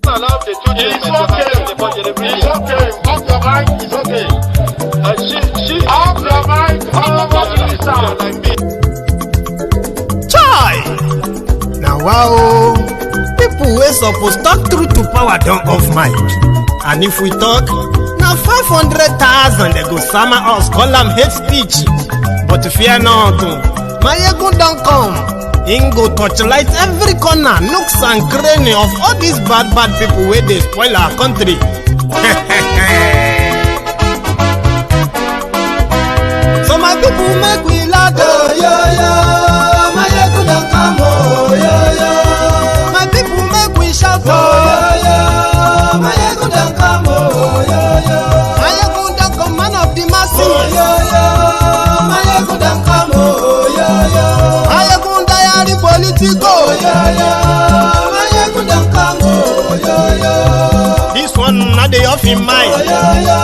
allow the two children to attend the budget every year. It's okay. Off your mic. It's okay. She off your mic. like me. Chai! Now wow, people wey suppose talk truth to power don't off mic. And if we talk, now 500,000 they go summer us call them hate speech. But fear not, Maiyegun don't come. Him go torchlight every corner, nooks and cranny of all these bad people where they spoil our country. So my people make we laugh, oh, yo yo. Maiyegun don't come, oh, yo yo. My people make we shout, oh, yo yo. Maiyegun don't come, oh, yo yo. Maiyegun don't come, man of the masses, oh, yo yo. Maiyegun don't come, oh, yo yo. Maiyegun Diary Politico, oh, yo yo. Maiyegun don't come, oh, yo yo. This one not the off in mind, oh, yo yo.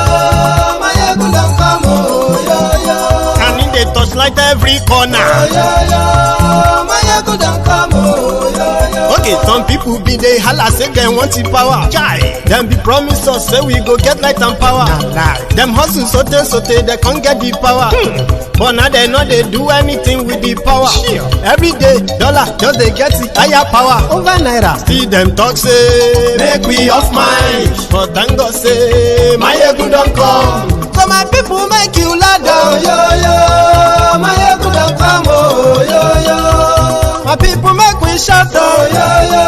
Maiyegun don't come, oh, yo yo. And in the touchlight every corner, oh, yo yo. Maiyegun don't come, oh, yo yo. Okay, some people be they holla say they want the power. Chai, them be promise us say we go get light and power. Nah. Them hustle sote they can't get the power. But now they know they do anything with the power. Sure. Every day, dollar just they get the higher power over naira. See them talk say make we off mind, but thank God say Maiyegun don't come. So my people make you laugh, oh, yo yo. Maiyegun don't come, oh, yo yo. My people make we shout, oh, yo yo.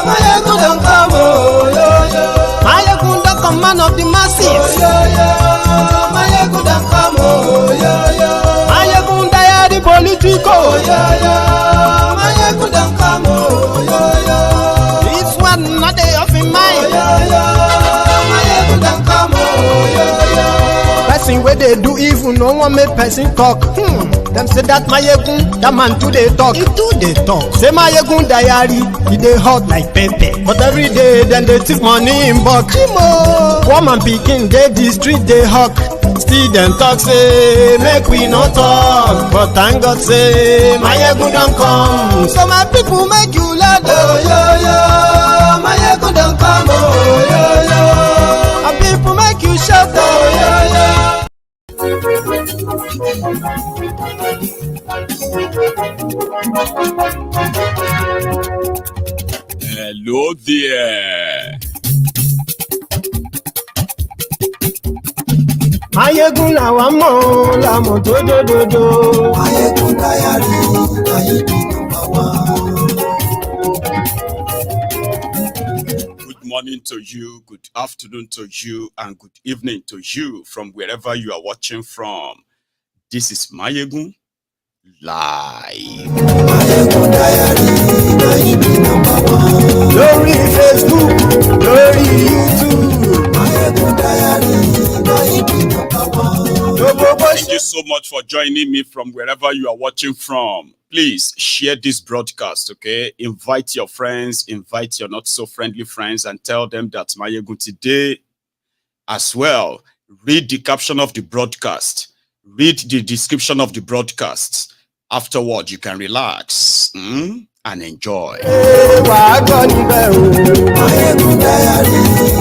Maiyegun don't come, oh, yo yo. Maiyegun don't come, man of the masses, oh, yo yo. Maiyegun don't come, oh, yo yo. Maiyegun Diary Politico, oh, yo yo. Maiyegun don't come, oh, yo yo. This one not they off in mind, oh, yo yo. Maiyegun don't come, oh, yo yo. Person where they do evil, no one make person talk. Them say that Maiyegun, that man too they talk. He too they talk. Say Maiyegun Diary, he they hot like pepper. But every day then they take money in bulk. Woman picking, they the street they hawk. Still them talk say make we no talk. But thank God say Maiyegun don't come. So my people make you laugh, oh yo yo. Maiyegun don't come, oh yo yo. My people make you shout, oh yo yo. Hello there. Maiyegun làwa mọ̀ làmọ̀ dódódódó. Maiyegun Diary, Maiyegun #1. Good morning to you, good afternoon to you, and good evening to you from wherever you are watching from. This is Maiyegun Live. Maiyegun Diary, Maiyegun #1. Lórí Facebook, lórí YouTube. Maiyegun Diary, Maiyegun #1. Thank you so much for joining me from wherever you are watching from. Please share this broadcast, okay? Invite your friends, invite your not so friendly friends, and tell them that Maiyegun today as well. Read the caption of the broadcast. Read the description of the broadcast. Afterward, you can relax and enjoy. Maiyegun Diary,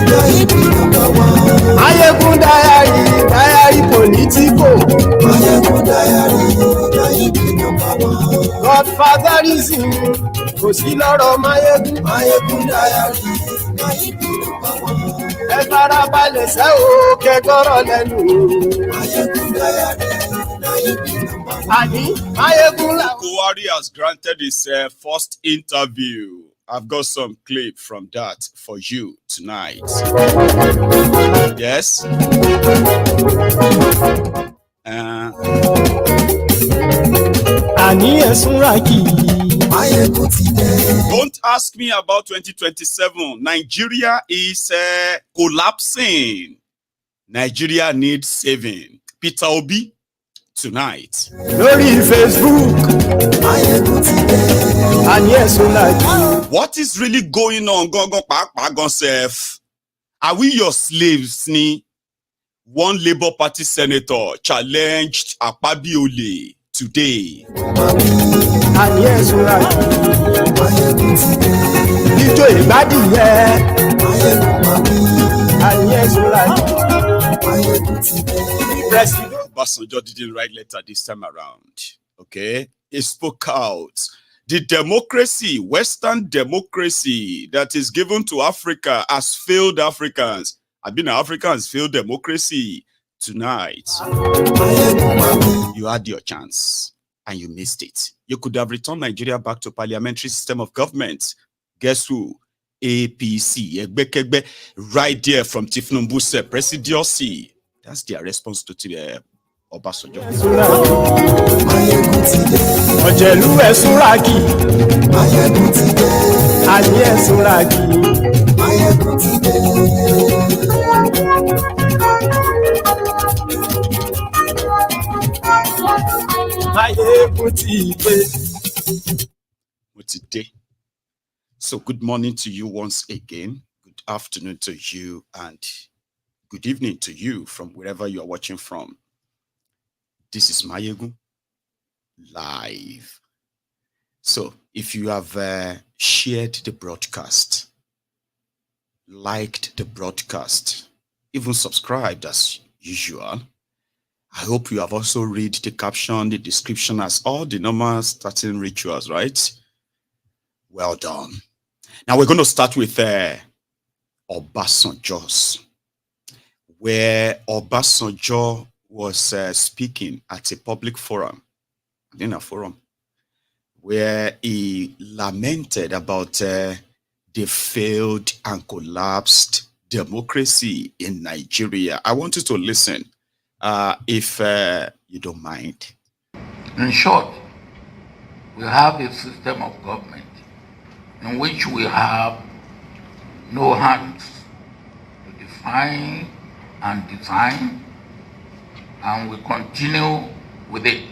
Maiyegun #1. Maiyegun Diary Politico. Maiyegun Diary, Maiyegun #1. Godfatherism kò sí lọ́rọ̀ Maiyegun. Maiyegun Diary, Maiyegun #1. Ẹ farabalẹ̀ sẹ́ o kẹ́kọ̀rọ̀ lẹ́nu. Maiyegun Diary, Maiyegun #1. Àní Maiyegun làwọn. Kuwari has granted his first interview. I've got some clip from that for you tonight. Yes. Àní ẹ̀sùn ràkì. Maiyegun ti dé. Don't ask me about 2027. Nigeria is collapsing. Nigeria needs saving. Peter Obi tonight. Lórí Facebook. Maiyegun ti dé. Àní ẹ̀sùn ràkì. What is really going on? Go self. Are we your slaves? Ni? One Labour Party senator challenged Akpabiole today. And yes, right. Maiyegun ti dé. Ijó ìgbádìyẹ. And yes, right. Maiyegun ti dé. President. Obasanjo didn't write letter this time around. Okay, he spoke out. The democracy, Western democracy that is given to Africa has failed Africans. I've been Africans failed democracy. Tonight, you had your chance and you missed it. You could have returned Nigeria back to parliamentary system of government. Guess who? APC, Egbekegbe, right there from Tinubu's presidency. That's their response to Obasanjo. Maiyegun ti dé. Ọ̀jẹ̀lú ẹ̀ súnragì. Maiyegun ti dé. Àní ẹ̀ súnragì. Maiyegun ti dé. Maiyegun ti dé. Today. So good morning to you once again. Good afternoon to you and good evening to you from wherever you are watching from. This is Maiyegun live. So if you have shared the broadcast, liked the broadcast, even subscribed as usual, I hope you have also read the caption, the description as all the normal starting rituals, right? Well done. Now we're going to start with Obasanjo's, where Obasanjo was speaking at a public forum, where he lamented about the failed and collapsed democracy in Nigeria. I want you to listen, if you don't mind. In short, we have a system of government in which we have no hands to define and design, and we continue with it,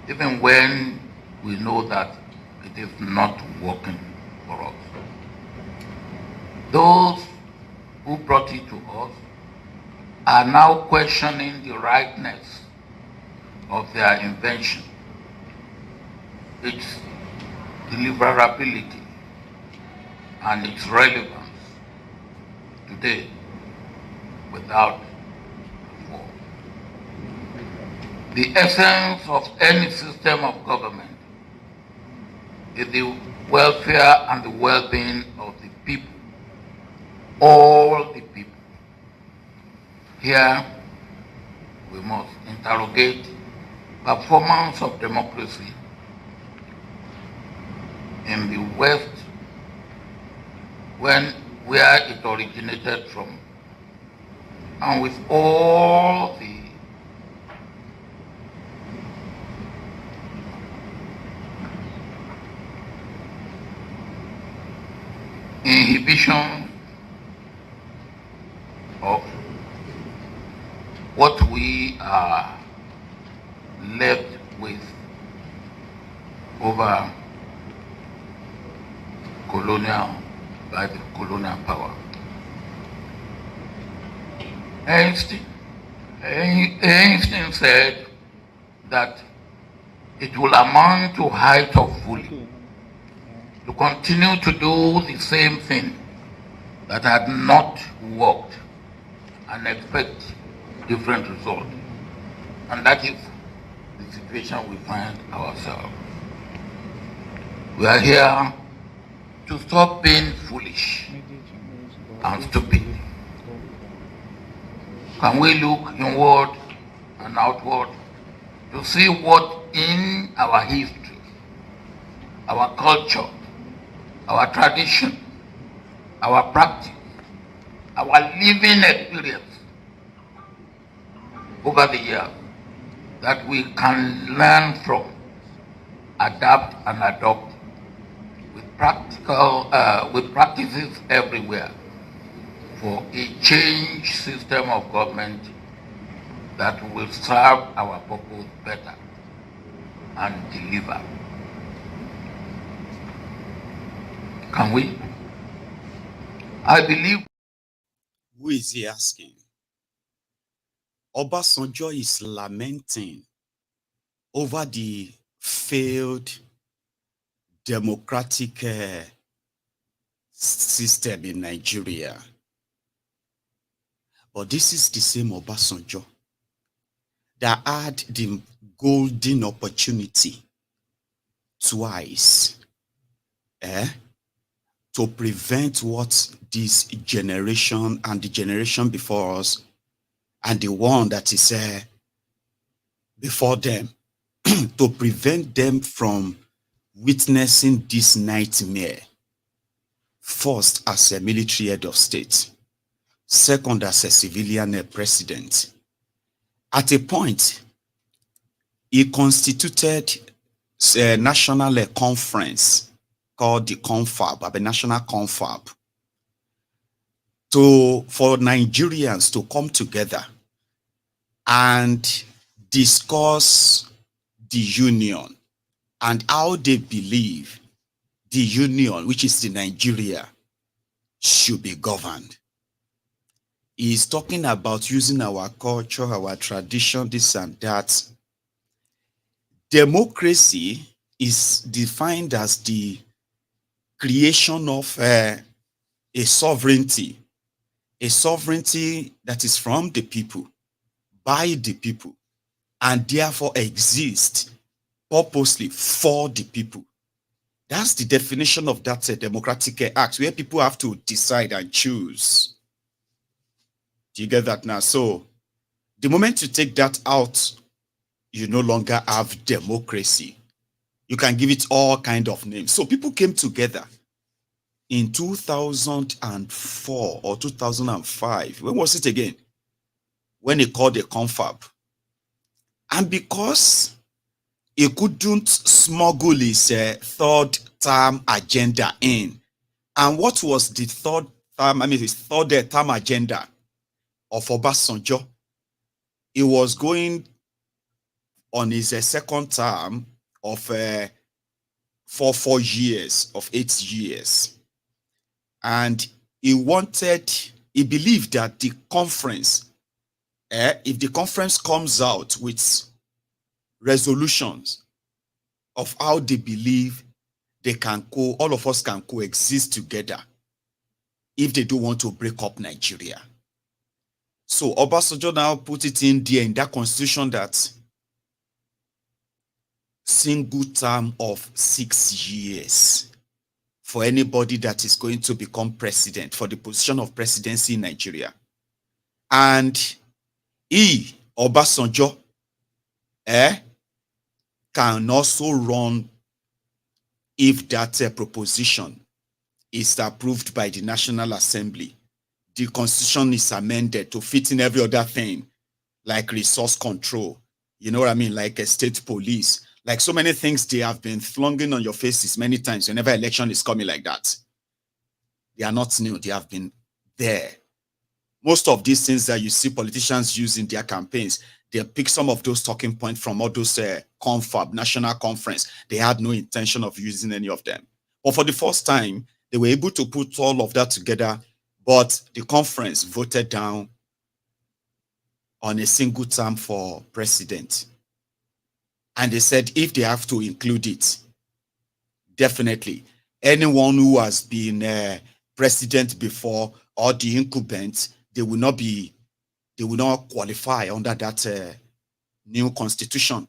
even when we know that it is not working for us. Those who brought it to us are now questioning the rightness of their invention, its deliverability, and its relevance today without reform. The essence of any system of government is the welfare and the well-being of the people, all the people. Here, we must interrogate performance of democracy in the West where it originated from, and with all the inhibition of what we are left with over by the colonial power. Einstein said that it will amount to height of folly to continue to do the same thing that had not worked and expect different results. And that is the situation we find ourselves. We are here to stop being foolish and stupid. Can we look inward and outward to see what in our history, our culture, our tradition, our practice, our living experience over the years that we can learn from, adapt and adopt with practices everywhere for a changed system of government that will serve our purpose better and deliver. Can we? I believe. Who is he asking? Obasanjo is lamenting over the failed democratic system in Nigeria. But this is the same Obasanjo that had the golden opportunity twice to prevent what this generation and the generation before us and the one that is before them, to prevent them from witnessing this nightmare. First, as a military head of state. Second, as a civilian president. At a point, he constituted a national conference called the Confab, a national confab, for Nigerians to come together and discuss the union and how they believe the union, which is the Nigeria, should be governed. He is talking about using our culture, our tradition, this and that. Democracy is defined as the creation of a sovereignty that is from the people, by the people, and therefore exists purposely for the people. That's the definition of that democratic act, where people have to decide and choose. Do you get that now? So the moment you take that out, you no longer have democracy. You can give it all kind of names. So people came together in 2004 or 2005. When was it again? When they called the confab. And because he couldn't smuggle his third term agenda in. And what was the third term, his third term agenda of Obasanjo? He was going on his second term of 4 years, of 8 years. And he believed that the conference, if the conference comes out with resolutions of how they believe they can all of us can coexist together if they don't want to break up Nigeria. So Obasanjo now put it in there in that constitution that single term of 6 years for anybody that is going to become president, for the position of presidency in Nigeria. And he, Obasanjo, can also run if that proposition is approved by the National Assembly. The constitution is amended to fit in every other thing, like resource control, you know what I mean, like a state police, like so many things they have been flunging on your faces many times whenever election is coming like that. They are not new, they have been there. Most of these things that you see politicians use in their campaigns, they pick some of those talking points from all those confab, national conference. They had no intention of using any of them. But for the first time, they were able to put all of that together, but the conference voted down on a single term for president. And they said if they have to include it, definitely anyone who has been president before or the incumbent, they will not qualify under that new constitution.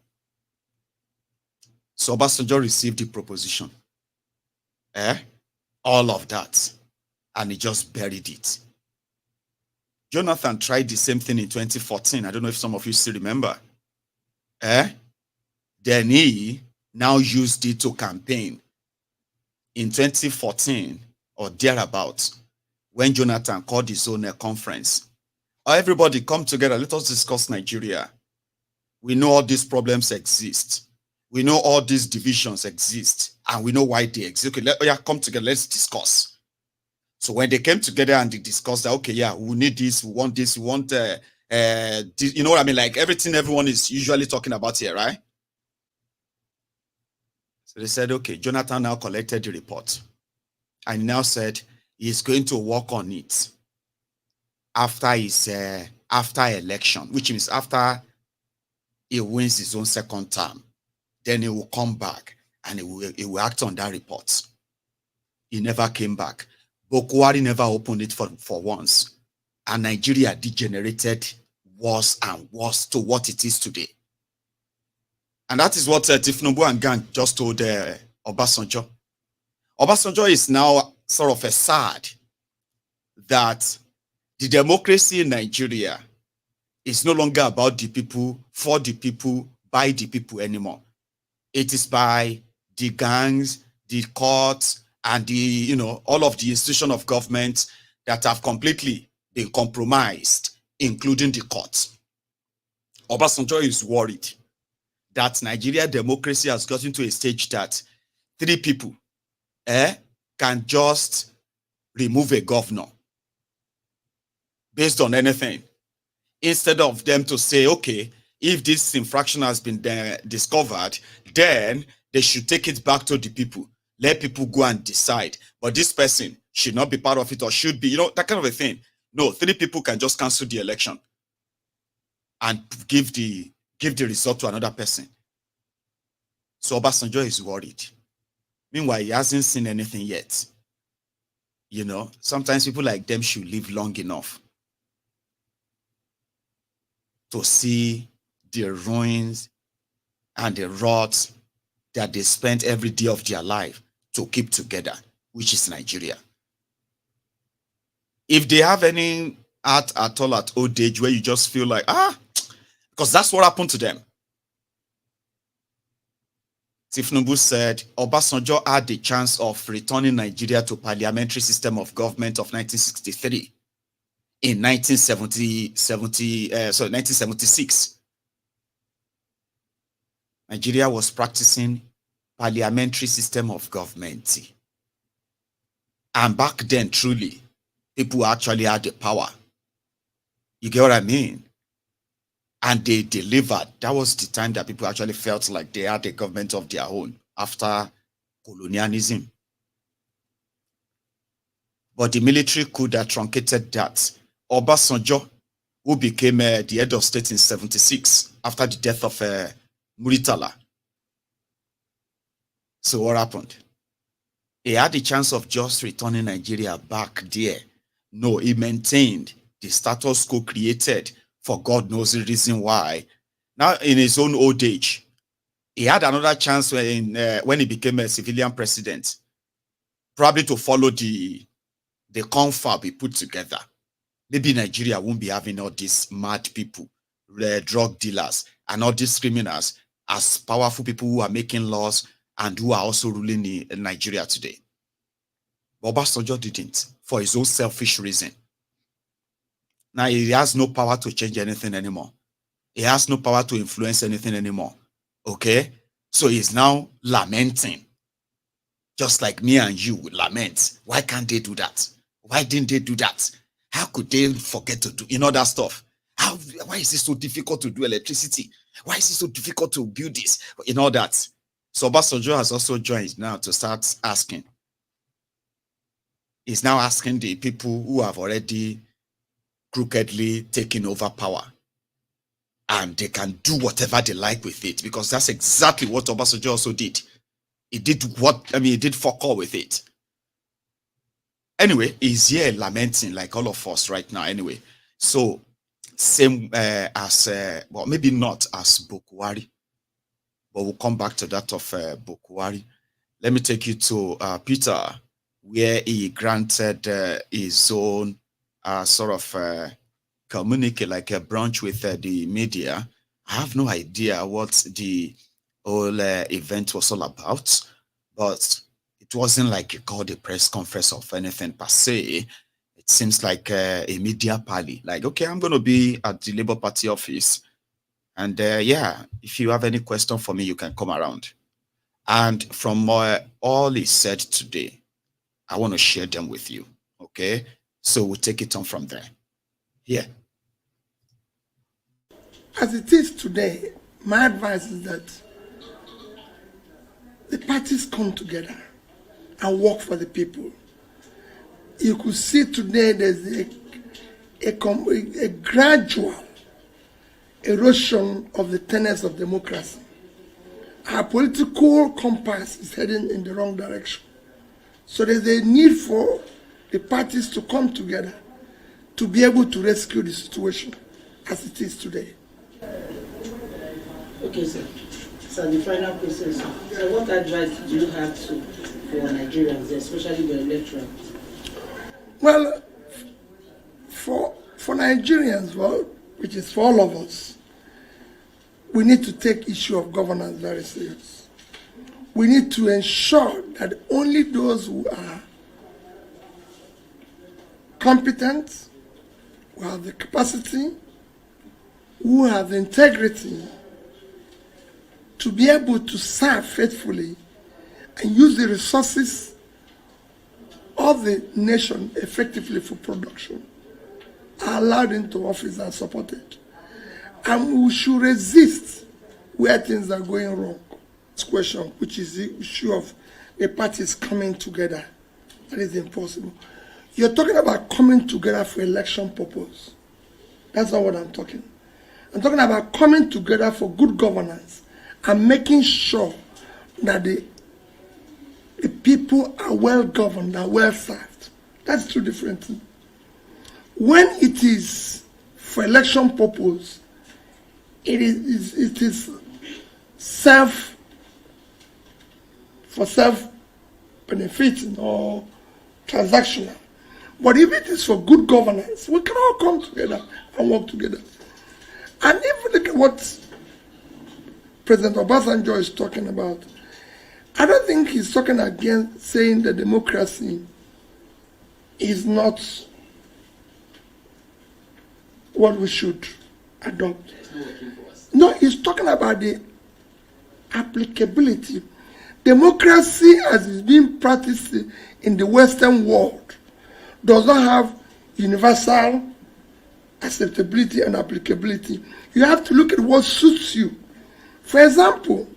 So Obasanjo received the proposition. All of that. And he just buried it. Jonathan tried the same thing in 2014. I don't know if some of you still remember. Then he now used it to campaign in 2014 or thereabouts, when Jonathan called his own conference. Everybody come together, let us discuss Nigeria. We know all these problems exist. We know all these divisions exist, and we know why they exist. Okay, come together, let's discuss. So when they came together and they discussed that, okay, yeah, we need this, we want this, we want, this, you know what I mean? Like everything everyone is usually talking about here, right? So they said, okay, Jonathan now collected the report and now said he's going to work on it after his after election, which means after he wins his own second term. then he will come back and he will act on that report. He never came back. Bokwari never opened it for once. And Nigeria degenerated worse and worse to what it is today. And that is what Tinubu and gang just told Obasanjo. Obasanjo is now sort of sad that the democracy in Nigeria is no longer about the people, for the people, by the people anymore. It is by the gangs, the courts, and all of the institutions of government that have completely been compromised, including the courts. Obasanjo is worried that Nigeria democracy has gotten to a stage that 3 people can just remove a governor based on anything, instead of them to say, okay, if this infraction has been discovered, then they should take it back to the people. Let people go and decide. But this person should not be part of it, or should be, that kind of a thing. No, 3 people can just cancel the election and give the result to another person. So Obasanjo is worried. Meanwhile, he hasn't seen anything yet. Sometimes people like them should live long enough to see the ruins and the rot that they spent every day of their life to keep together, which is Nigeria. If they have any art at all at old age where you just feel like, because that's what happened to them. Tinubu said Obasanjo had the chance of returning Nigeria to parliamentary system of government of 1963 in 1976. Nigeria was practicing parliamentary system of government. And back then, truly, people actually had the power. You get what I mean? And they delivered. That was the time that people actually felt like they had a government of their own after colonialism. But the military coup that truncated that. Obasanjo, who became the head of state in 76 after the death of Muritala. So what happened? He had the chance of just returning Nigeria back there. No, he maintained the status quo created for God knows the reason why. Now, in his own old age, he had another chance when he became a civilian president, probably to follow the confab he put together. Maybe Nigeria won't be having all these mad people, drug dealers, and all these criminals as powerful people who are making laws and who are also ruling in Nigeria today. But Obasanjo didn't, for his own selfish reason. Now he has no power to change anything anymore. He has no power to influence anything anymore. Okay? So he's now lamenting. Just like me and you would lament. Why can't they do that? Why didn't they do that? How could they forget to do that stuff? Why is it so difficult to do electricity? Why is it so difficult to build this? All that. So Obasanjo has also joined now to start asking. He's now asking the people who have already crookedly taken over power, and they can do whatever they like with it, because that's exactly what Obasanjo also did. He did he did fuck all with it. Anyway, he's here lamenting like all of us right now anyway. So same as well, maybe not as Bokwari, but we'll come back to that of Bokwari. Let me take you to Peter, where he granted his own sort of communicate, like a brunch with the media. I have no idea what the whole event was all about, but it wasn't like you called a press conference of anything per se. It seems like a media party. Like, okay, I'm going to be at the Labour Party office. And yeah, if you have any question for me, you can come around. And from all he said today, I want to share them with you. Okay? So we'll take it on from there. Yeah. As it is today, my advice is that the parties come together and work for the people. You could see today there's a gradual erosion of the tenets of democracy. our political compass is heading in the wrong direction. So there's a need for the parties to come together to be able to rescue the situation as it is today. Okay, sir. So the final question, sir. So what advice do you have for Nigerians, especially the electorate? Well, for Nigerians, well, which is for all of us, we need to take issue of governance very serious. We need to ensure that only those who are competent, who have the capacity, who have the integrity to be able to serve faithfully and use the resources of the nation effectively for production are allowed into office and supported. And we should resist where things are going wrong. This question, which is the issue of the parties coming together, that is impossible. You're talking about coming together for election purpose. That's not what I'm talking. I'm talking about coming together for good governance and making sure that the people are well governed and well served. That's two different things. When it is for election purpose, it is self-benefiting or transactional. But if it is for good governance, we can all come together and work together. And if you look at what President Obasanjo is talking about, I don't think he's talking against saying that democracy is not what we should adopt. No, he's talking about the applicability. Democracy, as is being practiced in the Western world, does not have universal acceptability and applicability. You have to look at what suits you. For example,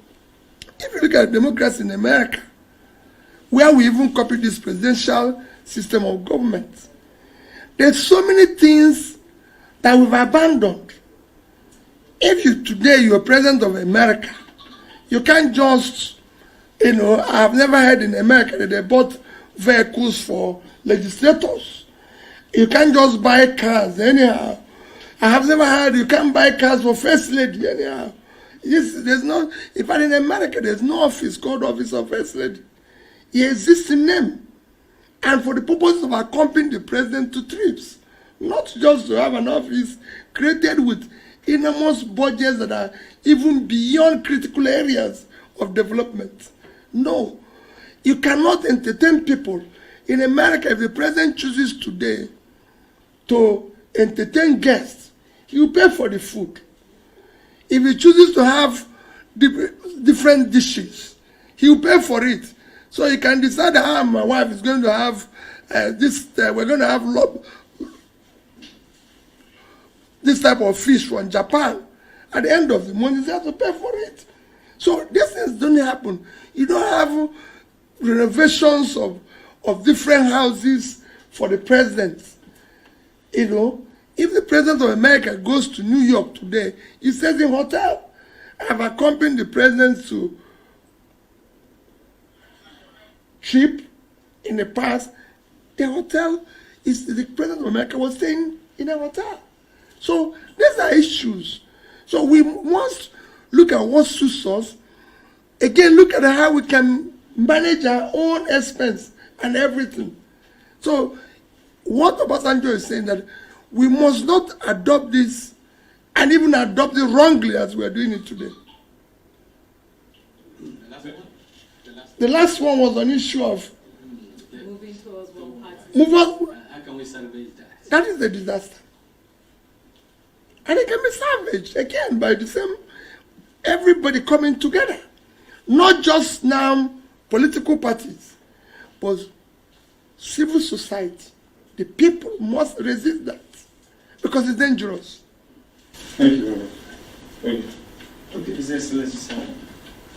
if you look at democracy in America, where we even copied this presidential system of government, there's so many things that we've abandoned. If you're president of America, you can't just, I've never heard in America that they bought vehicles for legislators. You can't just buy cars anyhow. I have never heard you can't buy cars for first lady anyhow. There's no, in fact in America, there's no office called Office of First Lady. It exists in name. And for the purpose of accompanying the president to trips. Not just to have an office created with enormous budgets that are even beyond critical areas of development. No. You cannot entertain people. In America, if the president chooses today to entertain guests, he will pay for the food. If he chooses to have different dishes, he will pay for it. So he can decide how my wife is going to have we're going to have this type of fish from Japan. At the end of the month, he has to pay for it. So these things don't happen. You don't have renovations of different houses for the president. If the president of America goes to New York today, he stays in hotel. I've accompanied the president to trip in the past. The hotel the president of America was staying in a hotel. So these are issues. So we must look at what suits us. Again, look at how we can manage our own expense and everything. So what Obasanjo is saying that we must not adopt this and even adopt it wrongly as we are doing it today. The last one was an issue of moving towards one party. How can we salvage that? That is a disaster. And it can be salvaged again by the same everybody coming together. Not just now political parties, but civil society. The people must resist that because it's dangerous. Thank you very much. Thank you. Okay, His Excellency,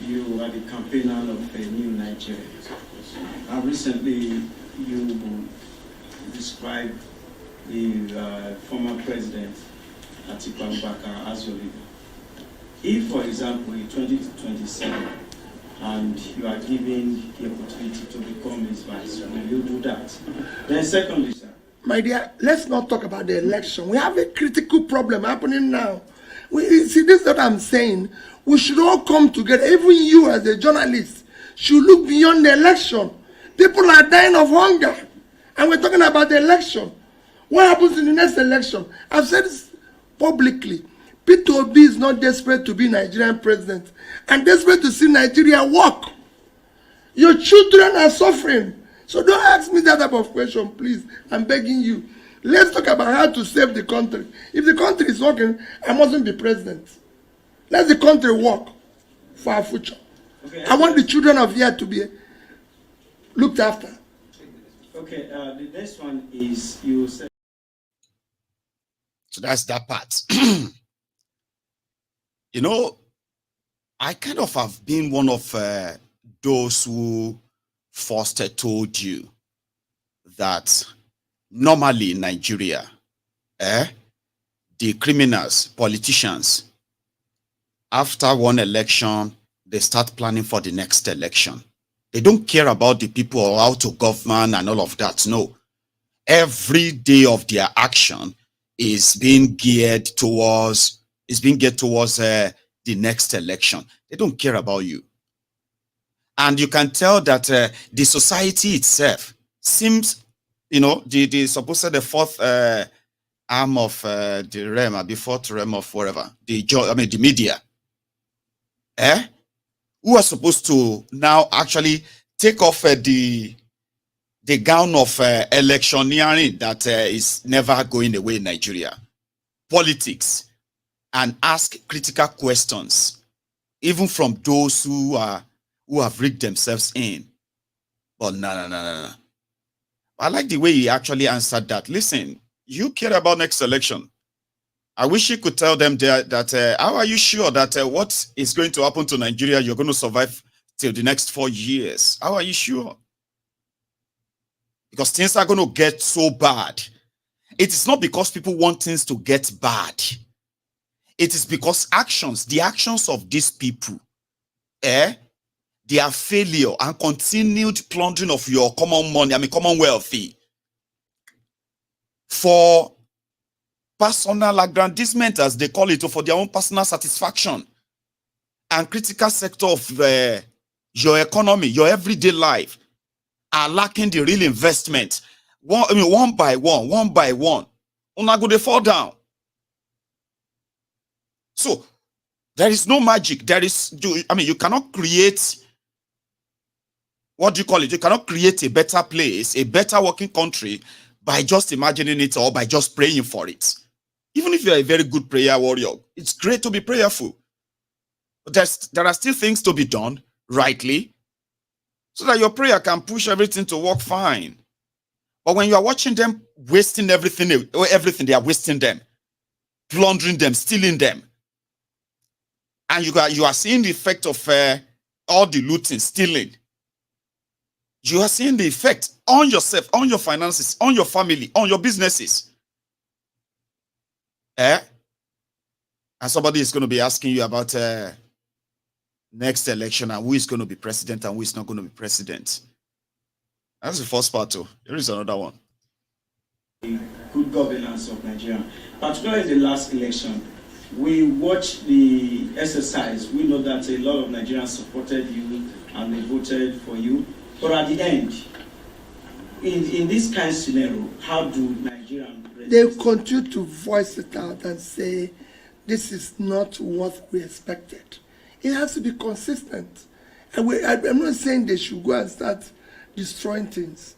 you are the campaigner of a new Nigeria. Recently, you described the former president, Atiku Abubakar, as your leader. if, for example, in 2027, and you are given the opportunity to become his vice, will you do that? Then secondly, sir. My dear, let's not talk about the election. We have a critical problem happening now. See, this is what I'm saying. We should all come together. Even you as a journalist should look beyond the election. People are dying of hunger. And we're talking about the election. What happens in the next election? I've said this publicly. Peter Obi is not desperate to be Nigerian president and desperate to see Nigeria work. Your children are suffering. So don't ask me that type of question, please. I'm begging you. Let's talk about how to save the country. If the country is working, I mustn't be president. Let the country work for our future. Okay, I want the children of here to be looked after. Okay, the next one is you said. So that's that part. You know, I kind of have been one of those who first told you that normally in Nigeria, the criminals, politicians, after one election, they start planning for the next election. They don't care about the people or how to govern and all of that. No. Every day of their action is being geared towards the next election. They don't care about you. And you can tell that the society itself seems, you know, the supposed the fourth arm of the realm, the fourth realm of whatever, the media, who are supposed to now actually take off the gown of electioneering that is never going away in Nigeria, politics, and ask critical questions, even from those who have rigged themselves in. But no. I like the way he actually answered that. Listen, you care about next election. I wish you could tell them that how are you sure that what is going to happen to Nigeria, you're going to survive till the next 4 years? How are you sure? Because things are going to get so bad. It is not because people want things to get bad. It is because the actions of these people, their failure and continued plundering of your common money, common wealth, for personal aggrandizement, as they call it, or for their own personal satisfaction, and critical sector of your economy, your everyday life, are lacking the real investment. One by one, una go dey fall down. So there is no magic. You cannot create, what do you call it? You cannot create a better place, a better working country by just imagining it or by just praying for it. Even if you're a very good prayer warrior, it's great to be prayerful. But there are still things to be done rightly so that your prayer can push everything to work fine. But when you are watching them wasting everything they are wasting them, plundering them, stealing them, and you are seeing the effect of all the looting, stealing. You are seeing the effect on yourself, on your finances, on your family, on your businesses. And somebody is going to be asking you about next election and who is going to be president and who is not going to be president. That's the first part too. There is another one. Good governance of Nigeria. Particularly in the last election, we watched the exercise. We know that a lot of Nigerians supported you and they voted for you. But at the end, in this kind of scenario, how do Nigerians... They continue to voice it out and say, this is not what we expected. It has to be consistent. And I'm not saying they should go and start destroying things.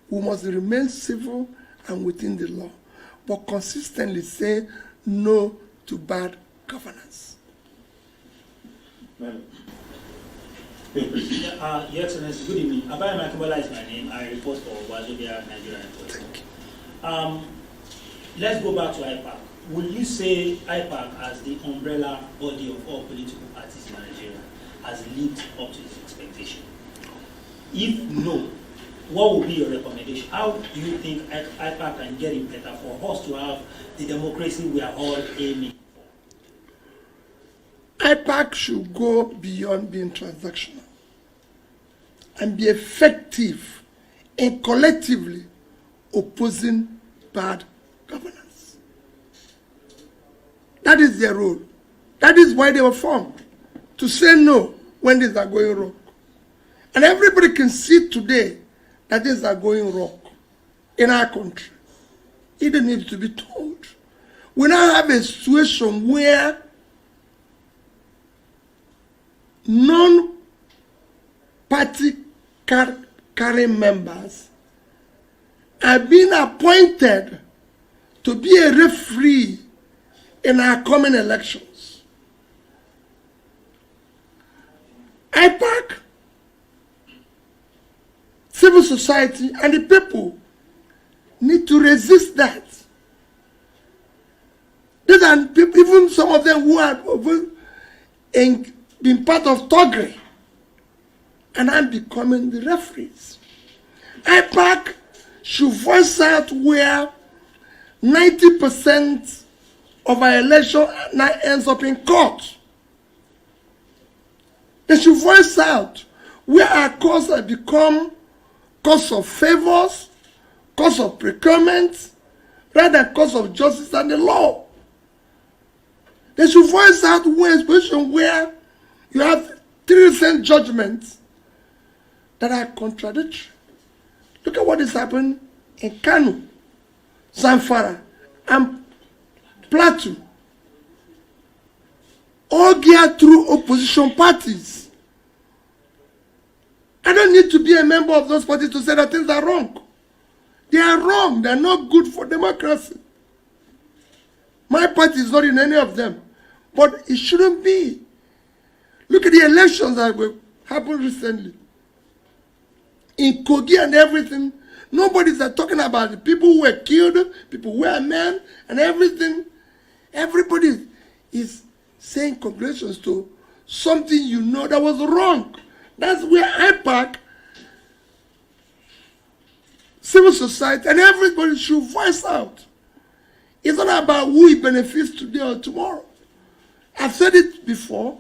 We must remain civil and within the law, but consistently say no to bad governance. Your Excellency, good evening. Abaya Makibola is my name. I report for Wazobia, Nigeria. Thank you. Let's go back to IPAC. Will you say IPAC as the umbrella body of all political parties in Nigeria has lived up to its expectation? If no, what would be your recommendation? How do you think IPAC can get it better for us to have the democracy we are all aiming for? IPAC should go beyond being transactional and be effective in collectively opposing bad governance. That is their role. That is why they were formed, to say no when things are going wrong. And everybody can see today that things are going wrong in our country. It needs to be told. We now have a situation where non-party carrying members are being appointed to be a referee in our coming elections. IPAC, civil society, and the people need to resist that. These are people, even some of them who have been part of Togre and are becoming the referees. IPAC should voice out where 90% of our election now ends up in court. They should voice out where our courts have become courts of favors, courts of procurement, rather than courts of justice and the law. They should voice out where a position where you have 3 recent judgments that are contradictory. Look at what is happening in Kano, Zamfara, and Plateau. All geared through opposition parties. I don't need to be a member of those parties to say that things are wrong. They are wrong. They are not good for democracy. My party is not in any of them. But it shouldn't be. Look at the elections that happened recently. In Kogi and everything, nobody's talking about the people who were killed, people who were men, and everything. Everybody is saying congratulations to something you know that was wrong. That's where IPAC, civil society, and everybody should voice out. It's not about who it benefits today or tomorrow. I've said it before.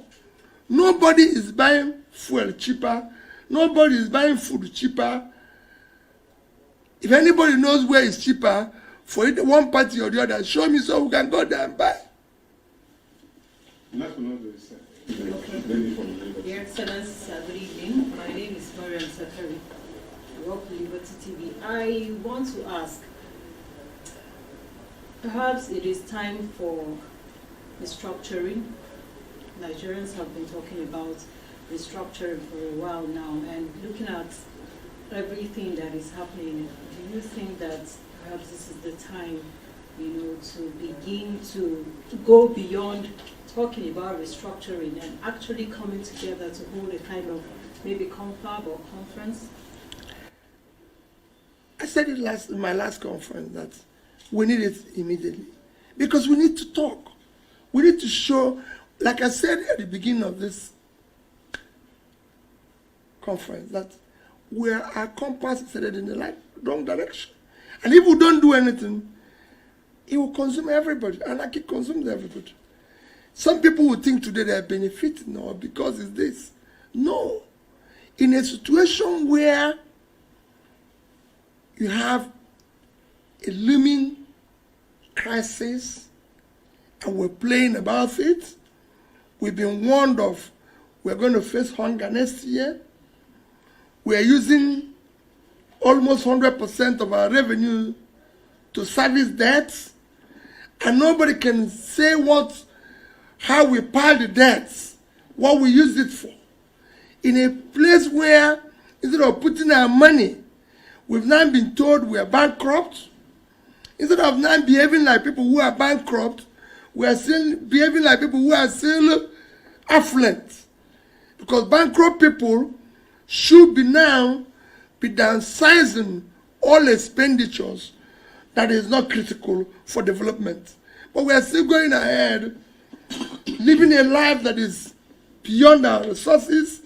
Nobody is buying fuel cheaper. Nobody is buying food cheaper. If anybody knows where it's cheaper, for it, one party or the other, show me so we can go there and buy. Your Excellency, good evening. My name is Mariam Sakari. I work for Liberty TV. I want to ask, perhaps it is time for restructuring. Nigerians have been talking about restructuring for a while now, and looking at everything that is happening, do you think that perhaps this is the time, to begin to go beyond talking about restructuring and actually coming together to hold a kind of maybe confab or conference? I said it in my last conference that we need it immediately because we need to talk. We need to show, like I said at the beginning of this conference, that our compass is headed in the wrong direction. And if we don't do anything, it will consume everybody. Anarchy consumes everybody. Some people will think today they are benefiting or because it's this. No. In a situation where you have a looming crisis and we're playing about it, we've been warned of we're going to face hunger next year. We're using almost 100% of our revenue to service debts, and nobody can say how we pile the debts, what we use it for. In a place where, instead of putting our money, we've now been told we are bankrupt. Instead of now behaving like people who are bankrupt, we are still behaving like people who are still affluent. Because bankrupt people should be downsizing all expenditures that is not critical for development. But we are still going ahead, living a life that is beyond our resources,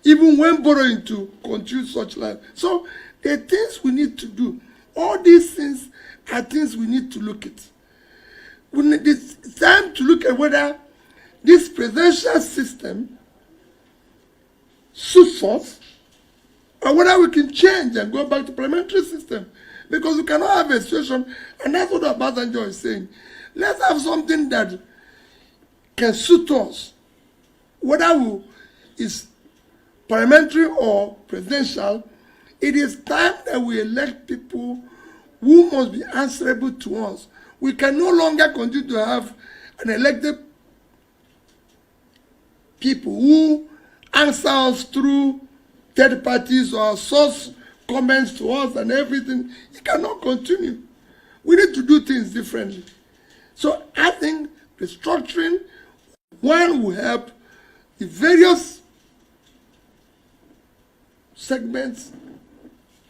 even when borrowing to continue such life. So there are things we need to do. All these things are things we need to look at. It's time to look at whether this presidential system suits us, or whether we can change and go back to parliamentary system. Because we cannot have a situation, and that's what Obasanjo is saying. Let's have something that can suit us, whether it's parliamentary or presidential. It is time that we elect people who must be answerable to us. We can no longer continue to have an elected people who answer us through third parties or source comments to us and everything. It cannot continue. We need to do things differently. So I think restructuring, one, will help the various segments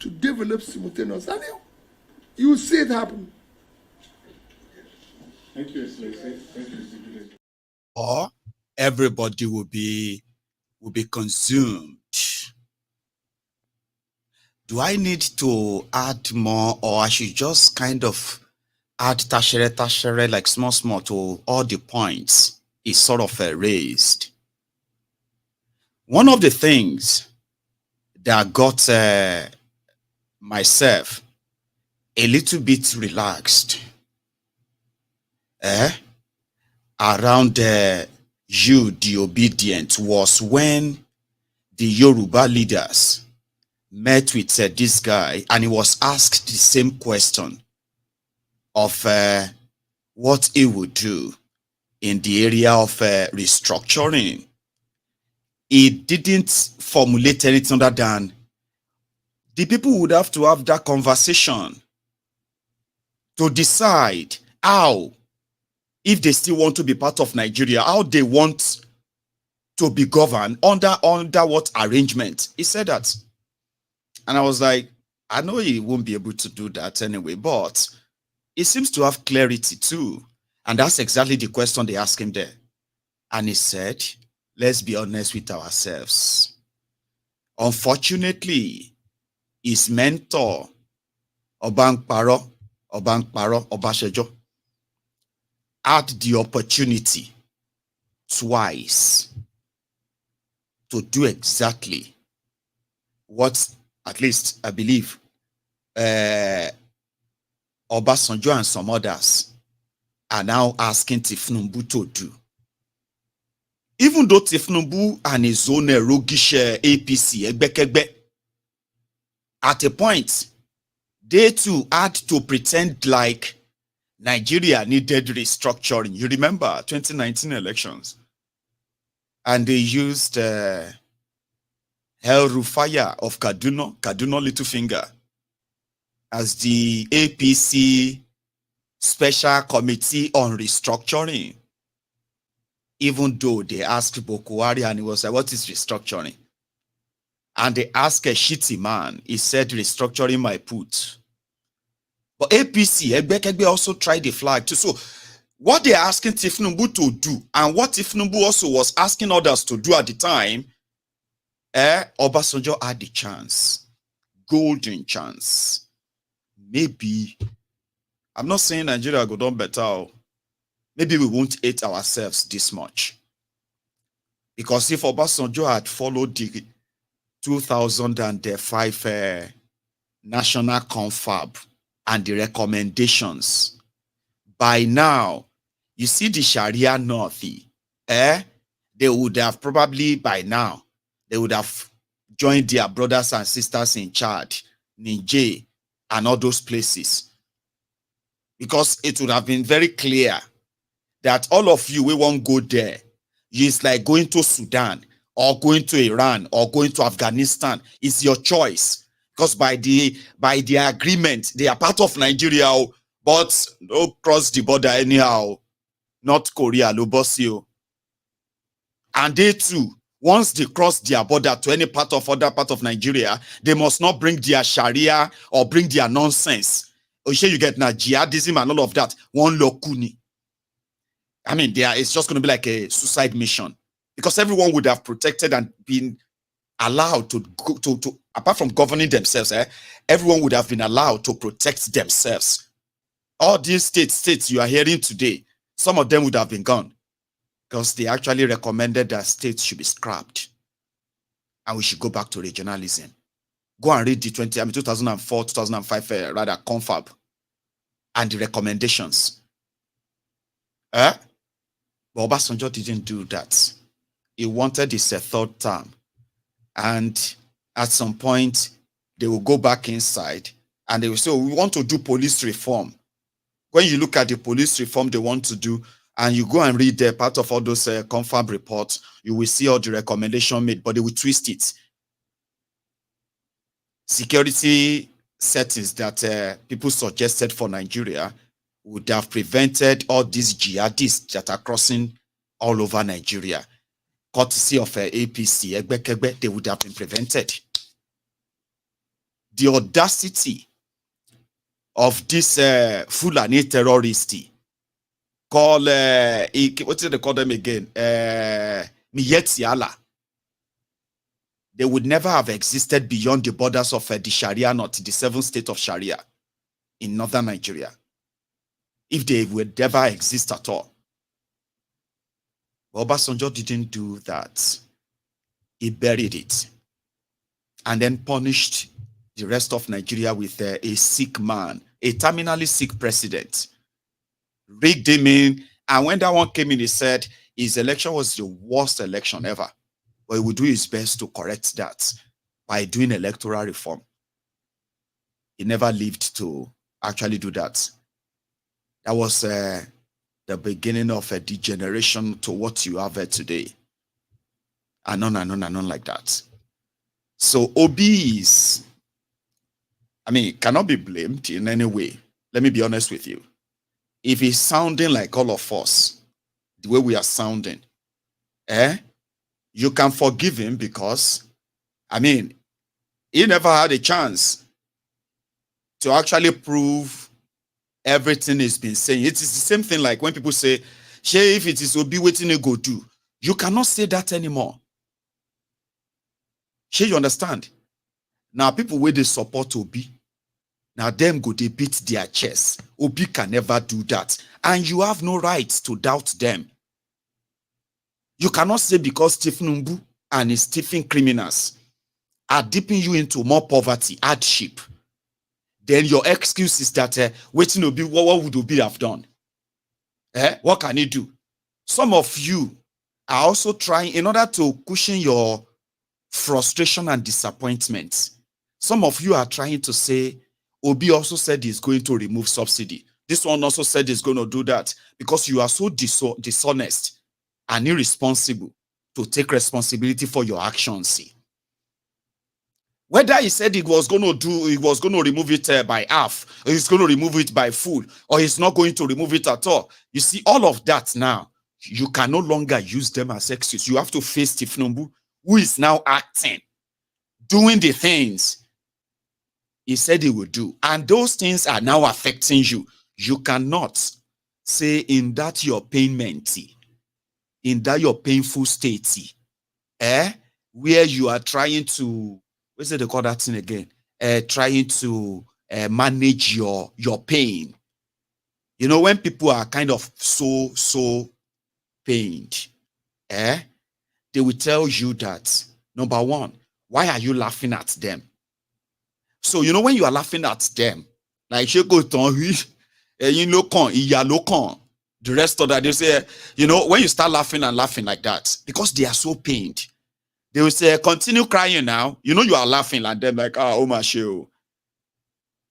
to develop simultaneously. And you will see it happen. Thank you, Excellency. Thank you, Mr. Julius. Or everybody will be consumed. Do I need to add more, or I should just kind of add tashere like small to all the points is sort of raised? One of the things that got myself a little bit relaxed around you, the obedient, was when the Yoruba leaders met with this guy, and he was asked the same question of what he would do in the area of restructuring. He didn't formulate anything other than the people would have to have that conversation to decide how, if they still want to be part of Nigeria, how they want to be governed, under what arrangement. He said that. And I was like, I know he won't be able to do that anyway, but he seems to have clarity too. And that's exactly the question they asked him there. And he said, let's be honest with ourselves. Unfortunately, his mentor, Obasanjo, had the opportunity twice to do exactly what, at least I believe, Obasanjo and some others are now asking Tinubu to do. Even though Tinubu and his own roguish APC, at a point, they too had to pretend like Nigeria needed restructuring. You remember 2019 elections? And they used El Rufaya of Kaduna Littlefinger, as the APC Special Committee on Restructuring. Even though they asked Bokwari, and he was like, what is restructuring? And they asked a shitty man, he said restructuring my put. But APC, Egbekegbe also tried the flag too. So what they're asking Tinubu to do, and what Tinubu also was asking others to do at the time, Obasanjo had the chance, golden chance. Maybe, I'm not saying Nigeria go down better. Maybe we won't hate ourselves this much. Because if Obasanjo had followed the 2005 National Confab and the recommendations, by now, you see the Sharia North, they would have probably, by now, they would have joined their brothers and sisters in Chad, Niger, and all those places. Because it would have been very clear that all of you, we won't go there. It's like going to Sudan, or going to Iran, or going to Afghanistan. It's your choice. Because by the agreement, they are part of Nigeria, but don't cross the border anyhow. North Korea, Lobosio. And they too, once they cross their border to any other part of Nigeria, they must not bring their Sharia or bring their nonsense. You get now jihadism and all of that. One lokuni. I mean, it's just going to be like a suicide mission, because everyone would have protected and been allowed to go to apart from governing themselves, everyone would have been allowed to protect themselves. All these states you are hearing today, some of them would have been gone. because they actually recommended that states should be scrapped and we should go back to regionalism. Go and read the 2004, 2005, rather, confab and the recommendations. But Obasanjo didn't do that. He wanted his third term. And at some point, they will go back inside and they will say, oh, we want to do police reform. When you look at the police reform they want to do, and you go and read part of all those confab reports, you will see all the recommendation made, but they will twist it. Security settings that people suggested for Nigeria would have prevented all these jihadists that are crossing all over Nigeria. Courtesy of APC, they would have been prevented. The audacity of this Fulani terrorist called, what do they call them again? Miyetiala. They would never have existed beyond the borders of the Sharia, not the 7th state of Sharia in northern Nigeria, if they would never exist at all. But Obasanjo didn't do that. He buried it and then punished the rest of Nigeria with a sick man, a terminally sick president. Rigged him in, and when that one came in, he said his election was the worst election ever. But he would do his best to correct that by doing electoral reform. He never lived to actually do that. That was the beginning of a degeneration to what you have today. And on and on and on like that. So Obi is, cannot be blamed in any way. Let me be honest with you. If he's sounding like all of us, the way we are sounding, you can forgive him because, he never had a chance to actually prove everything he's been saying. It is the same thing like when people say, "Shay, if it is Obi, waiting to go do." You cannot say that anymore. Shay, you understand? Now people where they support Obi, now them go they beat their chest. Obi can never do that. And you have no right to doubt them. You cannot say because Tinubu and his thieving criminals are dipping you into more poverty, hardship, then your excuse is that waiting Obi, what would Obi have done? What can he do? Some of you are also trying, in order to cushion your frustration and disappointment, some of you are trying to say, Obi also said he's going to remove subsidy. This one also said he's going to do that, because you are so dishonest and irresponsible to take responsibility for your actions. See, whether he said he was going to remove it by half, or he's going to remove it by full, or he's not going to remove it at all. You see, all of that now, you can no longer use them as excuse. You have to face Tinubu, who is now acting, doing the things he said he would do. And those things are now affecting you. You cannot say in that your painment, in that your painful state, where you are trying to, what's it they call that thing again? Trying to manage your pain. You know, when people are kind of so pained, they will tell you that, number one, why are you laughing at them? So, you know, when you are laughing at them, like, the rest of that, they say, you know, when you start laughing and laughing like that, because they are so pained, they will say, continue crying now. You know, you are laughing at them like, oh my show.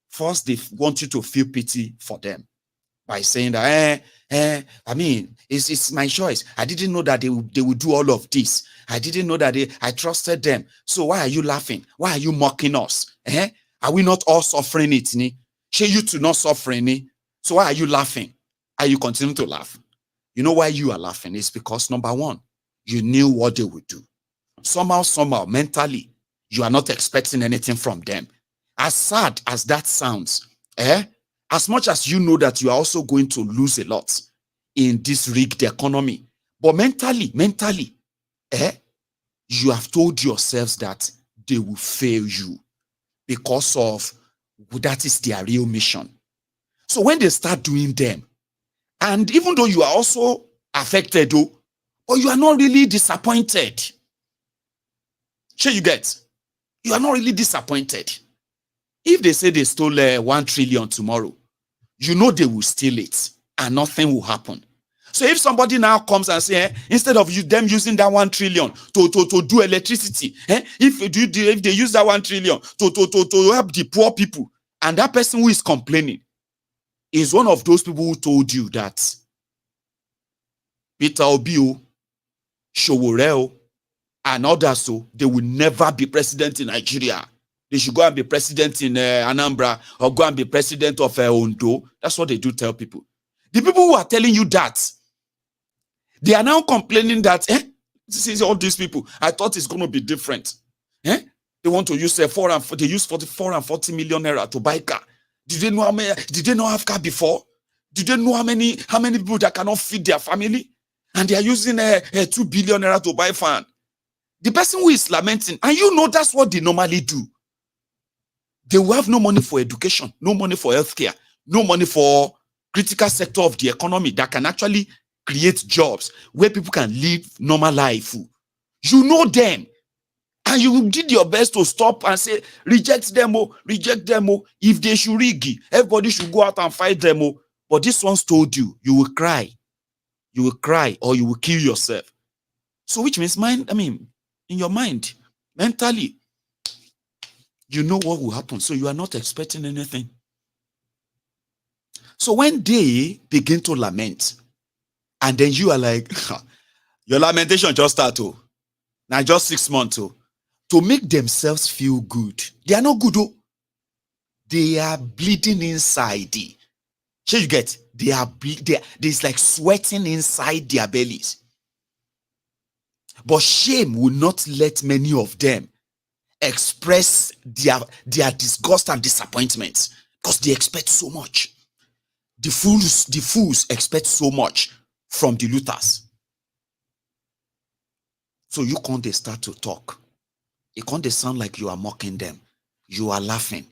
First, they want you to feel pity for them by saying that, it's my choice. I didn't know that they would do all of this. I didn't know that I trusted them. So why are you laughing? Why are you mocking us? Are we not all suffering it? Share you to not suffering. So why are you laughing? Are you continuing to laugh? You know why you are laughing? It's because, number one, you knew what they would do. Somehow, mentally, you are not expecting anything from them. As sad as that sounds, as much as you know that you are also going to lose a lot in this rigged economy, but mentally, you have told yourselves that they will fail you because of that is their real mission. So when they start doing them, and even though you are also affected, But you are not really disappointed. Sure, you get? You are not really disappointed. If they say they stole 1 trillion tomorrow, you know they will steal it and nothing will happen. So if somebody now comes and say, instead of them using that 1 trillion to do electricity, if they use that 1 trillion to help the poor people, and that person who is complaining is one of those people who told you that Peter Obi, Showore, and others, so they will never be president in Nigeria. They should go and be president in Anambra or go and be president of Ondo. That's what they do tell people. The people who are telling you that, they are now complaining that, this is all these people. I thought it's going to be different. They want to use they use 44 and 40 million naira to buy car. Did they know did they not have car before? Did they know how many people that cannot feed their family? And they are using 2 billion naira to buy fan. The person who is lamenting, and you know that's what they normally do. They will have no money for education, no money for healthcare, no money for critical sector of the economy that can actually create jobs where people can live normal life. You know them. And you did your best to stop and say, reject them, reject them. If they should rig, everybody should go out and fight them. But this one's told you, you will cry. You will cry or you will kill yourself. So which means in your mind, mentally, you know what will happen. So you are not expecting anything. So when they begin to lament, and then you are like, your lamentation just started. Now just 6 months. To make themselves feel good. They are not good. They are bleeding inside. So you get, there's like sweating inside their bellies. But shame will not let many of them express their disgust and disappointment because they expect so much. The fools expect so much from the looters. So you can't start to talk. It can't sound like you are mocking them. You are laughing.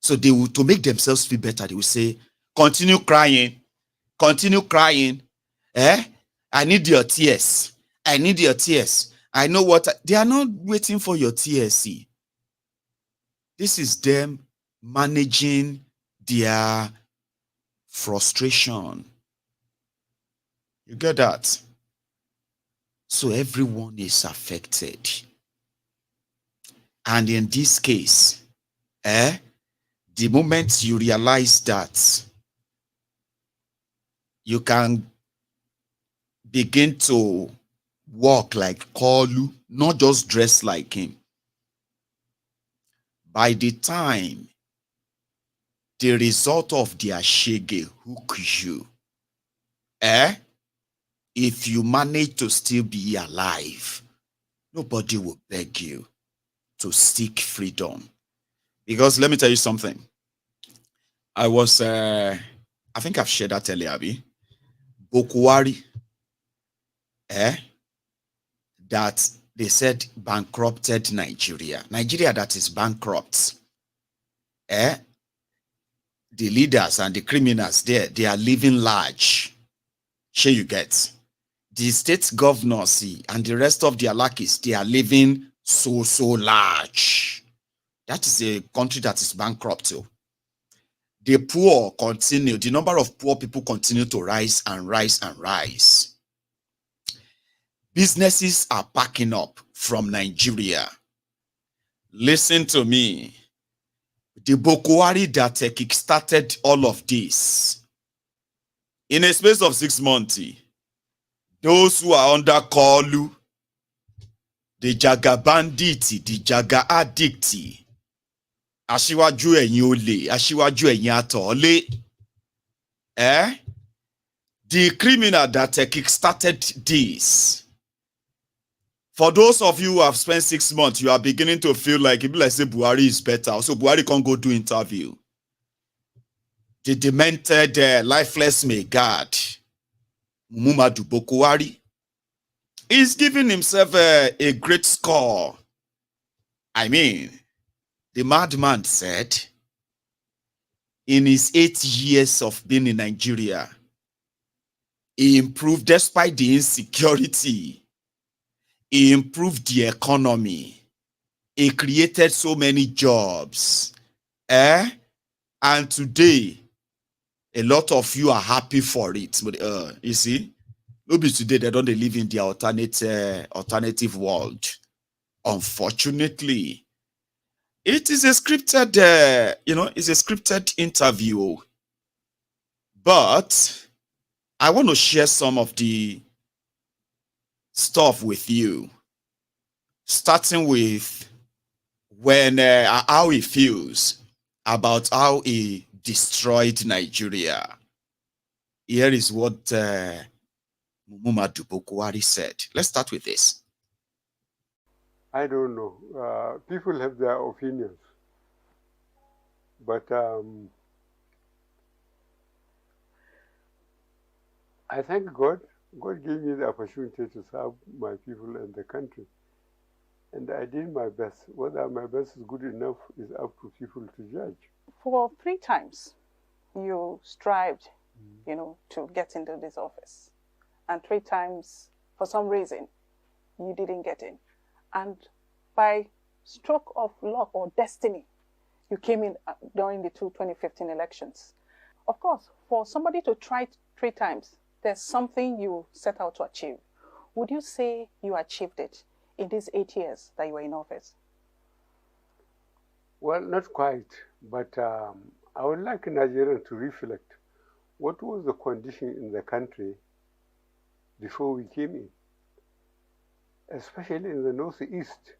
So they will, to make themselves feel better, they will say, continue crying. Continue crying. I need your tears. I need your tears. I know what they are not waiting for your tears. See. This is them managing their frustration. You get that? So everyone is affected. And in this case, the moment you realize that you can begin to walk like Kalu, not just dress like him. By the time the result of their shege hook you, if you manage to still be alive, nobody will beg you to seek freedom. Because let me tell you something. I was, I think I've shared that earlier, Bokuwari, that they said bankrupted Nigeria. Nigeria that is bankrupt. The leaders and the criminals there, they are living large. Sure you get. The state governors and the rest of their lackeys, they are living so large. That is a country that is bankrupt too. The poor continue, the number of poor people continue to rise and rise and rise. Businesses are packing up from Nigeria. Listen to me. The Bokuwari that kickstarted all of this, in a space of 6 months, those who are under Kalu, the Jaga bandit, the Jaga addict, Ashiwaju ẹ̀yin olè, Ashiwaju ẹ̀yin atọ̀ọ́lé, the criminal that kickstarted this. For those of you who have spent 6 months, you are beginning to feel like, if let's say Buhari is better, so Buhari can't go do interview. The demented, lifeless Megad, Muhammadu Bokuwari, is giving himself a great score. I mean, the madman said, in his 8 years of being in Nigeria, He improved, despite the insecurity, he improved the economy. He created so many jobs. And today, a lot of you are happy for it. But you see, maybe today they don't live in the alternative world. Unfortunately, it is a scripted, it's a scripted interview. But I want to share some of the stuff with you, starting with how he feels about how he destroyed Nigeria. Here is what Muhammadu Buhari said. Let's start with this. I don't know. People have their opinions. But I thank God. God gave me the opportunity to serve my people and the country. And I did my best. Whether my best is good enough is up to people to judge. For 3 times, you strived, to get into this office. And 3 times, for some reason, you didn't get in. And by stroke of luck or destiny, you came in during the 2015 elections. Of course, for somebody to try 3 times, there's something you set out to achieve. Would you say you achieved it in these 8 years that you were in office? Well, not quite, but I would like Nigerians to reflect. What was the condition in the country before we came in? Especially in the Northeast.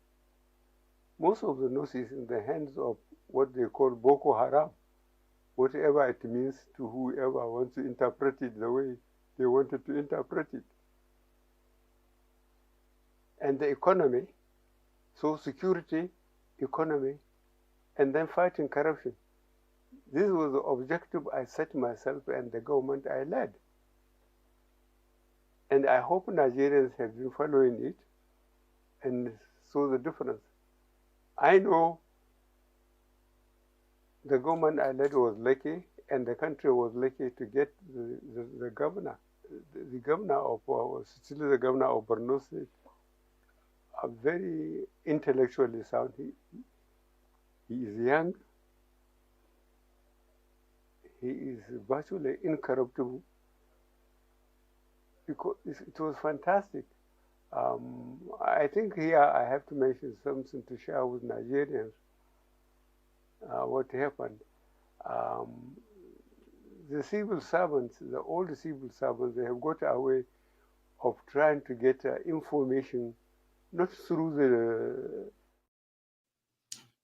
Most of the Northeast in the hands of what they call Boko Haram, whatever it means to whoever wants to interpret it the way they wanted to interpret it. And the economy, so security, economy, and then fighting corruption. This was the objective I set myself and the government I led. And I hope Nigerians have been following it and saw the difference. I know the government I led was lucky, and the country was lucky to get the governor. The governor of still the governor of Borno State, a very intellectually sound. He is young. He is virtually incorruptible. Because it was fantastic. I think here I have to mention something to share with Nigerians. What happened? The civil servants, the old civil servants, they have got a way of trying to get information, not through the...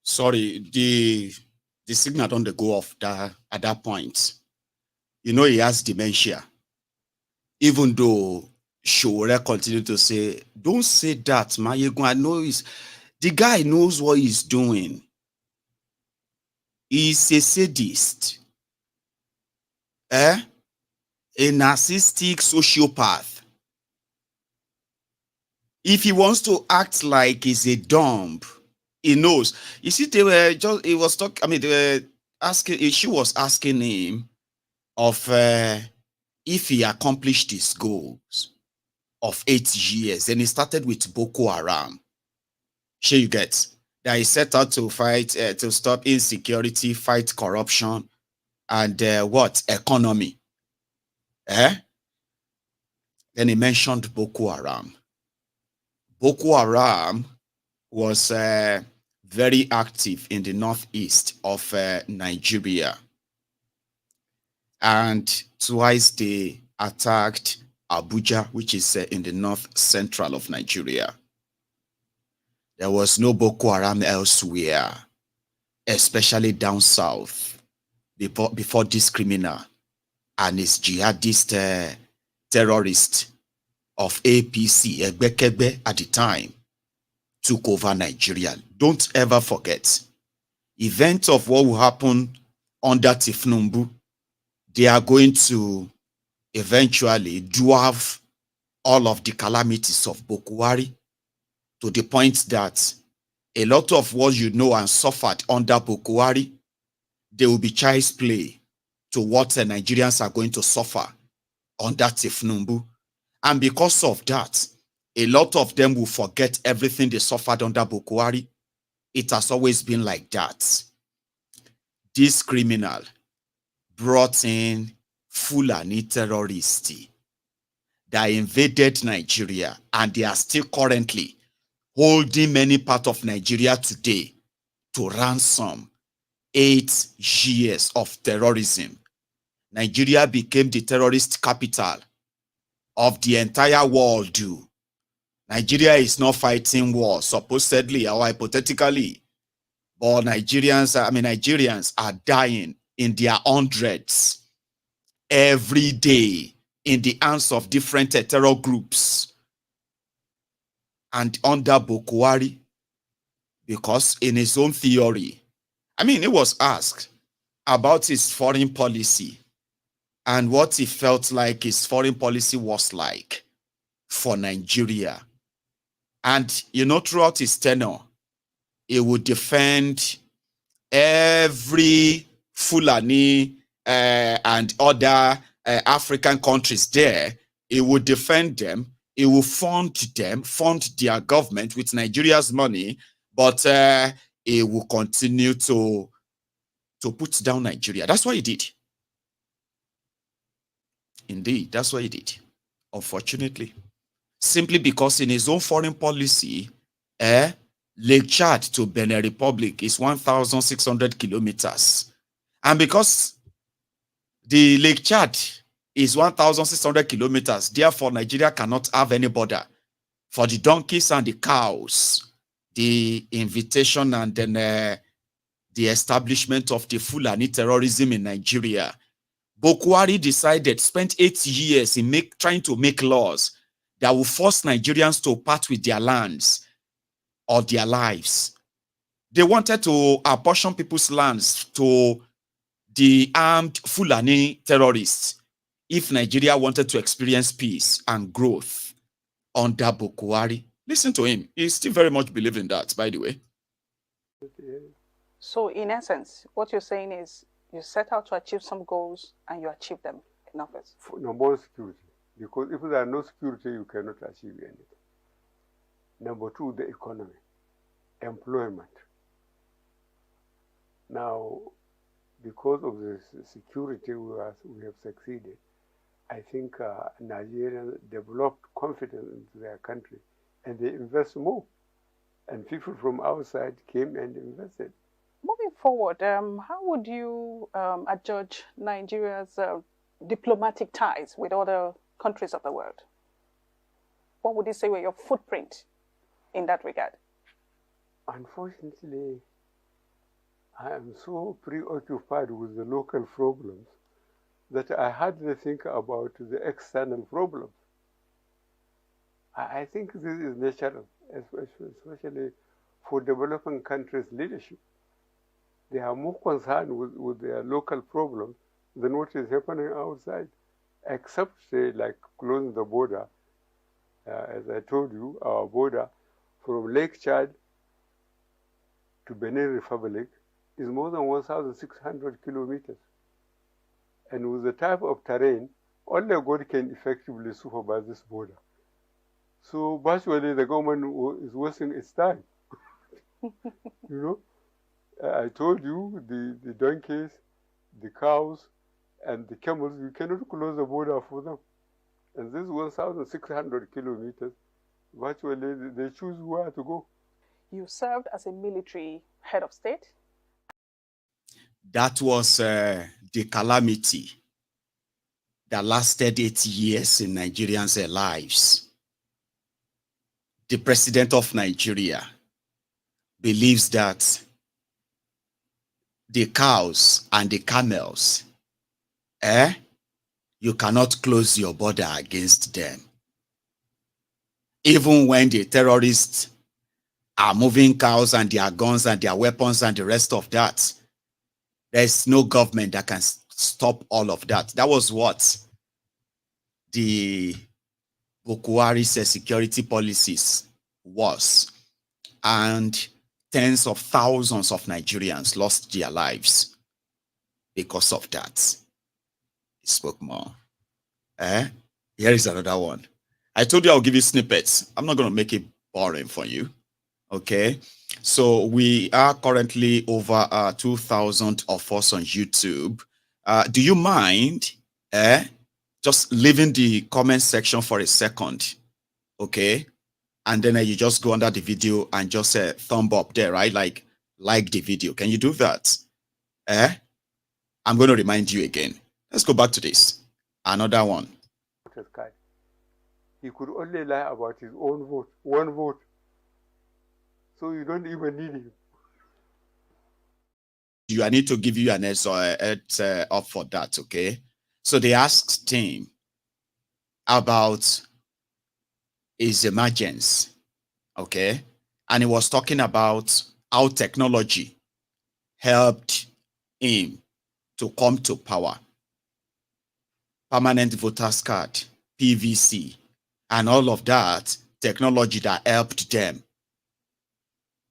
Sorry, the signal don't go off at that point. He has dementia. Even though Shore continued to say, don't say that, Maiyegun. I know the guy knows what he's doing. He's a sadist. A narcissistic sociopath. If he wants to act like he's a dumb, he knows. You see, they were asking, she was asking him of if he accomplished his goals of 8 years. Then he started with Boko Haram. Sure, you get that he set out to fight, to stop insecurity, fight corruption, and economy. Then he mentioned Boko Haram. Boko Haram was very active in the northeast of Nigeria. And twice they attacked Abuja, which is in the north central of Nigeria. There was no Boko Haram elsewhere, especially down south, before this criminal and his jihadist terrorist of APC, Egbekebe, at the time, took over Nigeria. Don't ever forget, event of what will happen under Tinubu, they are going to eventually dwarf all of the calamities of Boko Haram, to the point that a lot of what you know and suffered under Boko Haram, they will be child's play to what Nigerians are going to suffer under Tinubu. And because of that, a lot of them will forget everything they suffered under Buhari. It has always been like that. This criminal brought in Fulani terrorists that invaded Nigeria, and they are still currently holding many parts of Nigeria today to ransom 8 years of terrorism. Nigeria became the terrorist capital of the entire world. Nigeria is not fighting war, supposedly or hypothetically, but Nigerians are dying in their hundreds every day in the hands of different terror groups and under Buhari, because in his own theory, he was asked about his foreign policy and what he felt like his foreign policy was like for Nigeria. And, throughout his tenure, he would defend every Fulani and other African countries there. He would defend them. He will fund their government with Nigeria's money, but he will continue to put down Nigeria. That's what he did. Indeed, that's what he did, unfortunately. Simply because in his own foreign policy, Lake Chad to Benin Republic is 1,600 kilometers. And because the Lake Chad is 1,600 kilometers, therefore Nigeria cannot have any border. For the donkeys and the cows, the invitation and then the establishment of the Fulani terrorism in Nigeria, Buhari decided, spent 8 years in trying to make laws that will force Nigerians to part with their lands or their lives. They wanted to apportion people's lands to the armed Fulani terrorists if Nigeria wanted to experience peace and growth under Buhari. Listen to him. He still very much believes in that, by the way. So in essence, what you're saying is you set out to achieve some goals and you achieve them in office. Number one, security. Because if there are no security, you cannot achieve anything. Number two, the economy, employment. Now, because of the security we have succeeded, I think Nigerians developed confidence into their country and they invest more. And people from outside came and invested. Moving forward, how would you adjudge Nigeria's diplomatic ties with other countries of the world? What would you say were your footprint in that regard? Unfortunately, I am so preoccupied with the local problems that I hardly think about the external problems. I think this is natural, especially for developing countries' leadership. They are more concerned with their local problems than what is happening outside, except, say, like closing the border. As I told you, our border from Lake Chad to Benin Republic is more than 1,600 kilometers. And with the type of terrain, only God can effectively supervise this border. So virtually the government is wasting its time. I told you, the donkeys, the cows, and the camels, you cannot close the border for them. And this 1,600 kilometers, virtually they choose where to go. You served as a military head of state? That was the calamity that lasted 8 years in Nigerians' lives. The president of Nigeria believes that the cows and the camels, you cannot close your border against them. Even when the terrorists are moving cows and their guns and their weapons and the rest of that, there's no government that can stop all of that. That was what the Buhari's security policies was. And tens of thousands of Nigerians lost their lives because of that. He spoke more. Here is another one. I told you I'll give you snippets. I'm not going to make it boring for you. Okay. So we are currently over 2,000 of us on YouTube. Do you mind just leaving the comment section for a second? Okay. And then you just go under the video and just say thumb up there, right? Like the video. Can you do that? I'm going to remind you again. Let's go back to this. Another one. He could only lie about his own vote, one vote. So you don't even need him. I need to give you an heads up for that, okay? So they asked him about his emergence, okay? And he was talking about how technology helped him to come to power. Permanent voters card, PVC, and all of that technology that helped them.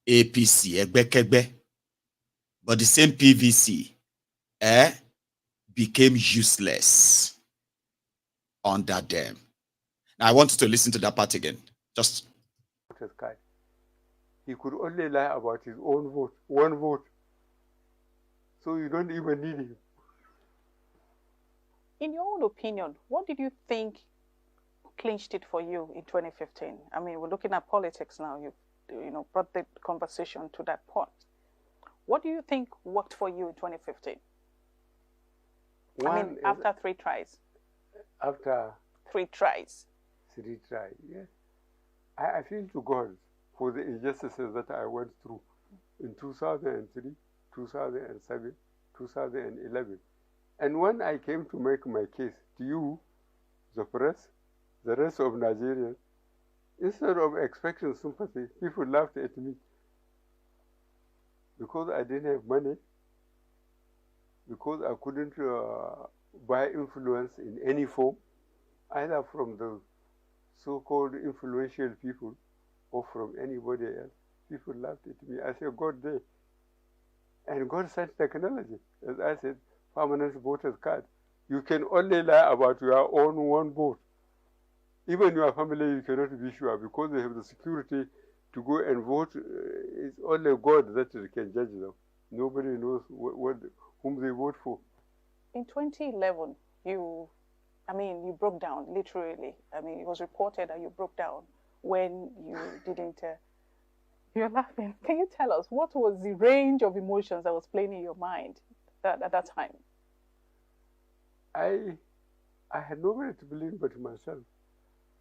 APC, Egbekegbe. But the same PVC became useless under them. Now I want you to listen to that part again. Just. He could only lie about his own vote, one vote. So you don't even need him. In your own opinion, what did you think clinched it for you in 2015? I mean, we're looking at politics now. You know, brought the conversation to that point. What do you think worked for you in 2015? I mean, after 3 tries. After 3 tries. 3 tries, yes. I feel to God for the injustices that I went through in 2003, 2007, 2011. And when I came to make my case to you, the press, the rest of Nigerians, instead of expecting sympathy, people laughed at me. Because I didn't have money, because I couldn't buy influence in any form, either from the so-called influential people or from anybody else. People laughed at me. I said, God there. And God sent technology. As I said, permanent voters card. You can only lie about your own one vote. Even your family, you cannot be sure because they have the security to go and vote. It's only God that can judge them. Nobody knows whom they vote for. In 2011, you broke down, literally. I mean, it was reported that you broke down when you didn't... You're laughing. Can you tell us what was the range of emotions that was playing in your mind at that time? I had nobody to blame but myself.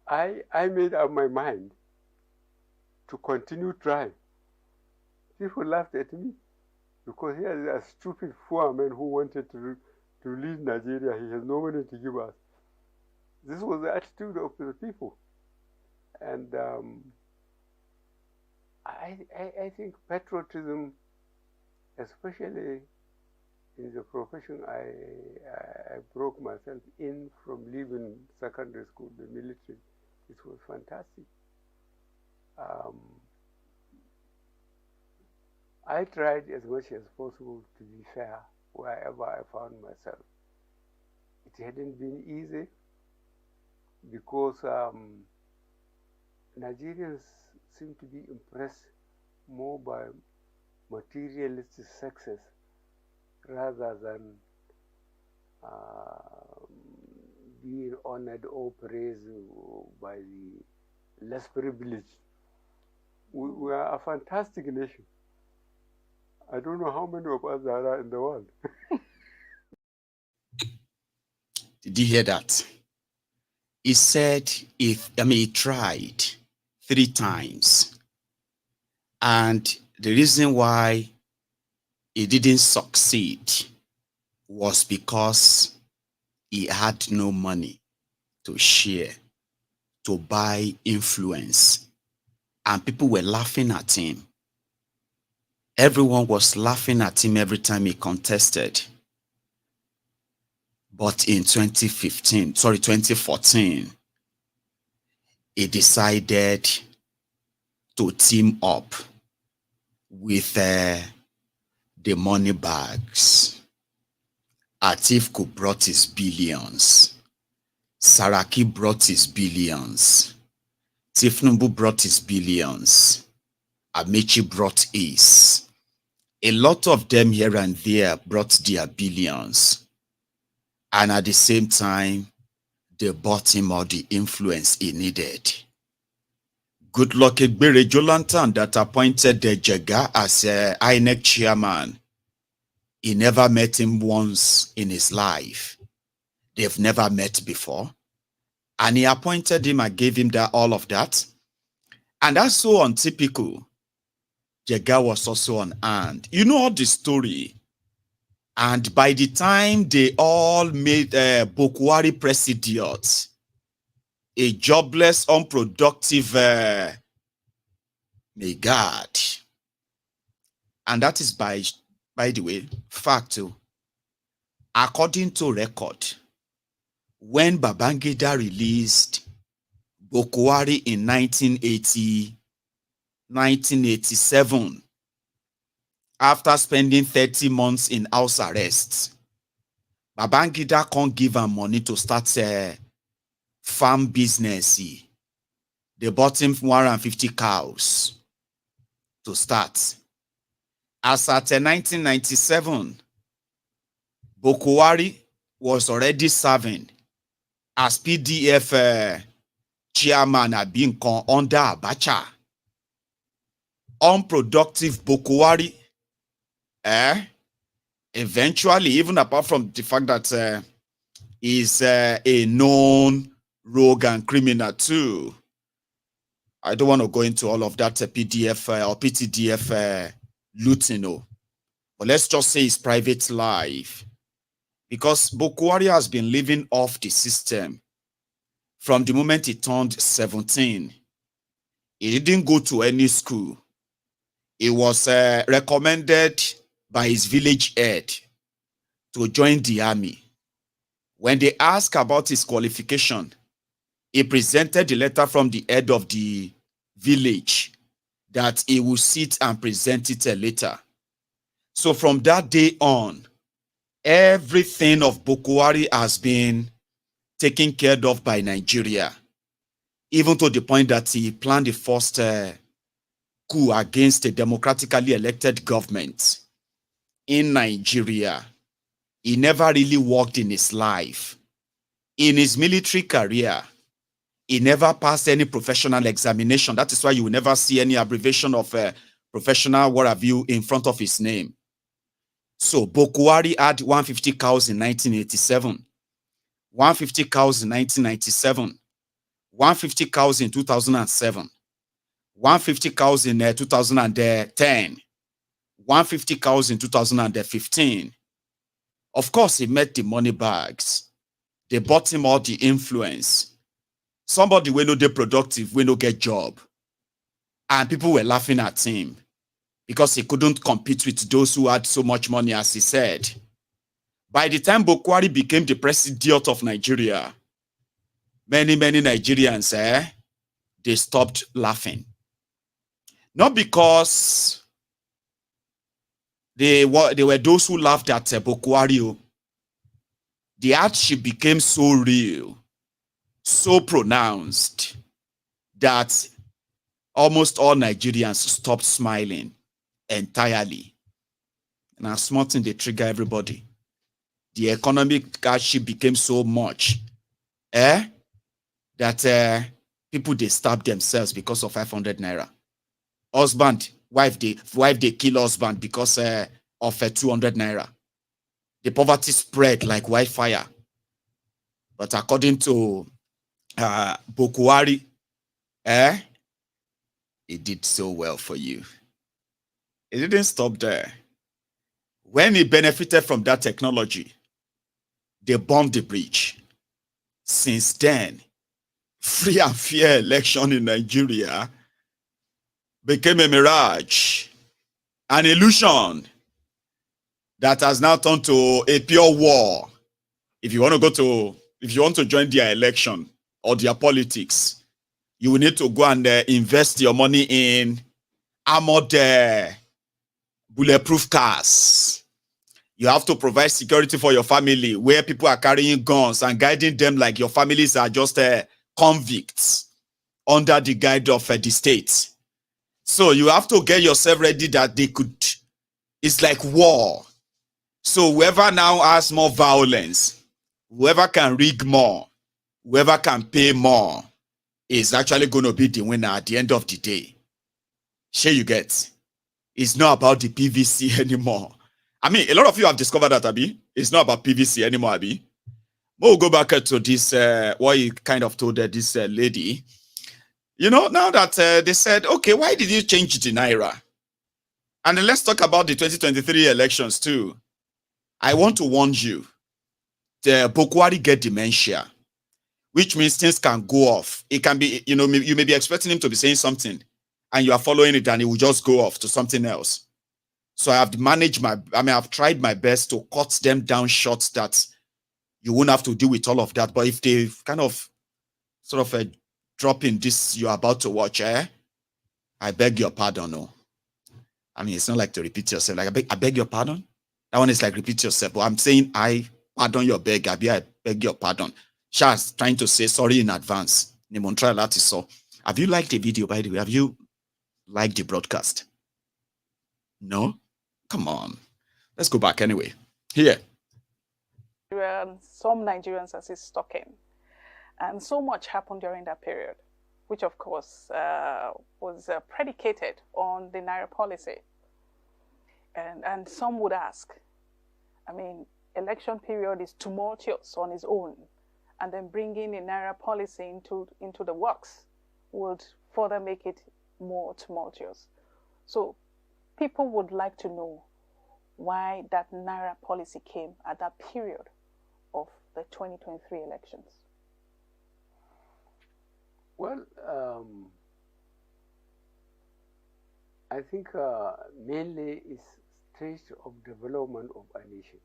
I made up my mind to continue trying. People laughed at me because here is a stupid poor man who wanted to lead Nigeria. He has no money to give us. This was the attitude of the people. And I think patriotism, especially in the profession I broke myself in from leaving secondary school, the military, it was fantastic. I tried as much as possible to be fair wherever I found myself. It hadn't been easy because Nigerians seem to be impressed more by materialistic success rather than being honored or praised by the less privileged. We are a fantastic nation. I don't know how many of us there are in the world. Did you hear that? He said, he tried 3 times. And the reason why he didn't succeed was because he had no money to share, to buy influence. And people were laughing at him. Everyone was laughing at him every time he contested. But in 2014, he decided to team up with the money bags. Atiku brought his billions. Saraki brought his billions. Tinubu brought his billions. Amechi brought his. A lot of them here and there brought their billions. And at the same time, they bought him all the influence he needed. Good luck Egbere Jolantan that appointed the Jega as a INEC chairman. He never met him once in his life. They've never met before. And he appointed him and gave him all of that. And that's so untypical. Jega was also on hand. You know all the story. And by the time they all made Bokwari president, a jobless, unproductive may God. And that is by the way, fact too. According to record, when Babangida released Bokwari in 1987, after spending 30 months in house arrest, Babangida can't give him money to start a farm business. They bought him 150 cows to start. As at 1997, Bokwari was already serving as PDF chairman at being under Abacha. Unproductive Bokwari, eventually, even apart from the fact that he's a known rogue and criminal too. I don't want to go into all of that PDF or PTDF looting, but let's just say his private life. Because Bokwari has been living off the system from the moment he turned 17. He didn't go to any school. He was recommended by his village head to join the army. When they asked about his qualification, he presented the letter from the head of the village that he will sit and present it later. So from that day on, everything of Bokwari has been taken care of by Nigeria, even to the point that he planned the first coup against a democratically elected government in Nigeria. He never really worked in his life. In his military career, he never passed any professional examination. That is why you will never see any abbreviation of professional what have you in front of his name. So Bokwari had 150 cows in 1987, 150 cows in 1997, 150 cows in 2007, 150 cows in 2010, 150 cows in 2015. Of course, he met the money bags. They bought him all the influence. Somebody we know they productive, we no get job. And people were laughing at him because he couldn't compete with those who had so much money, as he said. By the time Bokwari became the president of Nigeria, many Nigerians, they stopped laughing. Not because they were those who laughed at Bokwari. The hardship became so real, so pronounced, that almost all Nigerians stopped smiling entirely. And a small thing, they trigger everybody. The economic hardship became so much that people, they stab themselves because of 500 naira. Husband, wife, they kill husband because of 200 naira. The poverty spread like wildfire. But according to Bokwari, it did so well for you. It didn't stop there. When he benefited from that technology, they bombed the bridge. Since then, free and fair election in Nigeria became a mirage, an illusion that has now turned to a pure war. If you want to join their election or their politics, you will need to go and invest your money in armored bulletproof cars. You have to provide security for your family where people are carrying guns and guiding them like your families are just convicts under the guide of the state. So you have to get yourself ready that they could, it's like war. So whoever now has more violence, whoever can rig more, whoever can pay more is actually going to be the winner at the end of the day. Sure you get. It's not about the PVC anymore. I mean, a lot of you have discovered that, Abi. It's not about PVC anymore, Abi. We'll go back to this, what you kind of told this lady. You know, now that they said, okay, why did you change the Naira? And then let's talk about the 2023 elections too. I want to warn you, the Bokwari get dementia, which means things can go off. It can be, you know, you may be expecting him to be saying something and you are following it and it will just go off to something else. So I have managed I've tried my best to cut them down short that you won't have to deal with all of that. But if they kind of sort of drop in this you're about to watch, I beg your pardon. No. I mean, it's not like to repeat yourself. Like, I beg your pardon. That one is like repeat yourself. But I'm saying I pardon your beg. I beg your pardon. Shah's trying to say sorry in advance. So, have you liked the video, by the way? Have you liked the broadcast? No? Come on. Let's go back anyway. Here. Some Nigerians are still stuck in. And so much happened during that period, which of course was predicated on the Naira policy. And some would ask, I mean, election period is tumultuous on its own, and then bringing a Naira policy into the works would further make it more tumultuous. So people would like to know why that Naira policy came at that period of the 2023 elections. Well, I think mainly it's stage of development of a nation.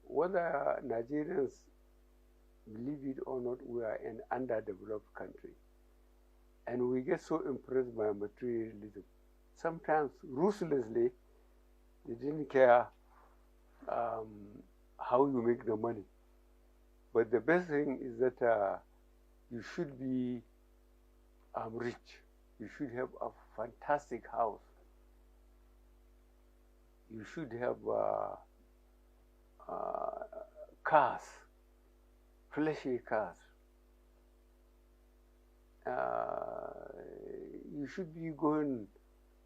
Whether Nigerians believe it or not, we are an underdeveloped country. And we get so impressed by materialism. Sometimes ruthlessly, they didn't care how you make the money. But the best thing is that you should be rich. You should have a fantastic house. You should have cars, flashy cars. You should be going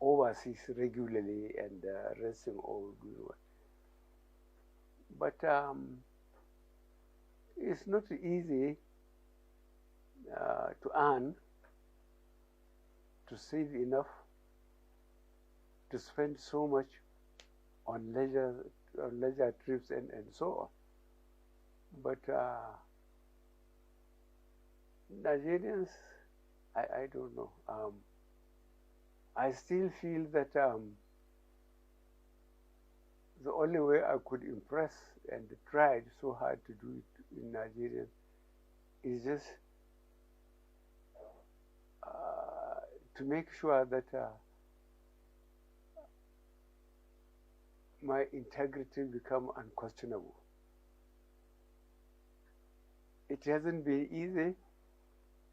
overseas regularly and resting all good. But it's not easy to earn, to save enough, to spend so much on leisure trips and so on. But Nigerians, I don't know. I still feel that the only way I could impress and tried so hard to do it in Nigeria is just to make sure that my integrity become unquestionable. It hasn't been easy.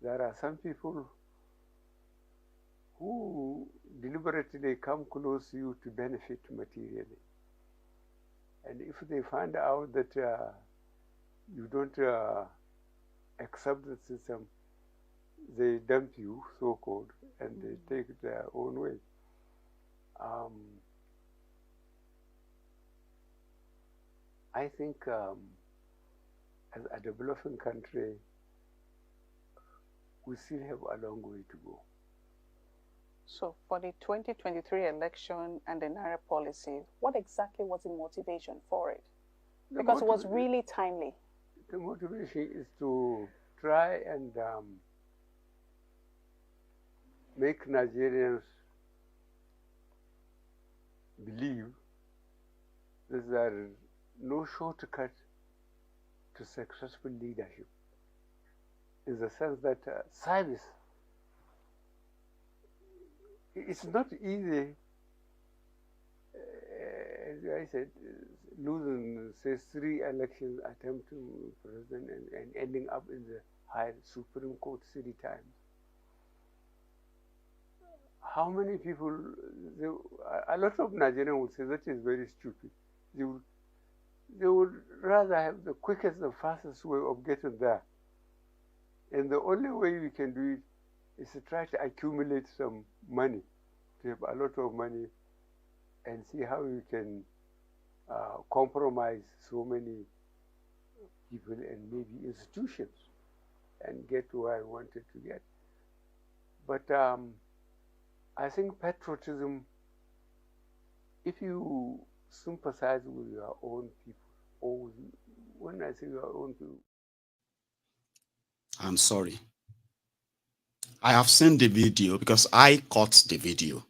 There are some people who deliberately come close to you to benefit materially. And if they find out that you don't accept the system, they dump you, so-called, and they take it their own way. I think as a developing country, we still have a long way to go. So for the 2023 election and the Naira policy, what exactly was the motivation for it? Because it was really timely. The motivation is to try and make Nigerians believe that there is no shortcut to successful leadership, in the sense that service, it's not easy I said, losing, say, 3 elections, attempting president and ending up in the high Supreme Court 3 times. How many people, a lot of Nigerians would say that is very stupid. They would rather have the quickest and fastest way of getting there. And the only way we can do it is to try to accumulate some money, to have a lot of money, and see how we can compromise so many people and maybe institutions and get to where I wanted to get. But I think patriotism, if you sympathize with your own people, or when I say your own people. I'm sorry. I have seen the video because I caught the video.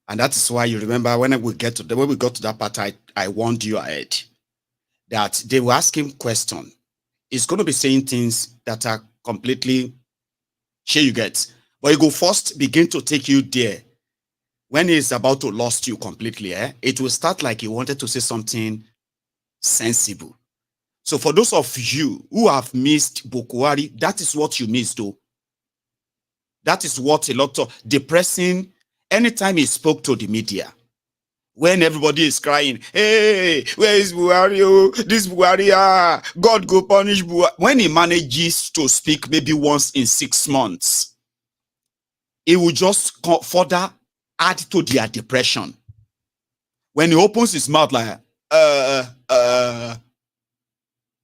And that is why you remember when we got to that part, I warned you ahead that they were asking questions. It's going to be saying things that are completely sure you get. But you go first begin to take you there. When he's about to lost you completely, it will start like he wanted to say something sensible. So for those of you who have missed Bokwari, that is what you missed though. That is what a lot of depressing, anytime he spoke to the media, when everybody is crying, hey, where is Buhari? Oh, this Buhari, God go punish Buhari. When he manages to speak maybe once in 6 months, it will just further add to their depression. When he opens his mouth like,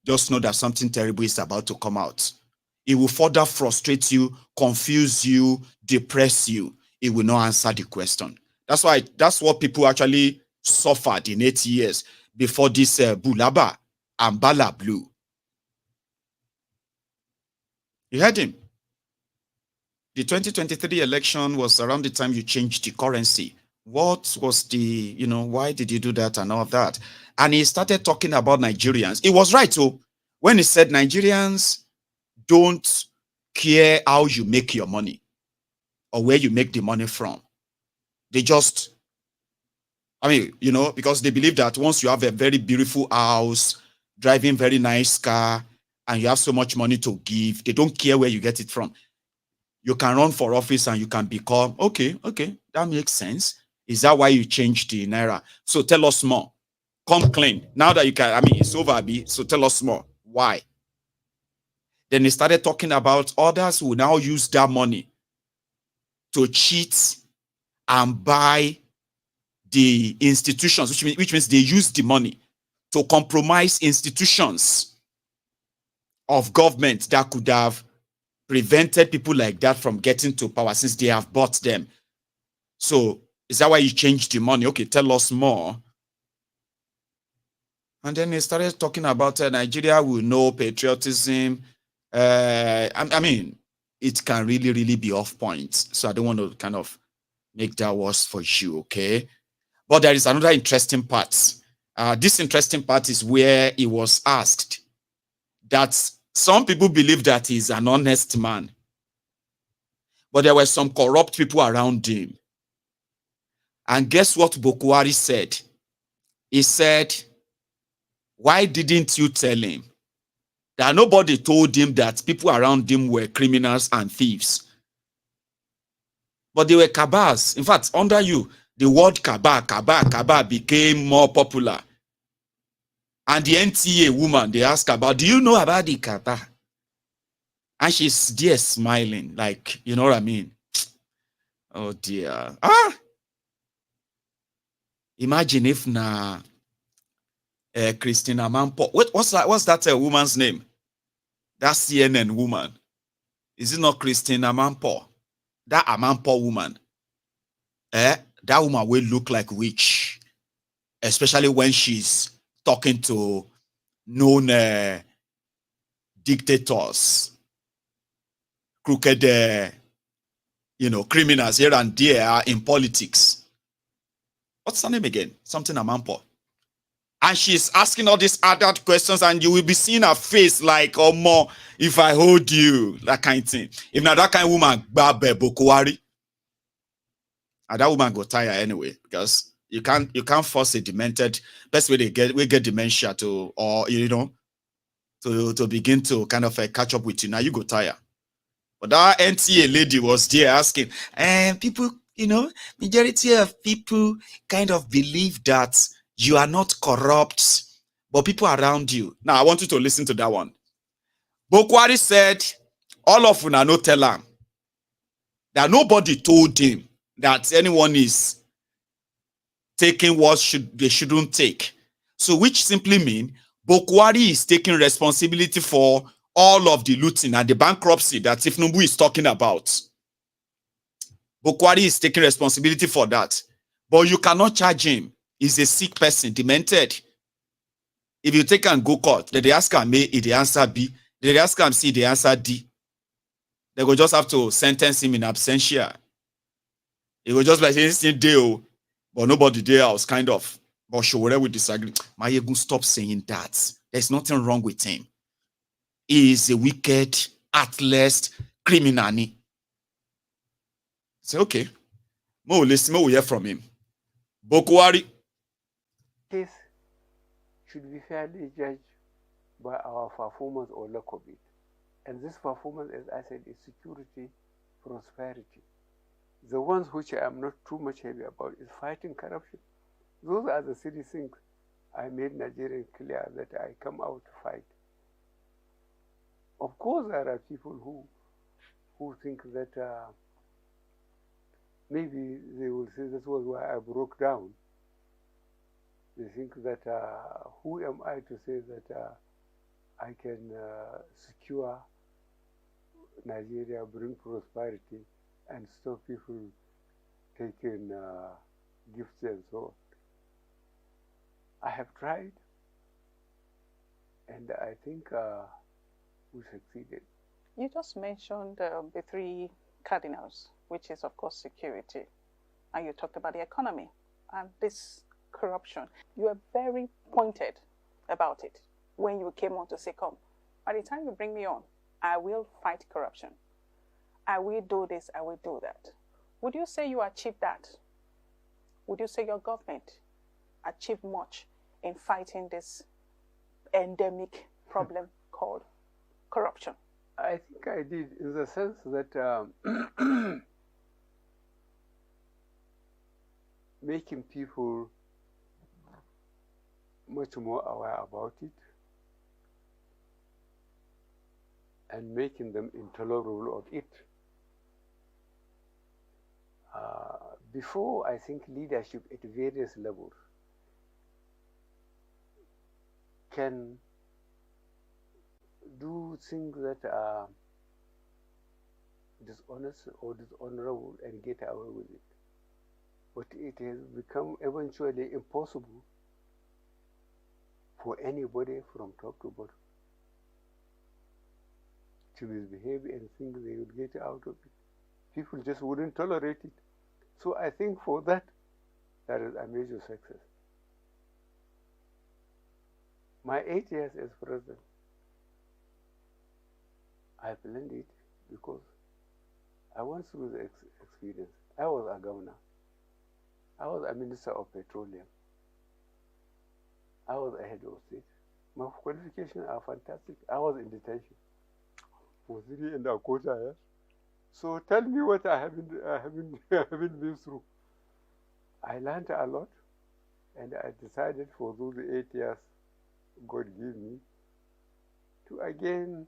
just know that something terrible is about to come out. It will further frustrate you, confuse you, depress you. It will not answer the question. That's what people actually suffered in 8 years before this Bulaba and Bala Blue. You heard him. The 2023 election was around the time you changed the currency. What was the, why did you do that and all of that? And he started talking about Nigerians. It was right, too, when he said Nigerians don't care how you make your money or where you make the money from. They just, because they believe that once you have a very beautiful house, driving very nice car, and you have so much money to give, they don't care where you get it from. You can run for office and you can become, okay, that makes sense. Is that why you changed the Naira? So tell us more. Come clean. Now that you can, it's over, Abi. So tell us more. Why? Then he started talking about others who now use that money to cheat and buy the institutions, which means they use the money to compromise institutions of government that could have prevented people like that from getting to power since they have bought them. So is that why you changed the money? Okay, tell us more. And then he started talking about Nigeria will know patriotism. It can really, really be off point. So I don't want to kind of make that worse for you, okay? But there is another interesting part. This interesting part is where he was asked that some people believe that he's an honest man. But there were some corrupt people around him. And guess what Bokwari said? He said, why didn't you tell him that nobody told him that people around him were criminals and thieves? But they were cabals. In fact, under you, the word cabal became more popular. And the NTA woman, they asked about, do you know about the cabal? And she's there smiling, like, you know what I mean? Oh dear. Imagine if Christina Amanpour. What's that woman's name? That CNN woman. Is it not Christina Amanpour? That Amanpour woman. That woman will look like witch. Especially when she's talking to known dictators. Crooked, criminals here and there in politics. What's her name again? Something Amanpour. And she's asking all these adult questions, and you will be seeing her face like, oh, more, if I hold you, that kind of thing. If not that kind of woman, Bokwari, and that woman got tired anyway, because, You can't force a demented best way we get dementia to, or to begin to kind of catch up with you. Now you go tire. But that NTA lady was there asking, and people, majority of people kind of believe that you are not corrupt, but people around you. Now I want you to listen to that one. Bokwari said, all of una no tell him that nobody told him that anyone is taking what they shouldn't take. So which simply means Bokwari is taking responsibility for all of the looting and the bankruptcy that Tinubu is talking about. Bokwari is taking responsibility for that. But you cannot charge him. He's a sick person, demented. If you take and go court, they ask him A, the answer B. They ask him C, the answer D. They will just have to sentence him in absentia. It will just like anything deal, but nobody there else, kind of. But sure, we disagree. Maiyegun, stop saying that. There's nothing wrong with him. He is a wicked, heartless criminal. Say, okay. More listen, more we hear from him. Bokwari. Case should be fairly judged by our performance or lack of it. And this performance, as I said, is security, prosperity. The ones which I am not too much heavy about is fighting corruption. Those are the silly things I made Nigerians clear that I come out to fight. Of course, there are people who think that maybe they will say that was why I broke down. They think that who am I to say that I can secure Nigeria, bring prosperity, and stop people taking gifts and so on. I have tried, and I think we succeeded. You just mentioned the three cardinals, which is, of course, security. And you talked about the economy and this corruption. You were very pointed about it when you came on to say, come, by the time you bring me on, I will fight corruption. I will do this, I will do that. Would you say you achieved that? Would you say your government achieved much in fighting this endemic problem called corruption? I think I did, in the sense that making people much more aware about it and making them intolerable of it. Before, I think leadership at various levels can do things that are dishonest or dishonorable and get away with it. But it has become eventually impossible for anybody from top to bottom to misbehave and think they would get out of it. People just wouldn't tolerate it. So I think for that, that is a major success. My 8 years as president, I planned it because I went through the experience. I was a governor. I was a minister of petroleum. I was a head of state. My qualifications are fantastic. I was in detention for 3.25 years. So tell me what I haven't been through. I learned a lot, and I decided for those 8 years God gave me to again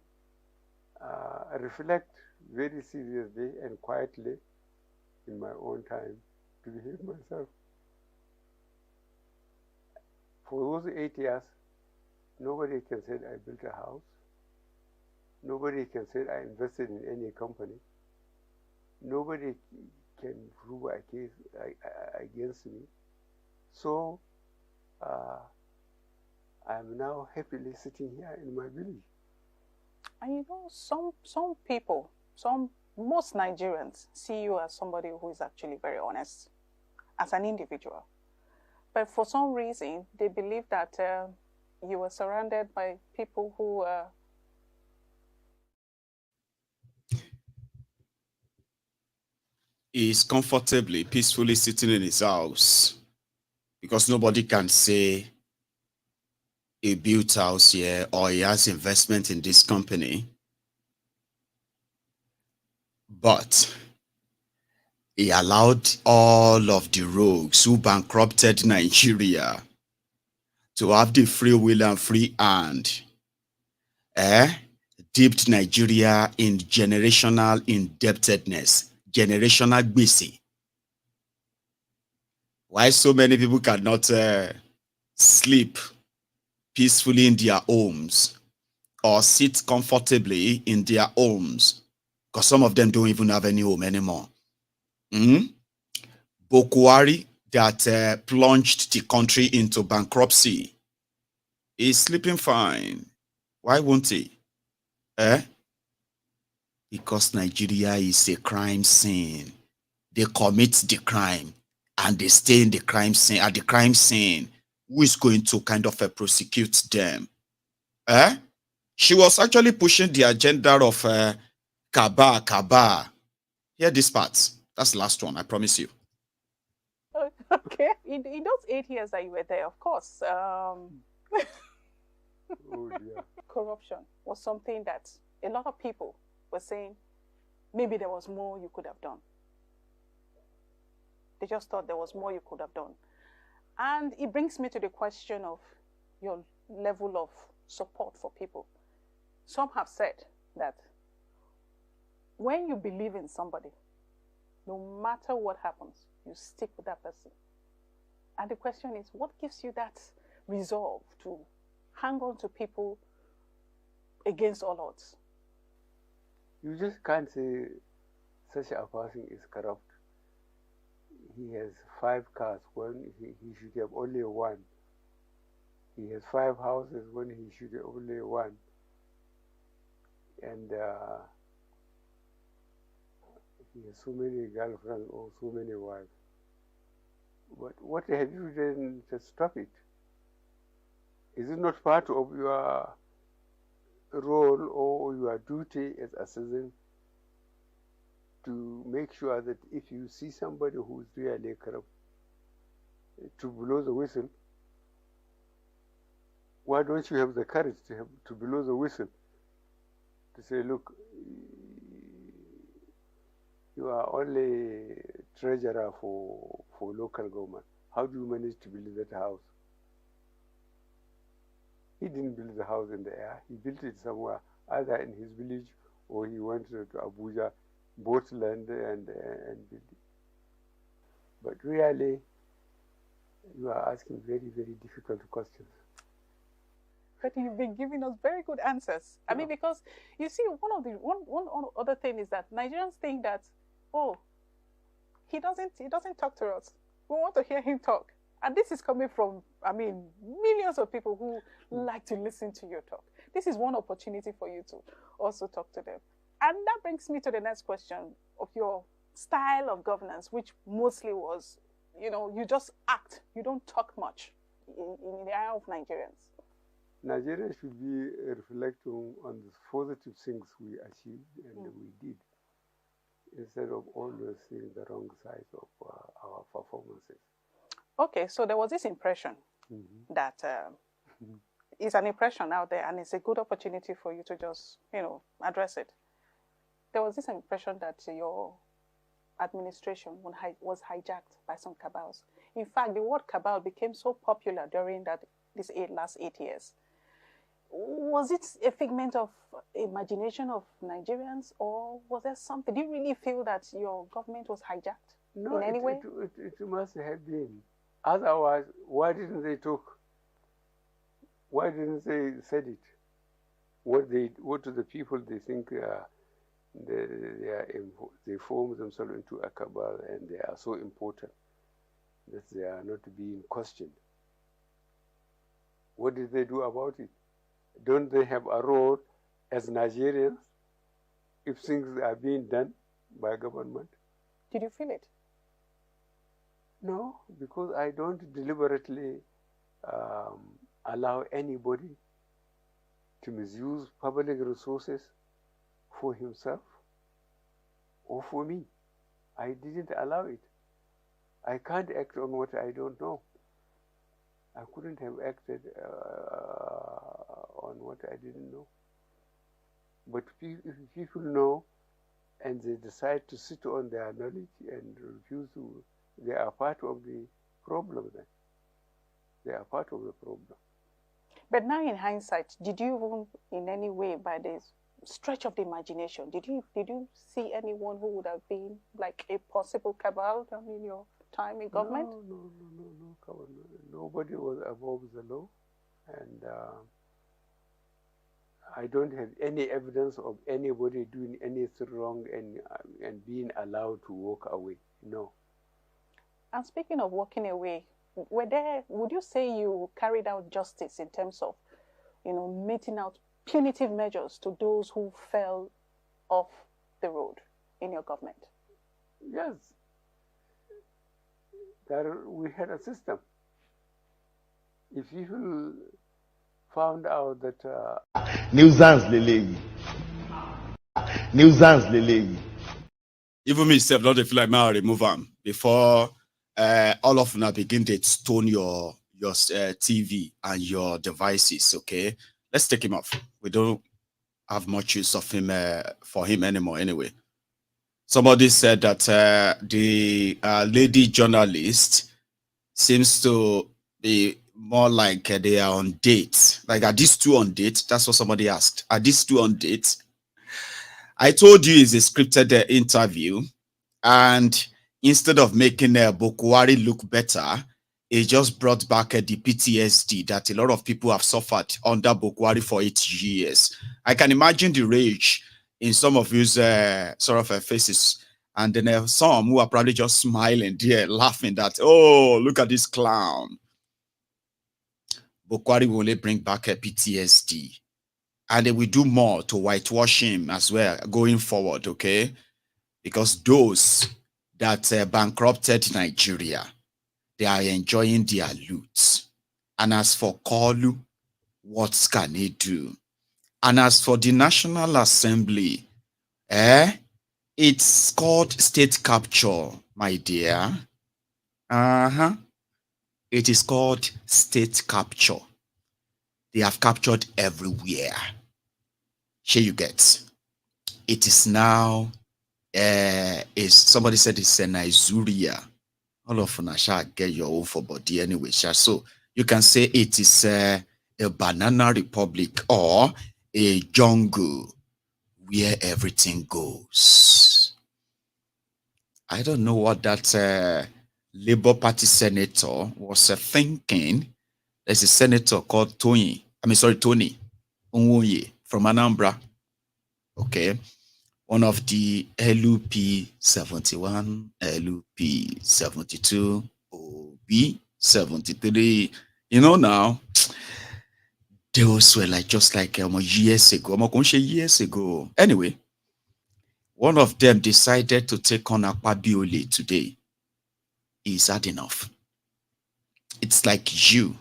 reflect very seriously and quietly in my own time to behave myself. For those 8 years, nobody can say I built a house. Nobody can say I invested in any company. Nobody can prove a case against me. So I'm now happily sitting here in my village. And you know, some people, most Nigerians see you as somebody who is actually very honest as an individual. But for some reason, they believe that you were surrounded by people who He is comfortably, peacefully sitting in his house. Because nobody can say he built house here or he has investment in this company, but he allowed all of the rogues who bankrupted Nigeria to have the free will and free hand, dipped Nigeria in generational indebtedness, generational gbese. Why so many people cannot sleep peacefully in their homes or sit comfortably in their homes? Because some of them don't even have any home anymore. Bokwari that plunged the country into bankruptcy is sleeping fine. Why won't he? Because Nigeria is a crime scene. They commit the crime and they stay in the crime scene. At the crime scene, who is going to kind of prosecute them? She was actually pushing the agenda of Kaba. Hear this part. That's the last one, I promise you. Okay. In those 8 years that you were there, of course, corruption was something that a lot of people were saying maybe there was more you could have done. They just thought there was more you could have done. And it brings me to the question of your level of support for people. Some have said that when you believe in somebody, no matter what happens, you stick with that person. And the question is, what gives you that resolve to hang on to people against all odds? You just can't say such a person is corrupt. He has 5 cars when he should have only 1. He has 5 houses when he should have only 1. And he has so many girlfriends or so many wives. But what have you done to stop it? Is it not part of your role or your duty as a citizen to make sure that if you see somebody who is really corrupt, to blow the whistle? Why don't you have the courage to blow the whistle? To say, look, you are only treasurer for local government. How do you manage to build that house? He didn't build the house in the air. He built it somewhere, either in his village or he went to Abuja, bought land and built it. But really, you are asking very, very difficult questions. But you've been giving us very good answers. I mean, because you see, one other thing is that Nigerians think that, oh, he doesn't talk to us. We want to hear him talk. And this is coming from, I mean, millions of people who like to listen to your talk. This is one opportunity for you to also talk to them. And that brings me to the next question of your style of governance, which mostly was, you just act. You don't talk much in the eye of Nigerians. Nigeria should be reflecting on the positive things we achieved and we did, instead of always seeing the wrong side of our performances. Okay, so there was this impression that is an impression out there, and it's a good opportunity for you to just, address it. There was this impression that your administration was hijacked by some cabals. In fact, the word cabal became so popular during these last 8 years. Was it a figment of imagination of Nigerians, or was there something? Do you really feel that your government was hijacked in any way? It must have been. Otherwise, why didn't they talk? Why didn't they said it? What to the people they think they form themselves into a cabal and they are so important that they are not being questioned. What did they do about it? Don't they have a role as Nigerians if things are being done by government? Did you feel it? No, because I don't deliberately allow anybody to misuse public resources for himself or for me. I didn't allow it. I can't act on what I don't know. I couldn't have acted on what I didn't know. But if people know and they decide to sit on their knowledge and refuse to, they are part of the problem then. They are part of the problem. But now in hindsight, did you even in any way, by the stretch of the imagination, did you see anyone who would have been like a possible cabal in your time in government? No. Nobody was above the law, and I don't have any evidence of anybody doing anything wrong and being allowed to walk away. No. And speaking of walking away, would you say you carried out justice in terms of, meting out punitive measures to those who fell off the road in your government? Yes. We had a system. If people found out that nuisance lele, even me self, not feel like I remove them before all of them begin to stone your TV and your devices. Okay, let's take him off. We don't have much use of him for him anymore. Anyway, somebody said that the lady journalist seems to be more like they are on date. Like, are these two on date? That's what somebody asked. Are these two on date? I told you it's a scripted interview, and instead of making Bokwari look better, it just brought back the PTSD that a lot of people have suffered under Bokwari for 8 years. I can imagine the rage in some of his faces, and then some who are probably just smiling there, laughing that, oh, look at this clown. Bokwari will only bring back a PTSD, and they will do more to whitewash him as well going forward, okay? Because those that bankrupted Nigeria, they are enjoying their loot. And as for Kolu, what can he do? And as for the National Assembly, it's called state capture, my dear. It is called state capture. They have captured everywhere. Here you get. It is now, somebody said it's Nigeria. All of them shall get your own for body anyway. So you can say it is a banana republic or a jungle where everything goes. I don't know what that Labour Party senator was thinking. There's a senator called Tony Onwoye from Anambra. Okay. One of the LUP 71, LUP 72, OB 73. Now, those were just like years ago. Anyway, one of them decided to take on Akpabiole today. Is that enough? It's like you,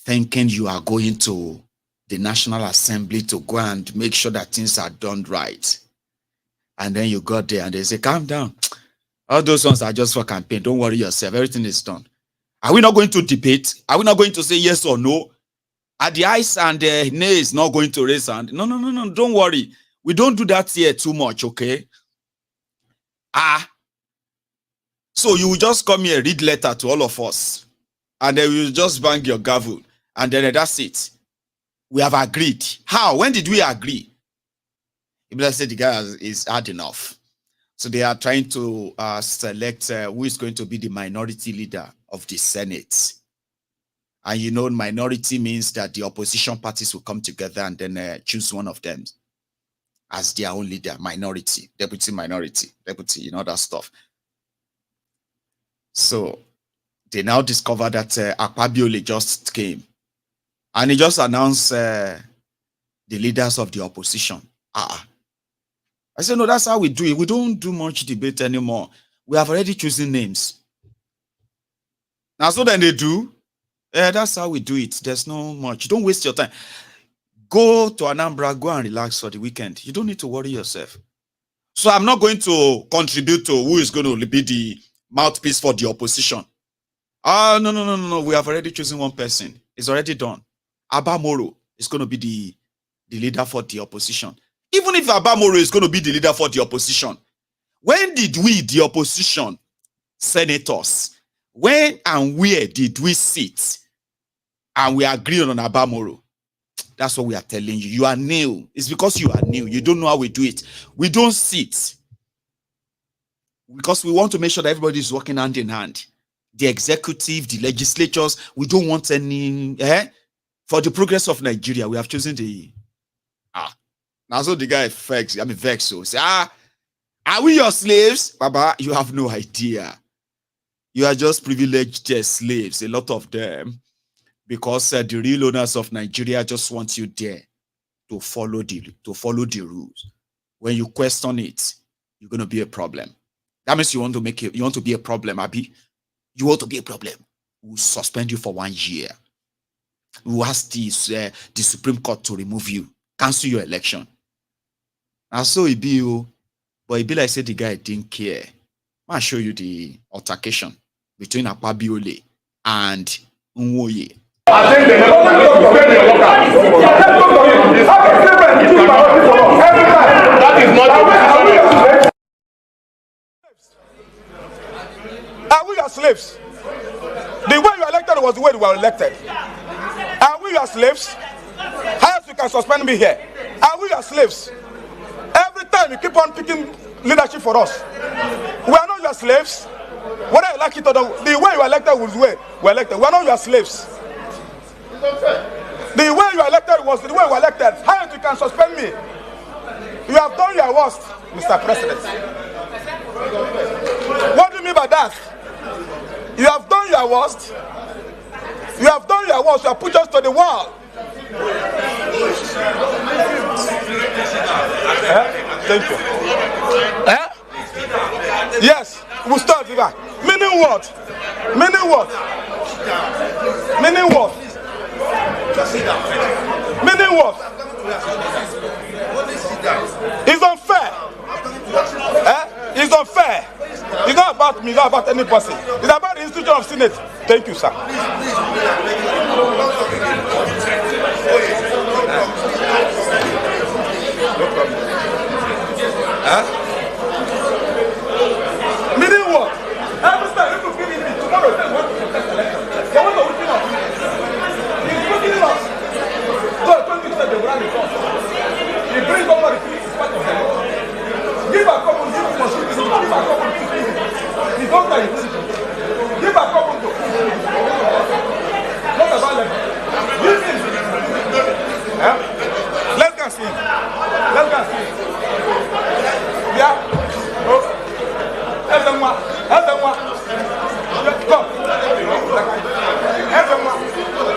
thinking you are going to the National Assembly to go and make sure that things are done right. And then you got there and they say, calm down. All those ones are just for campaign. Don't worry yourself. Everything is done. Are we not going to debate? Are we not going to say yes or no? Are the ayes and the nays not going to raise hand? No. Don't worry. We don't do that here too much, okay? So you will just come here, read letter to all of us. And then you will just bang your gavel. And then that's it. We have agreed. How? When did we agree? Ibla said the guy is hard enough. So they are trying to select who is going to be the minority leader of the Senate. And minority means that the opposition parties will come together and then choose one of them as their own leader. Minority, deputy, that stuff. So they now discover that Akpabiole just came. And he just announced the leaders of the opposition. I said, no, that's how we do it. We don't do much debate anymore. We have already chosen names. Now, so then they do. That's how we do it. There's no much. Don't waste your time. Go to Anambra, go and relax for the weekend. You don't need to worry yourself. So I'm not going to contribute to who is going to be the mouthpiece for the opposition. Ah, no. We have already chosen one person. It's already done. Abamoro is going to be the leader for the opposition. Even if Abamoro is going to be the leader for the opposition, when did we, the opposition senators, when and where did we sit and we agree on Abamoro? That's what we are telling you. You are new. It's because you are new. You don't know how we do it. We don't sit because we want to make sure that everybody is working hand in hand. The executive, the legislatures, we don't want any for the progress of Nigeria. We have chosen the now so the guy vexed. So say, are we your slaves? Baba, you have no idea. You are just privileged slaves, a lot of them, because the real owners of Nigeria just want you there to follow the rules. When you question it, you're going to be a problem. That means you want to be a problem, Abi. You want to be a problem. We'll suspend you for 1 year. We'll ask the Supreme Court to remove you, cancel your election. And so it be you, but it be like say the guy didn't care. I'll show you the altercation between Akpabiole and Nwoye. I think they never that is not Are we your slaves? The way you are elected was the way you were elected. Are we your slaves? How else you can suspend me here? Are we your slaves? Every time you keep on picking leadership for us. We are not your slaves. Whether you like it or not, the way you are elected was the way we are elected. We are not your slaves. The way you are elected was the way we are elected. How else you can suspend me? You have done your worst, Mr. President. What do you mean by that? You have done your worst. You have done your worst. You have put us to the wall. Thank you. Yes, we'll start with that. Meaning what? Meaning what? Meaning what? Meaning what? It's unfair. It's unfair. It's not about me, it's not about any person. It's about the institution of Senate. Thank you, sir. No problem. Meaning what? Every time you give me tomorrow, they want to contest election. They want to win us. He's putting us. So I told you that they will run the court. He brings over the peace part of the law. Give a couple, give a couple. Give a couple. He's not like this. Give a couple to. Not about them. Give him. Let's go see. Let's go see. Yeah. Oh. Aide-moi. Aide-moi. Come. Aide-moi.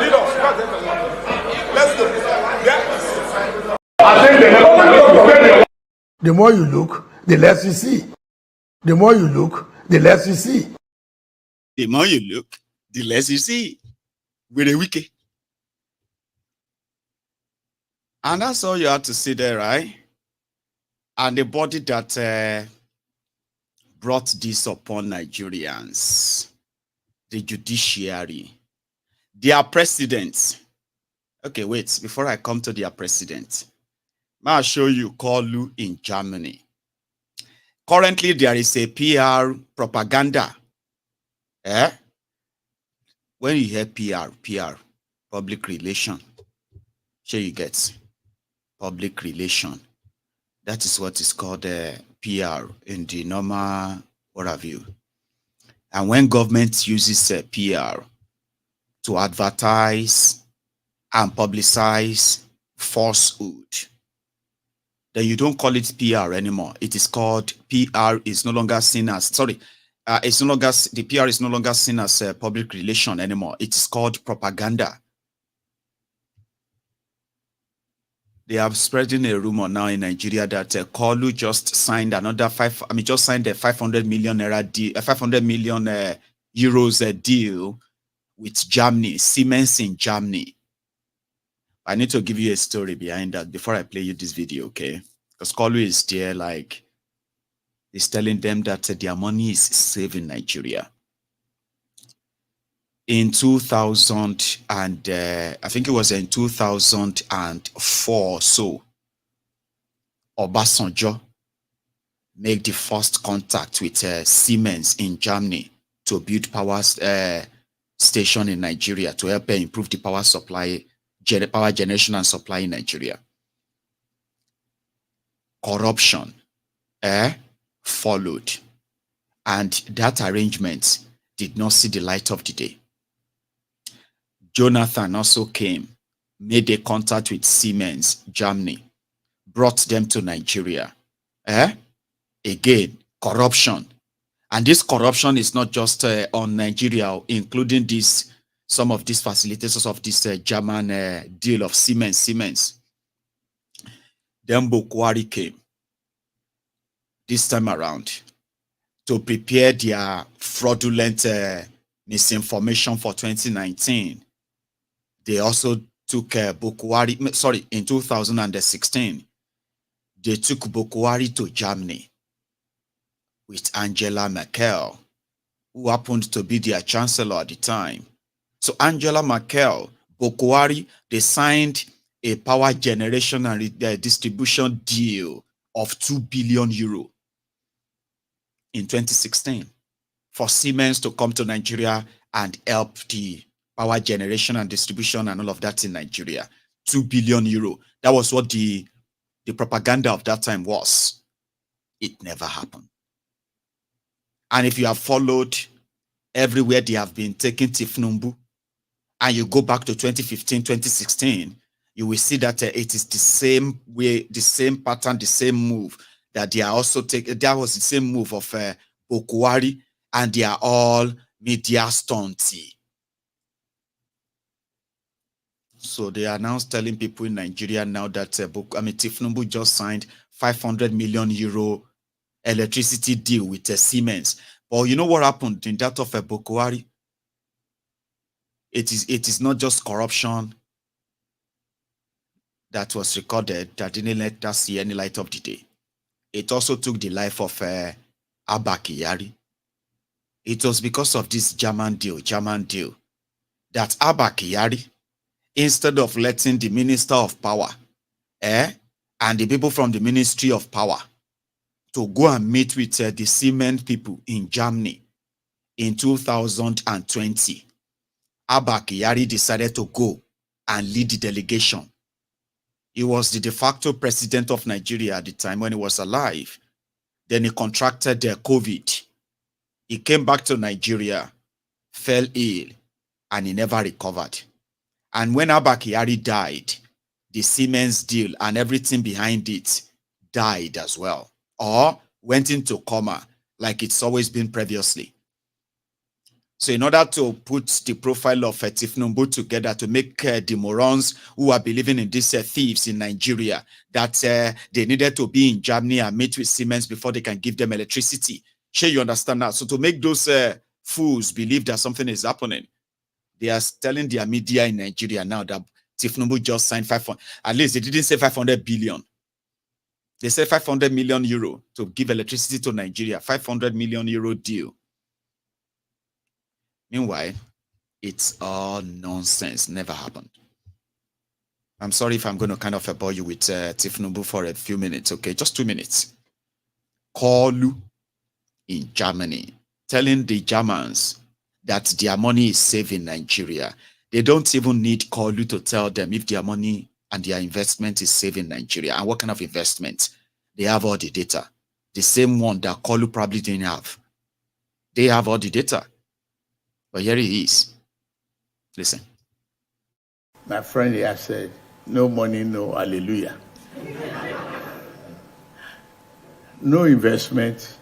Lead us. Let's go. Yeah. I think the more you look, the less you see. The more you look, the less you see. The more you look, the less you see. With a wiki. And that's all you have to see there, right? And the body that brought this upon Nigerians, the judiciary, their president. Okay, wait, before I come to their president, I'll show you Kolu in Germany. Currently, there is a PR propaganda. When you hear PR, public relation, sure you get public relation. That is what is called PR in the normal overview. And when government uses PR to advertise and publicize falsehood, then you don't call it PR anymore. It is called PR is no longer seen as, it's no longer, the PR is no longer seen as public relation anymore. It is called propaganda. They are spreading a rumor now in Nigeria that Kolu just signed another just signed a 500 million deal, 500 million euros deal with Germany, Siemens in Germany. I need to give you a story behind that before I play you this video, okay? Because Kolu is there, like, he's telling them that their money is safe in Nigeria. in 2000 and I think it was in 2004 so Obasanjo made the first contact with Siemens in Germany to build power station in Nigeria to help improve the power supply, power generation and supply in Nigeria. Corruption followed, and that arrangement did not see the light of the day. Jonathan also came, made a contact with Siemens, Germany, brought them to Nigeria. Again, corruption. And this corruption is not just on Nigeria, including some of these facilitators of this German deal of Siemens. Then Bokwari came this time around to prepare their fraudulent misinformation for 2019. They also took Bokwari, in 2016, they took Bokwari to Germany with Angela Merkel, who happened to be their chancellor at the time. So Angela Merkel, Bokwari, they signed a power generation and distribution deal of 2 billion euro in 2016 for Siemens to come to Nigeria and help the power generation and distribution and all of that in Nigeria. 2 billion euro. That was what the propaganda of that time was. It never happened. And if you have followed everywhere they have been taking Tinubu, and you go back to 2015, 2016, you will see that it is the same way, the same pattern, the same move that they are also taking. That was the same move of Bokwari, and they are all media stunty. So they are now telling people in Nigeria now that Tinubu just signed 500 million euro electricity deal with Siemens. But you know what happened in that of Bokwari? It is not just corruption that was recorded that didn't let us see any light of the day. It also took the life of Abba Kyari. It was because of this German deal, that Abba Kyari, instead of letting the Minister of Power and the people from the Ministry of Power to go and meet with the Siemens people in Germany in 2020, Abba Kyari decided to go and lead the delegation. He was the de facto president of Nigeria at the time when he was alive. Then he contracted COVID. He came back to Nigeria, fell ill, and he never recovered. And when Abba Kyari died, the Siemens deal and everything behind it died as well, or went into coma like it's always been previously. So in order to put the profile of Tinubu together to make the morons who are believing in these thieves in Nigeria that they needed to be in Germany and meet with Siemens before they can give them electricity. Sure, you understand that? So to make those fools believe that something is happening, they are telling their media in Nigeria now that Tinubu just signed 500. At least they didn't say 500 billion. They said 500 million euro to give electricity to Nigeria. 500 million euro deal. Meanwhile, it's all nonsense. Never happened. I'm sorry if I'm going to kind of bore you with Tinubu for a few minutes, okay? Just 2 minutes. Kolu in Germany, telling the Germans that their money is safe in Nigeria. They don't even need Kolu to tell them if their money and their investment is safe in Nigeria. And what kind of investment? They have all the data. The same one that Kolu probably didn't have. They have all the data. But here he is. Listen. My friend here said, no money, no hallelujah. No investment,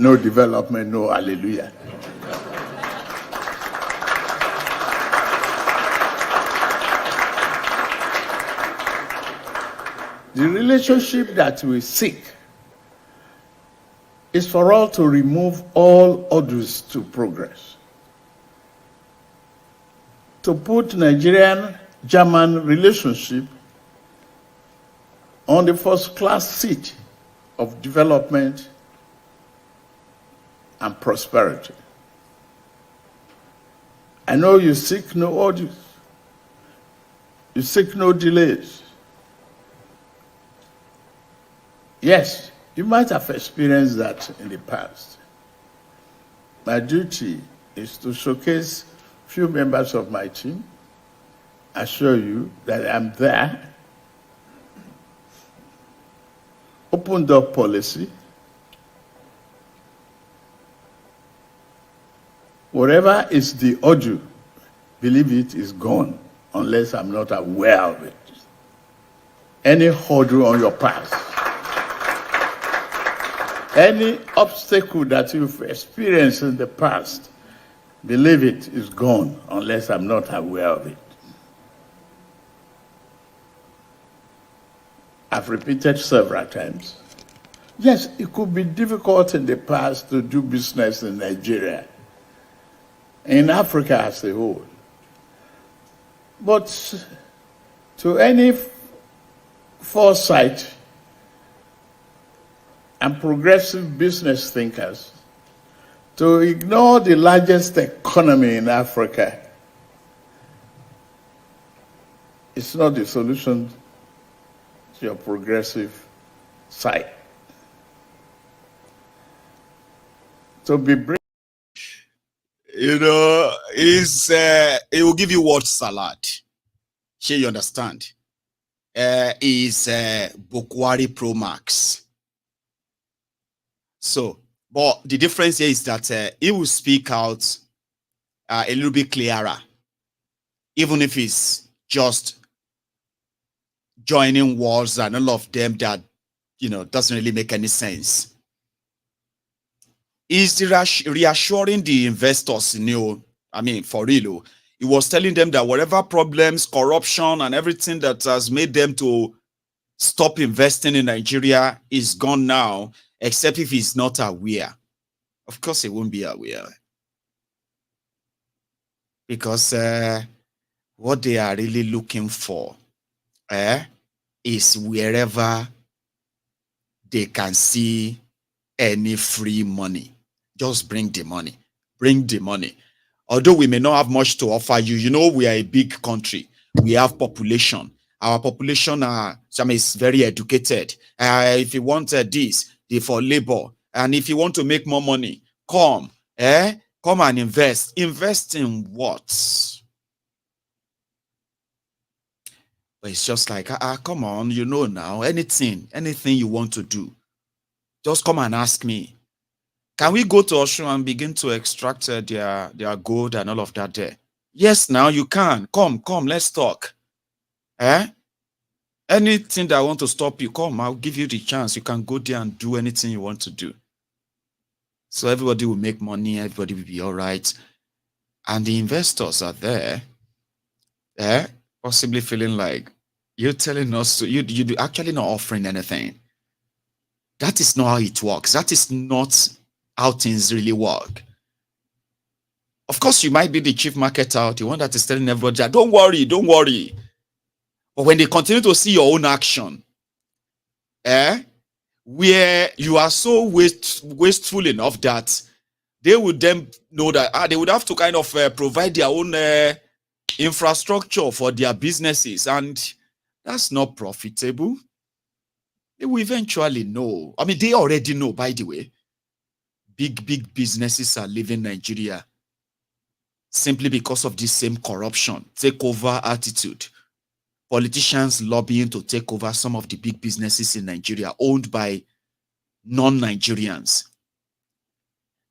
no development, no hallelujah. The relationship that we seek is for all to remove all hurdles to progress. To put Nigerian-German relationship on the first-class seat of development and prosperity. I know you seek no audits. You seek no delays. Yes, you might have experienced that in the past. My duty is to showcase few members of my team, assure you that I'm there, open door policy, whatever is the audio, believe it is gone unless I'm not aware of it. Any hurdle on your path, any obstacle that you've experienced in the past, believe it is gone unless I'm not aware of it. I've repeated several times. Yes, it could be difficult in the past to do business in Nigeria, in Africa as a whole. But to any foresight and progressive business thinkers, to ignore the largest economy in Africa is not the solution to your progressive side. To be brave, it will give you word salad. Sure, you understand? Is Bokwari Pro Max. So, but the difference here is that it will speak out a little bit clearer, even if it's just joining words and all of them that, doesn't really make any sense. Is reassuring the investors, for real. He was telling them that whatever problems, corruption, and everything that has made them to stop investing in Nigeria is gone now, except if he's not aware. Of course, he won't be aware. Because what they are really looking for is wherever they can see any free money. Just bring the money. Bring the money. Although we may not have much to offer you, we are a big country. We have population. Our population is very educated. If you want this, they for labor. And if you want to make more money, come. Come and invest. Invest in what? But it's just like, come on, now, anything you want to do, just come and ask me. Can we go to Osun and begin to extract their gold and all of that there? Yes, now you can. Come, let's talk. Anything that I want to stop you, come, I'll give you the chance. You can go there and do anything you want to do. So everybody will make money, everybody will be all right. And the investors are there, possibly feeling like you're telling us to, you're actually not offering anything. That is not how it works. That is not how things really work. Of course, you might be the chief marketer, the one that is telling everybody that, don't worry. But when they continue to see your own action, where you are so wasteful enough that they would then know that they would have to kind of provide their own infrastructure for their businesses, and that's not profitable. They will eventually know. I mean, they already know, by the way. Big businesses are leaving Nigeria simply because of this same corruption, takeover attitude. Politicians lobbying to take over some of the big businesses in Nigeria owned by non-Nigerians.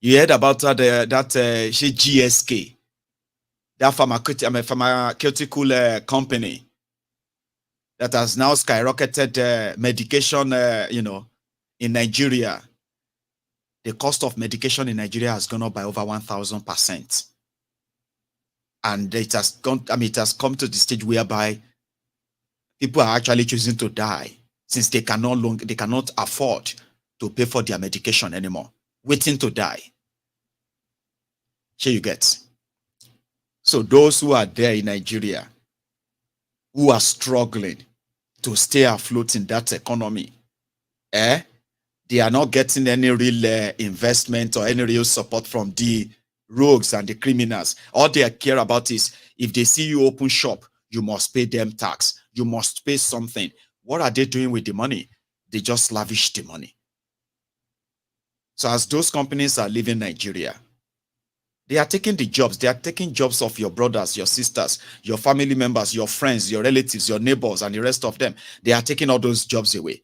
You heard about that GSK, that pharmaceutical company that has now skyrocketed medication, in Nigeria. The cost of medication in Nigeria has gone up by over 1,000%. And it has come to the stage whereby people are actually choosing to die since they cannot afford to pay for their medication anymore, waiting to die. Here you get. So those who are there in Nigeria, who are struggling to stay afloat in that economy, they are not getting any real investment or any real support from the rogues and the criminals. All they care about is if they see you open shop, you must pay them tax. You must pay something. What are they doing with the money? They just lavish the money. So as those companies are leaving Nigeria, they are taking the jobs. They are taking jobs of your brothers, your sisters, your family members, your friends, your relatives, your neighbors, and the rest of them. They are taking all those jobs away.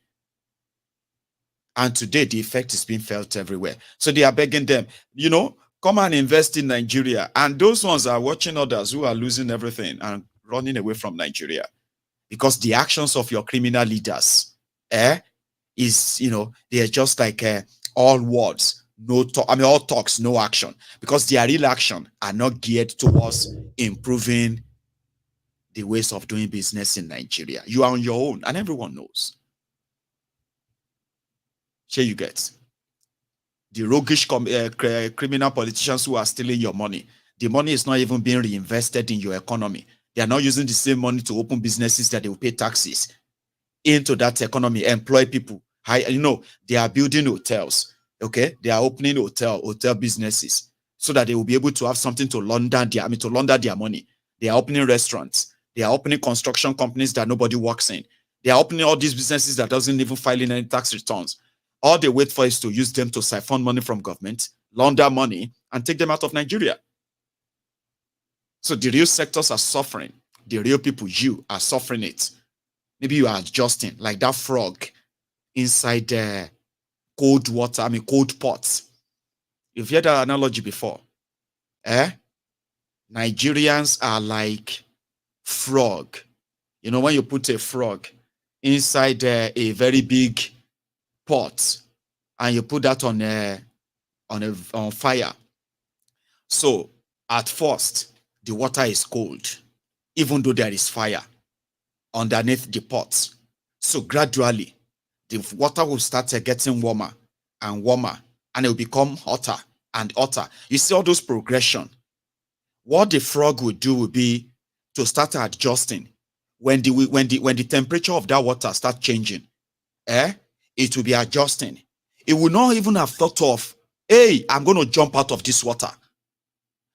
And today, the effect is being felt everywhere. So they are begging them, you know, come and invest in Nigeria. And those ones are watching others who are losing everything and running away from Nigeria. Because the actions of your criminal leaders, is, you know, they are just like all words, no talk. I mean, all talks, no action. Because their real action are not geared towards improving the ways of doing business in Nigeria. You are on your own, and everyone knows. Here you get the roguish criminal politicians who are stealing your money. The money is not even being reinvested in your economy. They are not using the same money to open businesses that they will pay taxes into that economy, employ people. You know, they are building hotels. Okay, they are opening hotel businesses so that they will be able to have something to launder their money. They are opening restaurants. They are opening construction companies that nobody works in. They are opening all these businesses that doesn't even file in any tax returns. All they wait for is to use them to siphon money from government, launder money, and take them out of Nigeria. So the real sectors are suffering. The real people, you, are suffering it. Maybe you are adjusting like that frog inside cold water, cold pots. You've heard that analogy before. Nigerians are like frog. You know, when you put a frog inside a very big pot and you put that on fire. So at first, the water is cold, even though there is fire underneath the pot. So gradually, the water will start getting warmer and warmer, and it will become hotter and hotter. You see all those progression. What the frog will do will be to start adjusting. When the temperature of that water starts changing, it will be adjusting. It will not even have thought of, hey, I'm going to jump out of this water.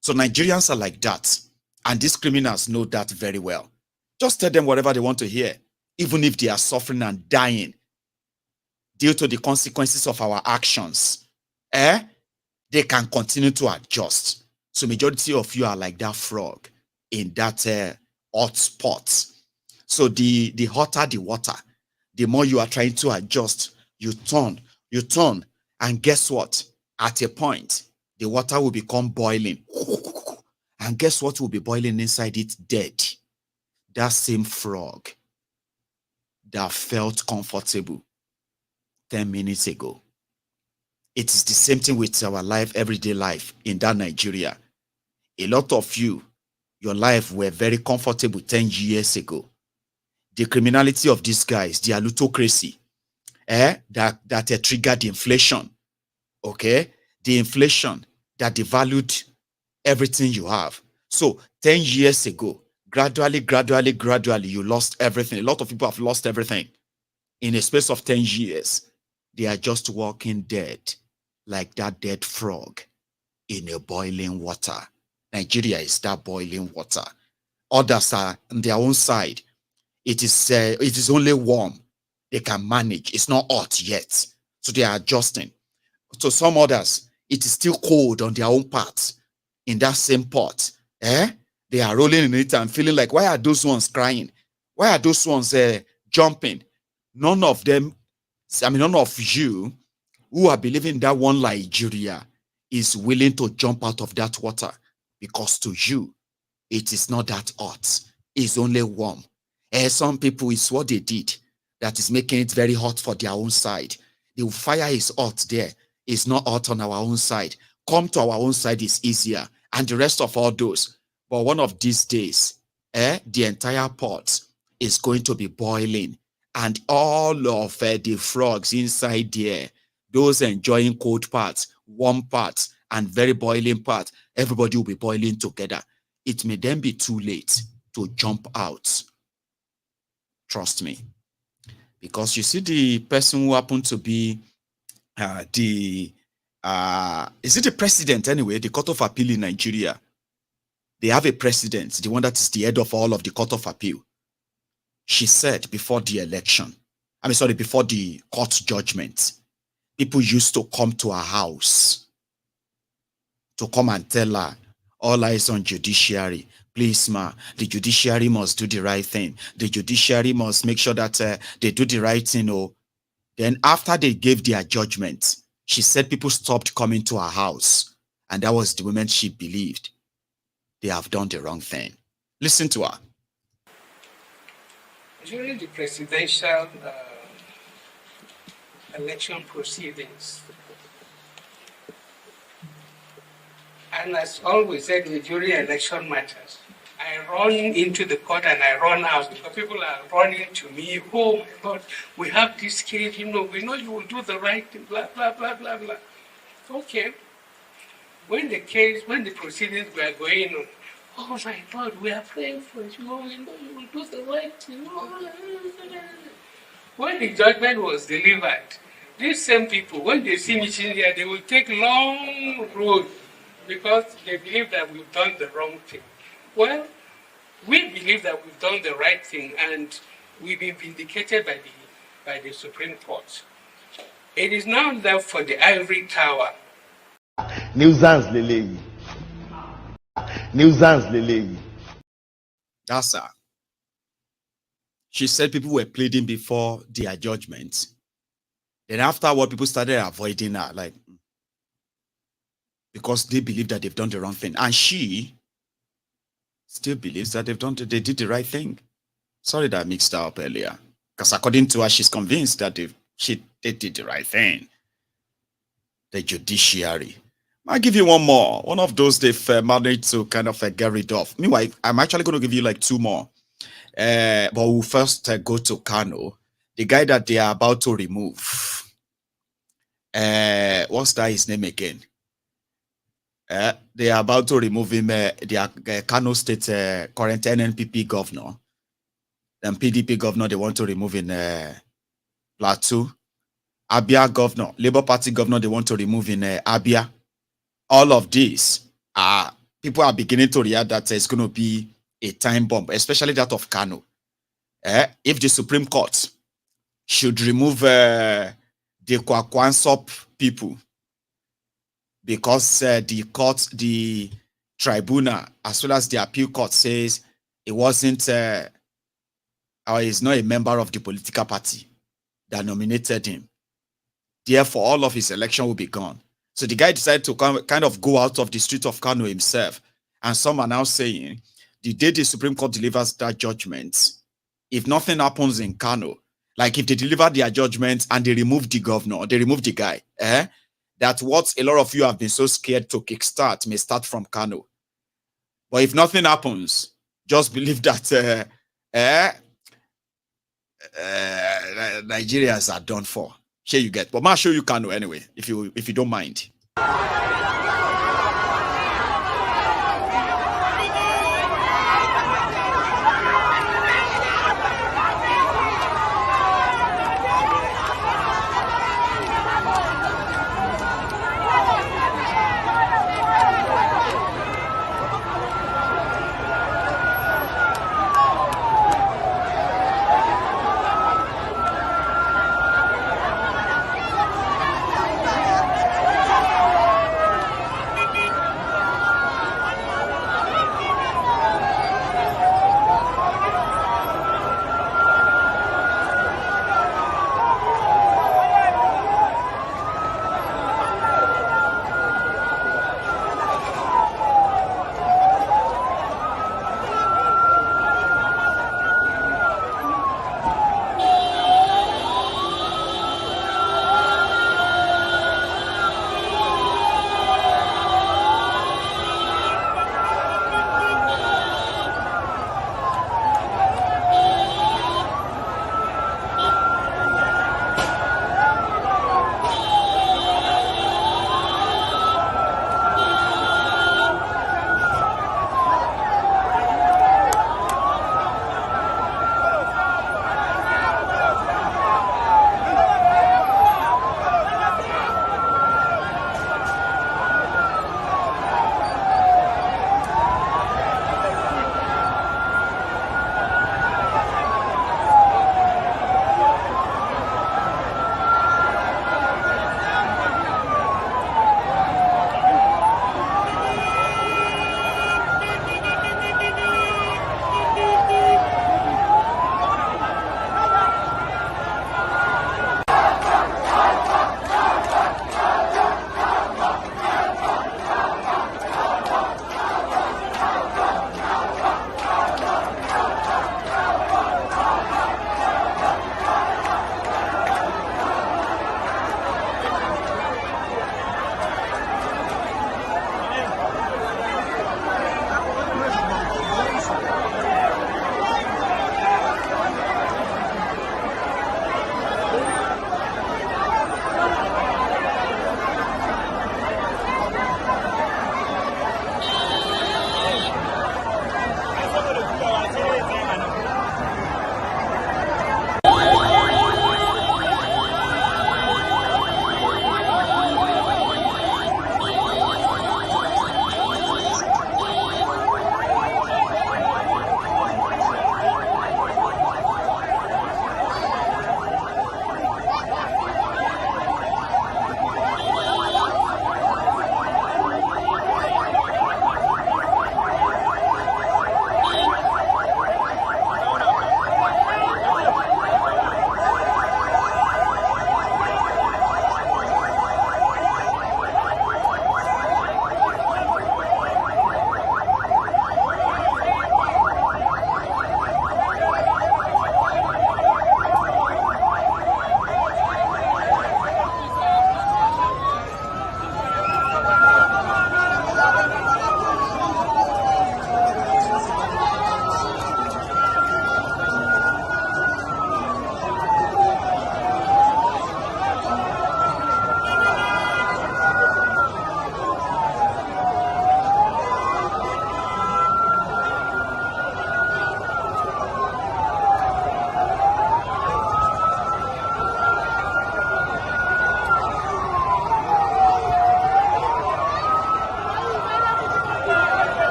So Nigerians are like that. And these criminals know that very well. Just tell them whatever they want to hear, even if they are suffering and dying due to the consequences of our actions. They can continue to adjust. So majority of you are like that frog in that hot spot. So the hotter the water, the more you are trying to adjust, you turn, and guess what? At a point, the water will become boiling. And guess what will be boiling inside it? Dead. That same frog that felt comfortable 10 minutes ago. It is the same thing with our life, everyday life in that Nigeria. A lot of you, your life were very comfortable 10 years ago. The criminality of these guys, the plutocracy, that triggered inflation. Okay? The inflation that devalued everything you have. So 10 years ago, gradually, you lost everything. A lot of people have lost everything. In a space of 10 years, they are just walking dead, like that dead frog in a boiling water. Nigeria is that boiling water. Others are on their own side. It is only warm. They can manage. It's not hot yet. So they are adjusting. So some others, it is still cold on their own part. In that same pot. They are rolling in it and feeling like, why are those ones crying? Why are those ones jumping? None of them, none of you who are believing in that one Nigeria is willing to jump out of that water, because to you, it is not that hot. It's only warm. Some people, it's what they did that is making it very hot for their own side. The fire is hot there. It's not hot on our own side. Come to our own side is easier. And the rest of all those. But one of these days, the entire pot is going to be boiling. And all of the frogs inside there, those enjoying cold parts, warm parts, and very boiling parts, everybody will be boiling together. It may then be too late to jump out. Trust me. Because you see the person who happened to be the is it the president anyway? The Court of Appeal in Nigeria. They have a president, the one that is the head of all of the Court of Appeal. She said before the election, before the court judgment, people used to come to her house to come and tell her, all eyes on judiciary. Please, ma, the judiciary must do the right thing. The judiciary must make sure that they do the right thing. Oh. Then after they gave their judgment, she said people stopped coming to her house. And that was the moment she believed they have done the wrong thing. Listen to her. During the presidential election proceedings, and as always said, during election matters, I run into the court and I run out because people are running to me. Oh my God, we have this case, we know you will do the right thing, blah, blah, blah, blah, blah. Okay. When the proceedings were going on, oh my God, we are praying for you, we know you will do the right thing. When the judgment was delivered, these same people, when they see me here, they will take long road because they believe that we've done the wrong thing. Well, we believe that we've done the right thing and we've been vindicated by the Supreme Court. It is now left for the ivory tower. Nuisance lele. Nuisance lele. That's her. She said people were pleading before their judgment. Then afterward, people started avoiding her, like, because they believe that they've done the wrong thing. And she still believes that they did the right thing. Sorry that I mixed her up earlier. Because according to her, she's convinced that they did the right thing. The judiciary. I'll give you one more. One of those they've managed to kind of get rid of. Meanwhile, I'm actually going to give you like two more. But we'll first go to Kano. The guy that they are about to remove. What's that his name again? They are about to remove him, the Kano State current NNPP governor. Then PDP governor, they want to remove in Plateau. Abia governor, Labour Party governor, they want to remove in Abia. All of this, people are beginning to react that it's going to be a time bomb, especially that of Kano. If the Supreme Court should remove the Kwakwansop people, because the tribunal, as well as the appeal court, says it wasn't, or is not a member of the political party that nominated him. Therefore, all of his election will be gone. So the guy decided to kind of go out of the street of Kano himself. And some are now saying, the day the Supreme Court delivers that judgment, if nothing happens in Kano, like if they deliver their judgment and they remove the governor, they remove the guy, that what a lot of you have been so scared to kickstart may start from Kano. But if nothing happens, just believe that Nigerians are done for. Here you get. But I'll show you Kano anyway, if you don't mind.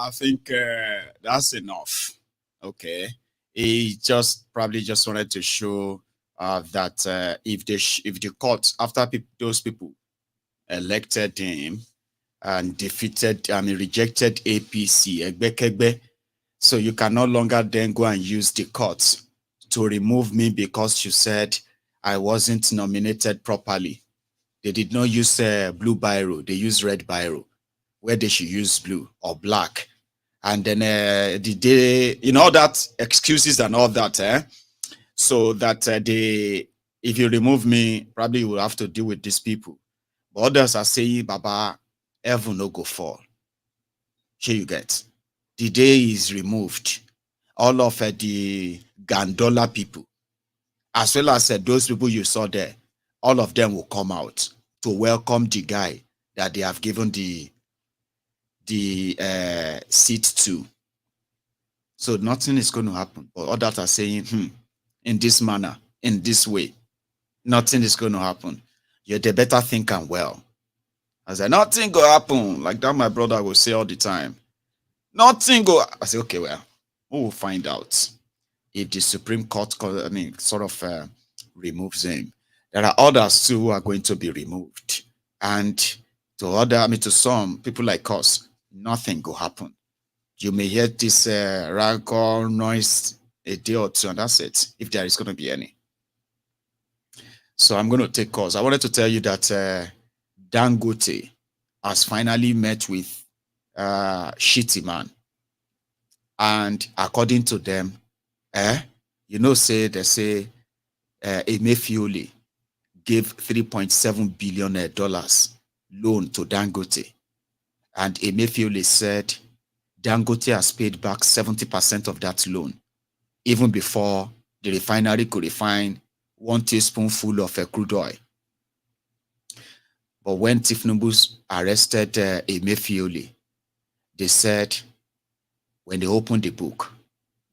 I think that's enough. Okay. He probably just wanted to show that if the court, after those people elected him and defeated, rejected APC, Egbekegbe, so you can no longer then go and use the courts to remove me because you said I wasn't nominated properly. They did not use blue biro, they used red biro, where they should use blue or black. And then all that excuses and all that, so that if you remove me, probably you will have to deal with these people. But others are saying, Baba, heaven no go fall. Here you get. The day is removed. All of the Gandola people, as well as those people you saw there, all of them will come out to welcome the guy that they have given the seat to. So nothing is going to happen. But others are saying, in this manner, in this way, nothing is going to happen. They better think and well. I said, nothing will happen. Like that my brother will say all the time. Nothing go. I say, okay, well, we will find out if the Supreme Court, removes him. There are others too who are going to be removed. And to some people like us, nothing will happen. You may hear this rancor noise a day or two, and that's it, if there is going to be any. So I'm going to take calls. I wanted to tell you that Dangote has finally met with Shitty Man. And according to them, they say Emefiole gave $3.7 billion loan to Dangote. And Emefiole said Dangote has paid back 70% of that loan, even before the refinery could refine 1 teaspoonful of crude oil. But when Tinubu arrested Emefiole, they said when they opened the book,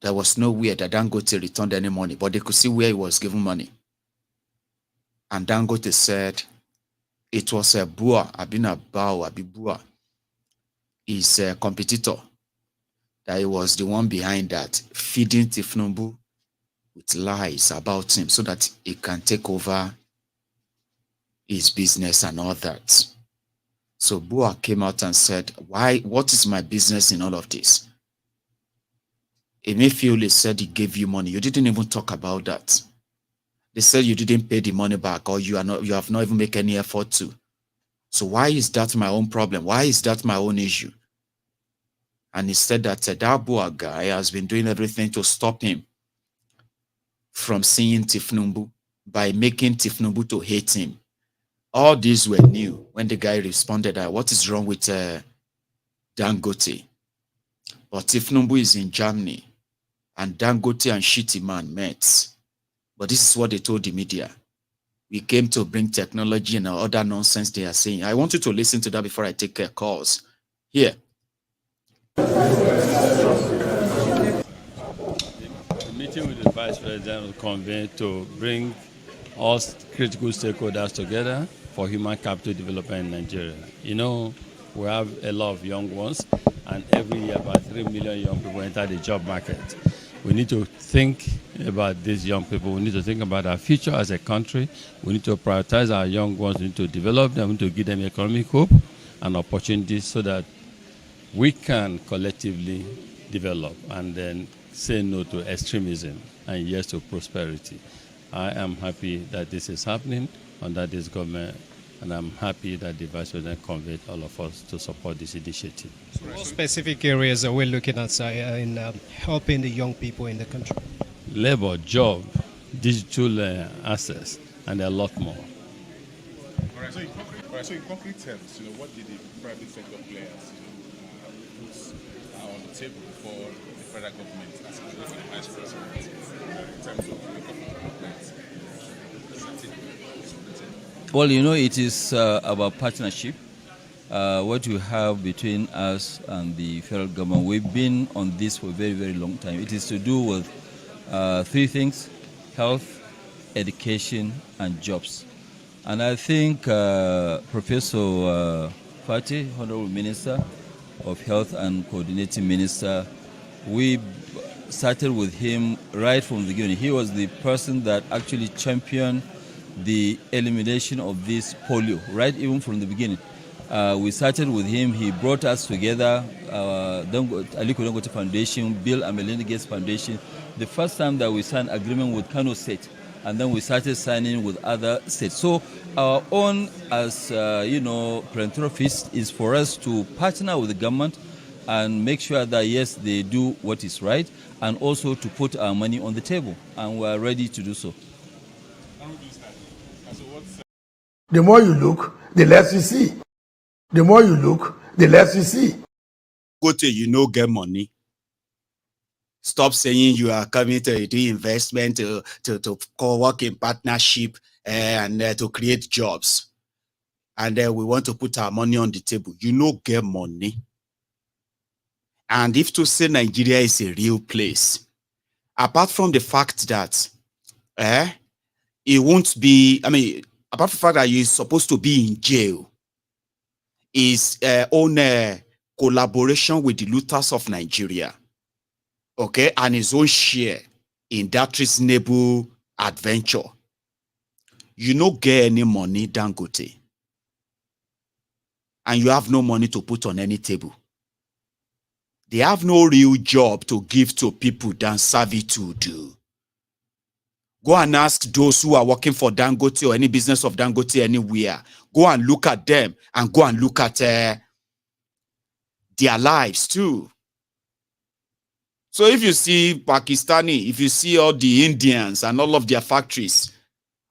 there was nowhere that Dangote returned any money, but they could see where he was given money. And Dangote said it was a Bua, Abibua, his competitor, that he was the one behind that, feeding Tinubu with lies about him so that he can take over his business and all that. So Bua came out and said, what is my business in all of this? Emefiole said he gave you money. You didn't even talk about that. They said you didn't pay the money back, or you have not even made any effort to. So why is that my own problem? Why is that my own issue? And he said that that Bua guy has been doing everything to stop him from seeing Tinubu by making Tinubu to hate him. All these were new when the guy responded that what is wrong with Dangote? But Tinubu is in Germany and Dangote and Shitty Man met. But this is what they told the media. We came to bring technology and other nonsense they are saying. I want you to listen to that before I take calls. Here. The meeting with the Vice President was convened to bring all critical stakeholders together for human capital development in Nigeria. You know, we have a lot of young ones, and every year about 3 million young people enter the job market. We need to think about these young people. We need to think about our future as a country. We need to prioritize our young ones. We need to develop them. We need to give them economic hope and opportunities so that we can collectively develop and then say no to extremism and yes to prosperity. I am happy that this is happening under this government, and I'm happy that the Vice President conveyed all of us to support this initiative. So what specific areas are we looking at in helping the young people in the country? Labor, job, digital access, and a lot more. All right, so in concrete terms, what did the private sector players put on the table for the federal government as for the Vice President in terms of Well, it is about partnership. What we have between us and the federal government, we've been on this for a very, very long time. It is to do with 3 things: health, education, and jobs. And I think Professor Fati, Honorable Minister, of Health and Coordinating Minister. We started with him right from the beginning. He was the person that actually championed the elimination of this polio, right even from the beginning. We started with him. He brought us together, Aliko Dangote Foundation, Bill and Melinda Gates Foundation. The first time that we signed agreement with Kano State, and then we started signing with other states. So our own, as philanthropists, is for us to partner with the government and make sure that, yes, they do what is right, and also to put our money on the table, and we are ready to do so. The more you look, the less you see. The more you look, the less you see. Go to get money. Stop saying you are coming to do investment to co-work in partnership and to create jobs. And we want to put our money on the table. Get money. And if to say Nigeria is a real place, apart from the fact that it won't be, apart from the fact that you're supposed to be in jail, is on collaboration with the looters of Nigeria, okay, and his own share in that reasonable adventure. You no get any money, Dangote, and you have no money to put on any table. They have no real job to give to people than servitude do. Go and ask those who are working for Dangote or any business of Dangote anywhere. Go and look at them and go and look at their lives too. So if you see Pakistani, if you see all the Indians and all of their factories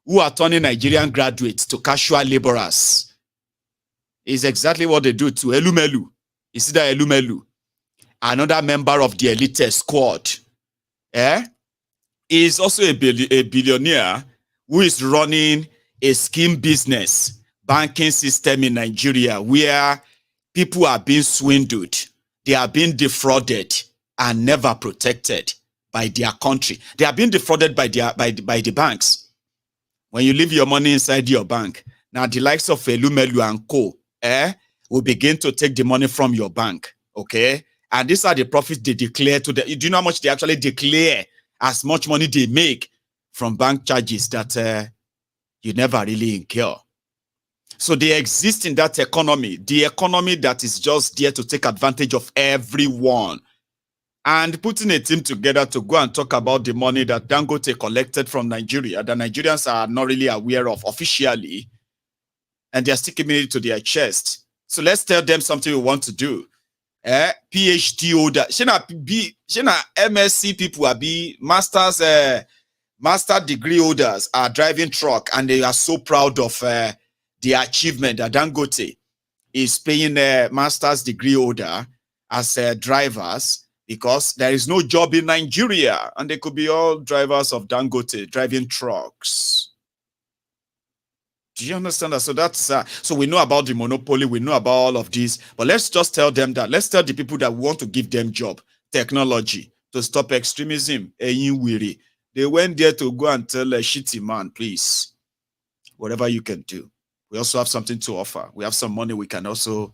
who are turning Nigerian graduates to casual laborers, is exactly what they do to Elumelu. You see that Elumelu, another member of the elite squad, is also a billionaire who is running a scheme business banking system in Nigeria where people are being swindled, they are being defrauded and never protected by their country. They are being defrauded by the banks. When you leave your money inside your bank, now the likes of Elumelu and Co. will begin to take the money from your bank, okay? And these are the profits they declare to the. Do you know how much they actually declare? As much money they make from bank charges that you never really incur. So they exist in that economy, the economy that is just there to take advantage of everyone. And putting a team together to go and talk about the money that Dangote collected from Nigeria, that Nigerians are not really aware of officially, and they're sticking it to their chest. So let's tell them something we want to do. PhD holder, MSc people are master degree holders are driving truck, and they are so proud of the achievement that Dangote is paying a master's degree holder as drivers, because there is no job in Nigeria, and they could be all drivers of Dangote driving trucks. Do you understand that? So that's so we know about the monopoly, we know about all of this, but let's just tell them that. Let's tell the people that we want to give them job, technology, to stop extremism. They went there to go and tell a shitty man, please, whatever you can do. We also have something to offer. We have some money we can also,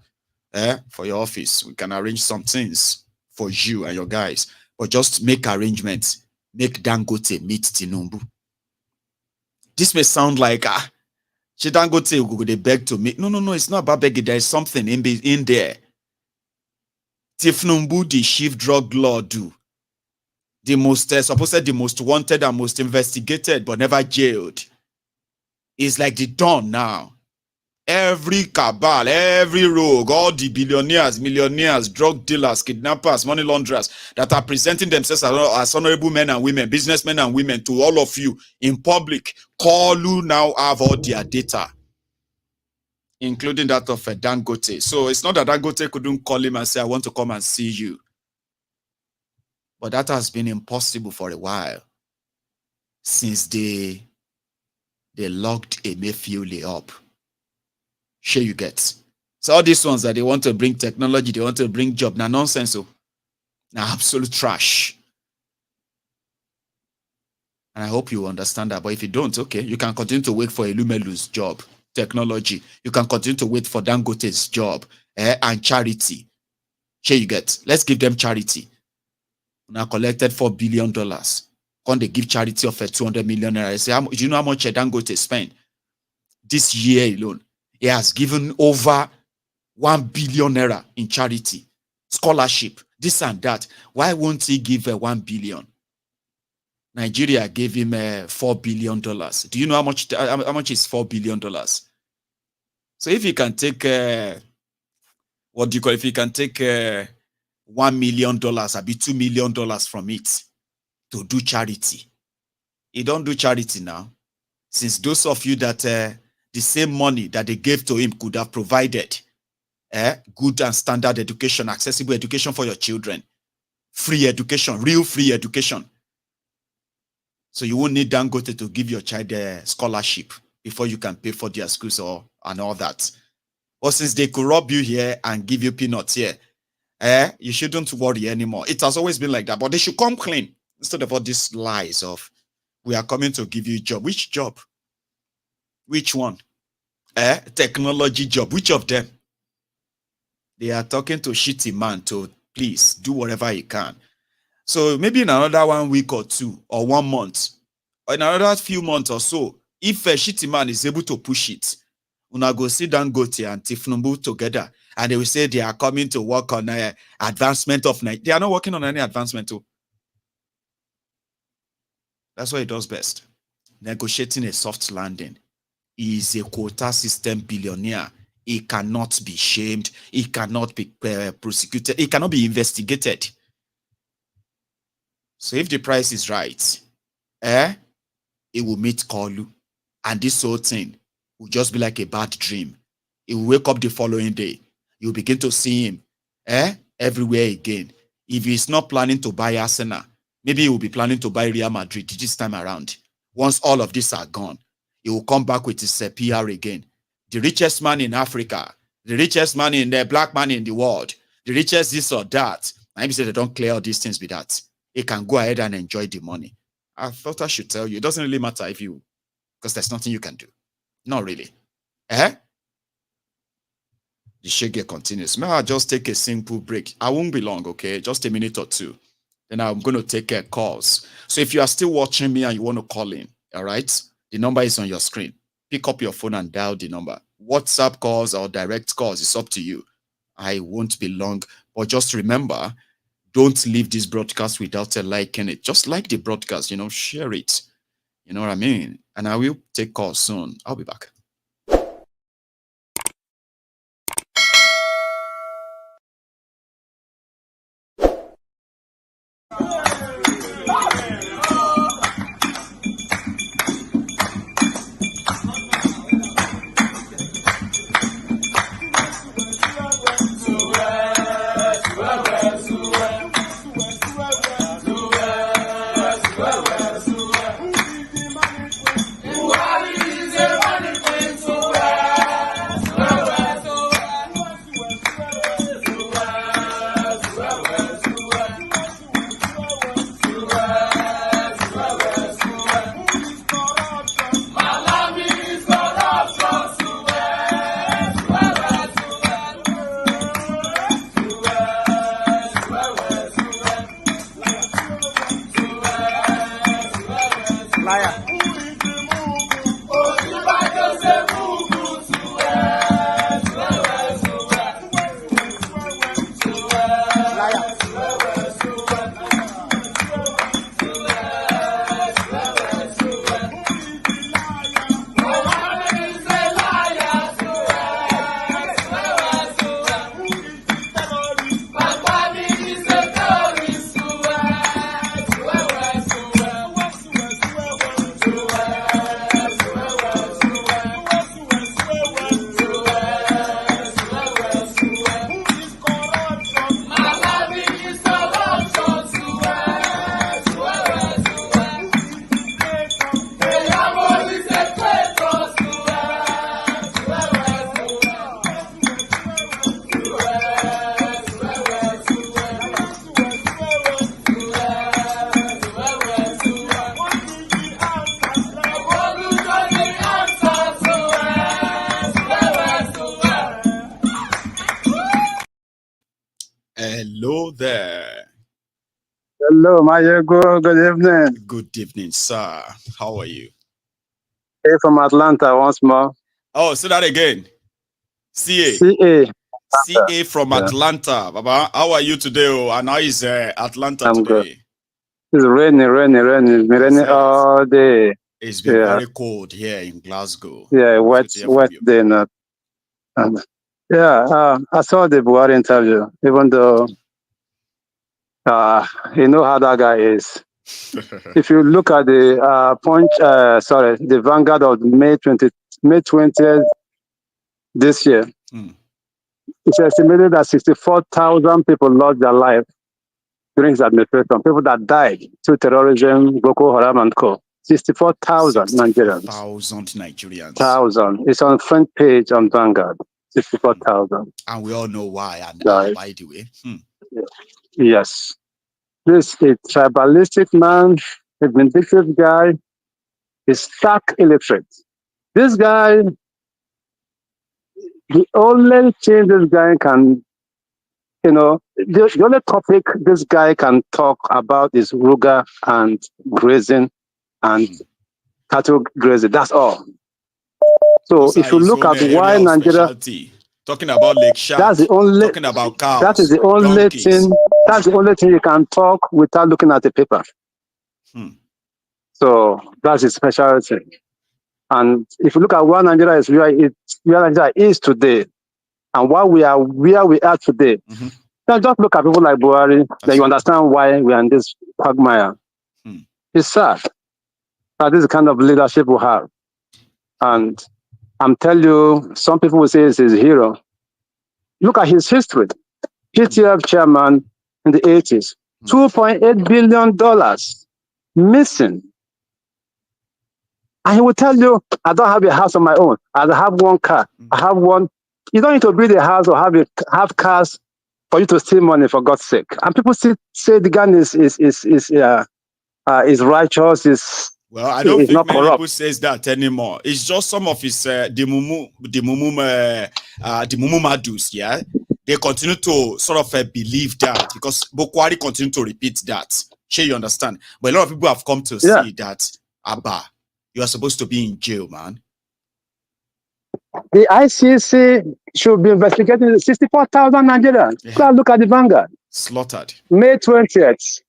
for your office, we can arrange some things for you and your guys. But just make arrangements. Make Dangote meet Tinubu. This may sound like Dangote will go they beg to me. No, it's not about begging. There is something in there. Tinubu, the chief drug lord, the most supposedly the most wanted and most investigated, but never jailed, is like the dawn now. Every cabal, every rogue, all the billionaires, millionaires, drug dealers, kidnappers, money launderers that are presenting themselves as honorable men and women, businessmen and women to all of you in public, call who now have all their data, including that of Dangote. So it's not that Dangote couldn't call him and say, I want to come and see you. But that has been impossible for a while, since they locked Emefiele up. Sure you get. So all these ones that they want to bring technology, they want to bring job, now nonsense. So now absolute trash. And I hope you understand that. But if you don't, okay, you can continue to wait for Elumelu's job, technology. You can continue to wait for Dangote's job and charity. Here you get. Let's give them charity. Now collected $4 billion. When they give charity of 200 million naira, they say, do you know how much Dangote spend this year alone? He has given over 1 billion naira in charity, scholarship, this and that. Why won't he give 1 billion? Nigeria gave him $4 billion. Do you know how much is $4 billion? So if you can take what do you call it? If you can take $1 million, be $2 million from it to do charity. He don't do charity now. Since those of you that the same money that they gave to him could have provided good and standard education, accessible education for your children, free education, real free education. So you won't need Dangote to give your child a scholarship before you can pay for their schools and all that. Or since they could rob you here and give you peanuts here, you shouldn't worry anymore. It has always been like that, but they should come clean instead of all these lies of, we are coming to give you a job. Which job? Which one? Technology job. Which of them? They are talking to shitty man to please do whatever he can. So maybe in another 1 week or 2 or 1 month, or in another few months or so, if a shitty man is able to push it, una go sit down Dangote and Tinubu together, and they will say they are coming to work on advancement of Nigeria. They are not working on any advancement too. That's what he does best. Negotiating a soft landing. He is a quota system billionaire. He cannot be shamed. He cannot be prosecuted. He cannot be investigated. So if the price is right, it will meet Kolu. And this whole thing will just be like a bad dream. He will wake up the following day. You'll begin to see him everywhere again. If he's not planning to buy Arsenal, maybe he will be planning to buy Real Madrid this time around. Once all of these are gone, he will come back with his PR again. The richest man in Africa, the richest man in the black man in the world, the richest this or that. And if you say they don't clear all these things with that, he can go ahead and enjoy the money. I thought I should tell you. It doesn't really matter if you, because there's nothing you can do. Not really. The shege continues. May I just take a simple break? I won't be long, okay? Just a minute or 2. Then I'm going to take calls. So if you are still watching me and you want to call in, all right? The number is on your screen. Pick up your phone and dial the number. WhatsApp calls or direct calls, it's up to you. I won't be long. But just remember, don't leave this broadcast without liking it. Just like the broadcast, share it. You know what I mean? And I will take calls soon. I'll be back. Buhari is a money Hello there. Hello, Maiyegun. Good evening. Good evening, sir. How are you? Hey, from Atlanta once more. Oh, say that again. CA. CA from Atlanta. Baba, how are you today? Oh, and how is Atlanta I'm today? good. It's raining. It's been raining all day. It's been very cold here in Glasgow. Yeah, wet day. Not. I saw the Buhari interview, even though you know how that guy is. If you look at the the Vanguard of May 20th this year, it's estimated that 64,000 people lost their life during his administration. People that died through terrorism, Boko Haram and co. 64,000 Nigerians. 1,000 It's on the front page on Vanguard. 64,000. And we all know why. And by the way, yes. This is a tribalistic man, a vindictive guy, is stark illiterate. This guy, the only thing this guy can, the only topic this guy can talk about is Ruga and grazing and cattle grazing. That's all. So if you look at why Nigeria, talking about Lake Shad, that's the only, talking about cows, that is the only donkeys. thing. That's the only thing you can talk without looking at the paper. So that's his specialty. And if you look at where Nigeria is, where Nigeria is today, and where we are today, then just look at people like Buhari, then you understand why we are in this quagmire. It's sad that this is the kind of leadership we have. And I'm telling you, some people will say he's a hero. Look at his history. PTF chairman in the 80s, $2.8 billion missing. And he will tell you, I don't have a house on my own. I have one car. I have one. You don't need to build a house or have cars for you to steal money, for God's sake. And people say the gun is righteous, well, I don't think not many corrupt. people says that anymore. It's just some of his the mumu madus, yeah. They continue to sort of believe that because Bokwari continue to repeat that. Sure, you understand? But a lot of people have come to see that Abba, you are supposed to be in jail, man. The ICC should be investigating 64,000 Nigerians. Yeah. Look at the Vanguard. Slaughtered. May 20th.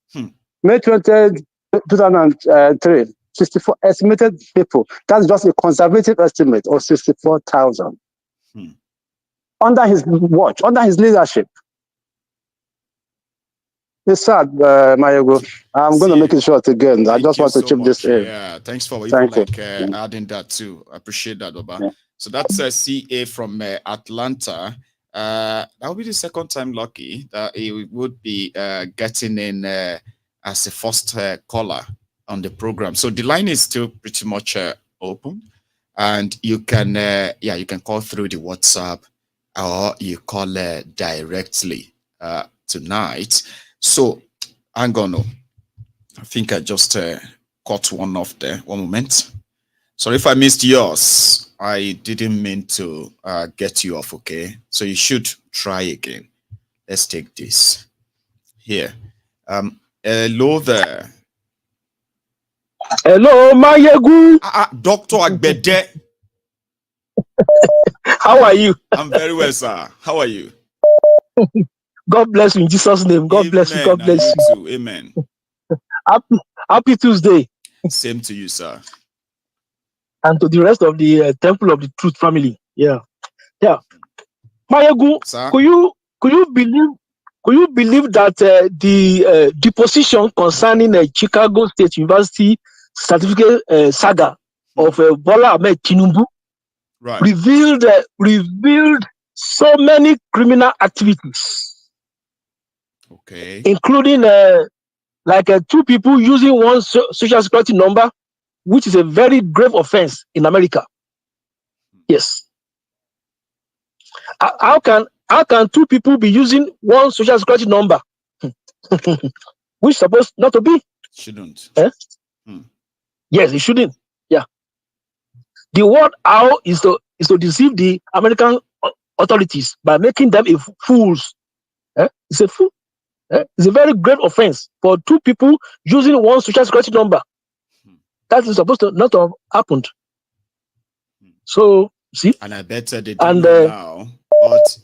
May 20th, 2003. 64 estimated people. That's just a conservative estimate of 64,000. Under his watch, under his leadership. It's sad, Maiyegun. I'm going to make it short again. I just want to chip this in. Yeah, thanks for adding that too. I appreciate that, Oba. Yeah. So that's CA from Atlanta. That will be the second time lucky that he would be getting in as a first caller on the program. So the line is still pretty much open, and you can you can call through the WhatsApp or you call directly tonight. So hang on, I think I just caught one off there. One moment. Sorry if I missed yours. I didn't mean to get you off. Okay, so you should try again. Let's take this here. Hello there. Hello, Maiyegun. Dr. Agbede. How are you? I'm very well, sir. How are you? God bless you in Jesus' name. God bless you. God bless you. Too. Amen. Happy Tuesday. Same to you, sir. And to the rest of the Temple of the Truth family. Yeah. Maiyegun, could you believe that the deposition concerning Chicago State University certificate saga of Bola Ahmed Tinubu revealed so many criminal activities, including two people using one social security number, which is a very grave offense in America. Yes. How can two people be using one social security number, which is supposed not to be? Shouldn't. Yes, it shouldn't. Yeah. The word "how" is to deceive the American authorities by making them fools. It's a fool. It's a very great offense for two people using one social security number. That is supposed to not have happened. So, see? And I bet they don't know now. But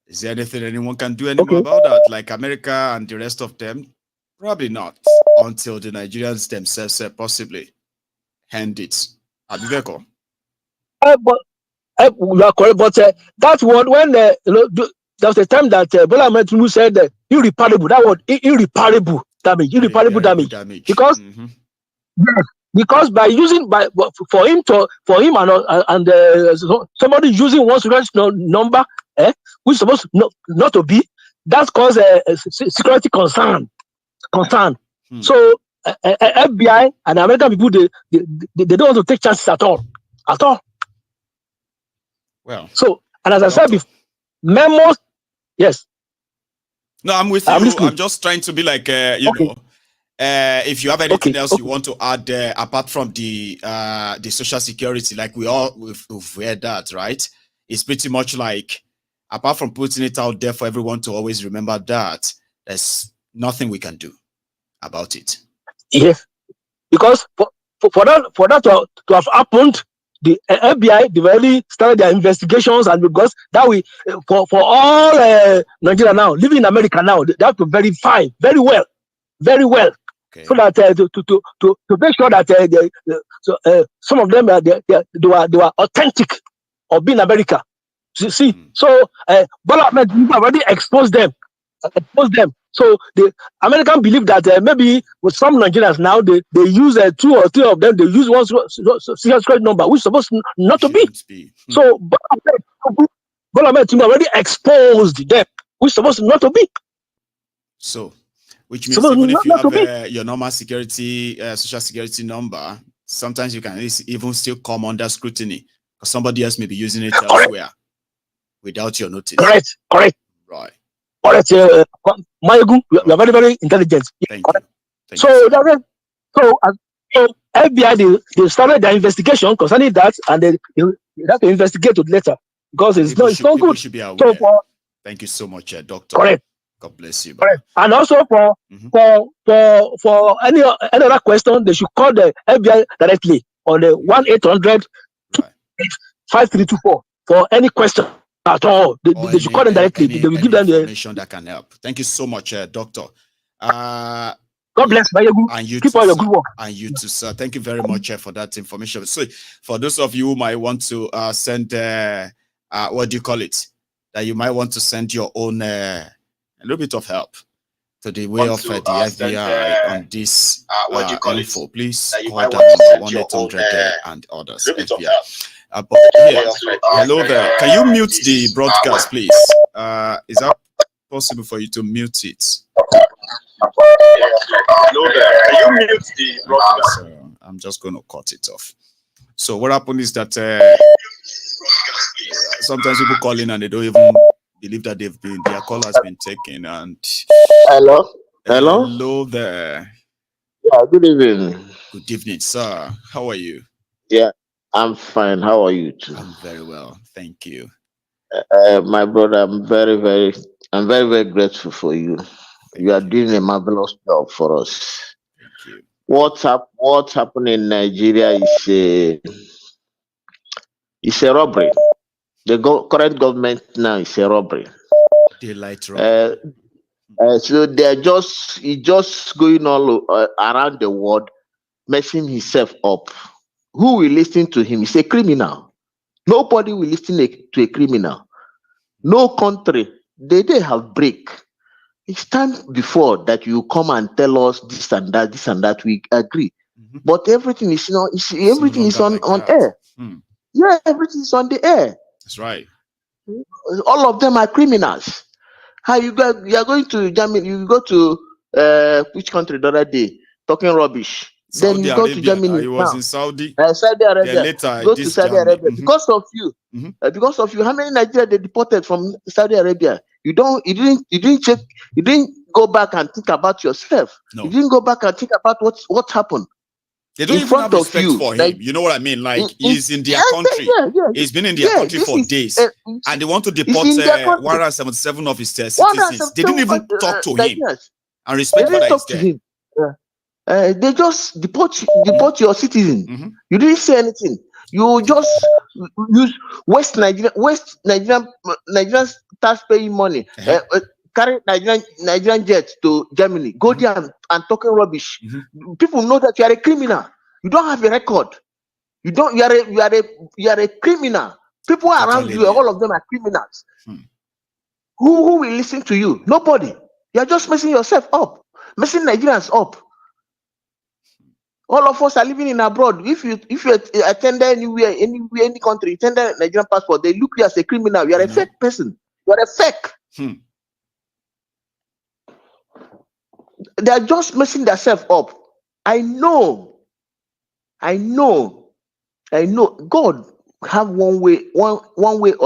is there anything anyone can do anymore about that? Like America and the rest of them? Probably not. Until the Nigerians themselves possibly hand it. Abiveko. You are correct, but that word, when there was a time that Bola Ahmed Tinubu said irreparable, that word, irreparable damage. Because because by using for him and somebody using one security number, which is supposed not to be, that causes a security concern. So FBI and American people they don't want to take chances at all. Well, so, and as I said before, memos, yes. No, I'm with you. I'm just trying to be like, you know, if you have anything else you want to add apart from the social security, like we've read that, right? It's pretty much like, apart from putting it out there for everyone to always remember that, there's nothing we can do about it. Yes, because for that to have happened, the FBI really started their investigations, and because that we for all Nigeria now living in America now, they have to verify very well, so that to make sure that some of them they were authentic of being America. See, so Bola Ahmed already exposed them. So the American believe that maybe with some Nigerians now they use 2 or 3 of them, they use one security number which is supposed not to be. So Bola Ahmed already exposed them, which is supposed not to be. So, which means even if you have your normal security, social security number, sometimes you can even still come under scrutiny because somebody else may be using it elsewhere without your notice. Correct. Right. Correct. Maiyegun, you are very, very intelligent. Thank you. So FBI they started their investigation concerning that, and they have to investigate it later because it's not good. Should be aware. So thank you so much, Doctor. Correct. God bless you. Correct. And also for any other question, they should call the FBI directly on the 1-800-5324 for any question at all. They should call them directly. They will give them the information that can help. Thank you so much, Doctor. God bless Maiyegun. And you keep all your good work. And you too, sir. Thank you very much for that information. So, for those of you who might want to send, what do you call it? That you might want to send your own a little bit of help to the way of the FBI on this info. Please call them 1-800 and others. FBI. But here, hello there. Can you mute the broadcast, please? Is that possible for you to mute it? Hello there. Can you mute the broadcast? I'm just going to cut it off. So what happened is that sometimes people call in and they don't even believe that their call has been taken. And hello there. Yeah, good evening. Good evening, sir. How are you? Yeah, I'm fine. How are you too? I'm very well, thank you. My brother, I'm very, very grateful for you. You are doing a marvelous job for us. Thank you. What's happening in Nigeria is a robbery. The current government now is a robbery. Daylight robbery. So they're just going all around the world, messing himself up. Who will listen to him? He's a criminal. Nobody will listen to a criminal. No country. They have break. It's time before that you come and tell us this and that. We agree, but everything is everything is on air. Yeah, everything is on the air. That's right. All of them are criminals. How you are going to Germany? You go to which country the other day talking rubbish. Saudi then you go Arabia. to Germany. He was in Saudi. Saudi Arabia. Later, go to Saudi Arabia because of you. Because of you, how many Nigerians they deported from Saudi Arabia? You didn't check. You didn't go back and think about yourself. No. You didn't go back and think about what happened. They don't in even front have of respect you. for Like him. You know what I mean? Like he's in their yeah, country. yeah. He's been in their country This for is days, and they want to it's deport in their country. 177 of his citizens. They didn't even talk to him and They respect didn't that he's talk to there. him. They just deport your citizen. You didn't say anything. You just use Nigerian tax-paying money. Carry Nigerian jets to Germany. Go there and talking rubbish. People know that you are a criminal. You don't have a record. You don't. You are a criminal. People around you, all of them are criminals. Who will listen to you? Nobody. You are just messing yourself up, messing Nigerians up. All of us are living in abroad. If you attend anywhere, any country, you attend a Nigerian passport, they look you as a criminal. You are a fake person. You are a fake. They are just messing themselves up. I know. God have one way or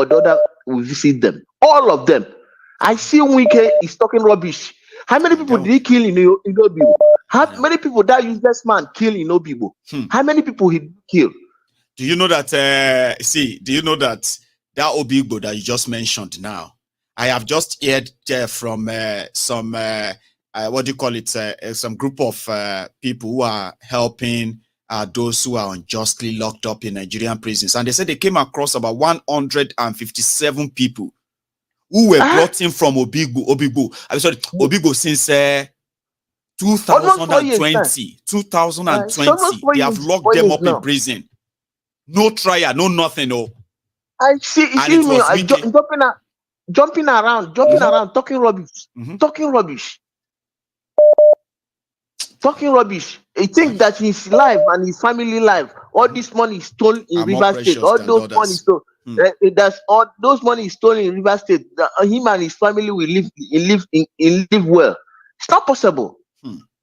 the other will visit them. All of them. I see Wike is talking rubbish. How many people did he kill in Obibo? How many people that useless man kill in Obibo? How many people he killed? Do you know that? Do you know that Obibo that you just mentioned now? I have just heard from some what do you call it? Some group of people who are helping those who are unjustly locked up in Nigerian prisons, and they said they came across about 157 people who were brought in from Obibo. I'm sorry, Obibo since 2020. 2020. They have locked them up in prison. No trial, no nothing. No. I see me jumping around, talking rubbish. Talking rubbish. He thinks that his life and his family life, all this money is stolen in River State. All those money stolen. That's all those money is stolen in River State. Him and his family will live well. It's not possible.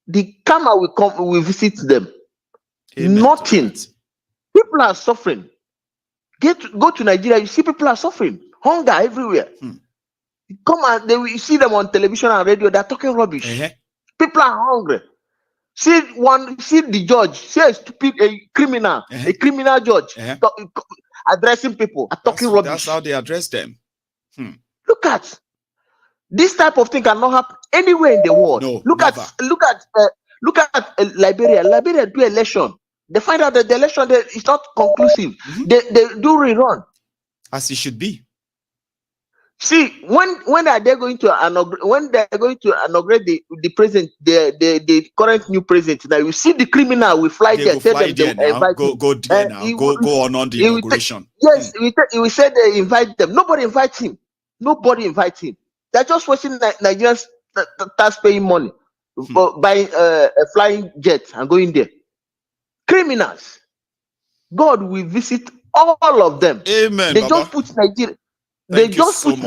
The karma will visit them. Amen. Nothing. People are suffering. Go to Nigeria, you see people are suffering. Hunger everywhere. Come and you see them on television and radio, they're talking rubbish. People are hungry. See the judge, see a criminal judge addressing people, talking rubbish. That's how they address them. Look at this type of thing cannot happen anywhere in the world. No, look at Liberia. Liberia do election. They find out that the election is not conclusive. They do rerun. As it should be. See, when are they going to inaugurate the president, the current new president? Now you see the criminal will fly there. Go there now. Go on the inauguration. Yes, he will say they invite them. Nobody invites him. They're just wasting Nigerians tax-paying money for buying a flying jet and going there. Criminals. God will visit all of them. Amen. They just put Nigeria. They just put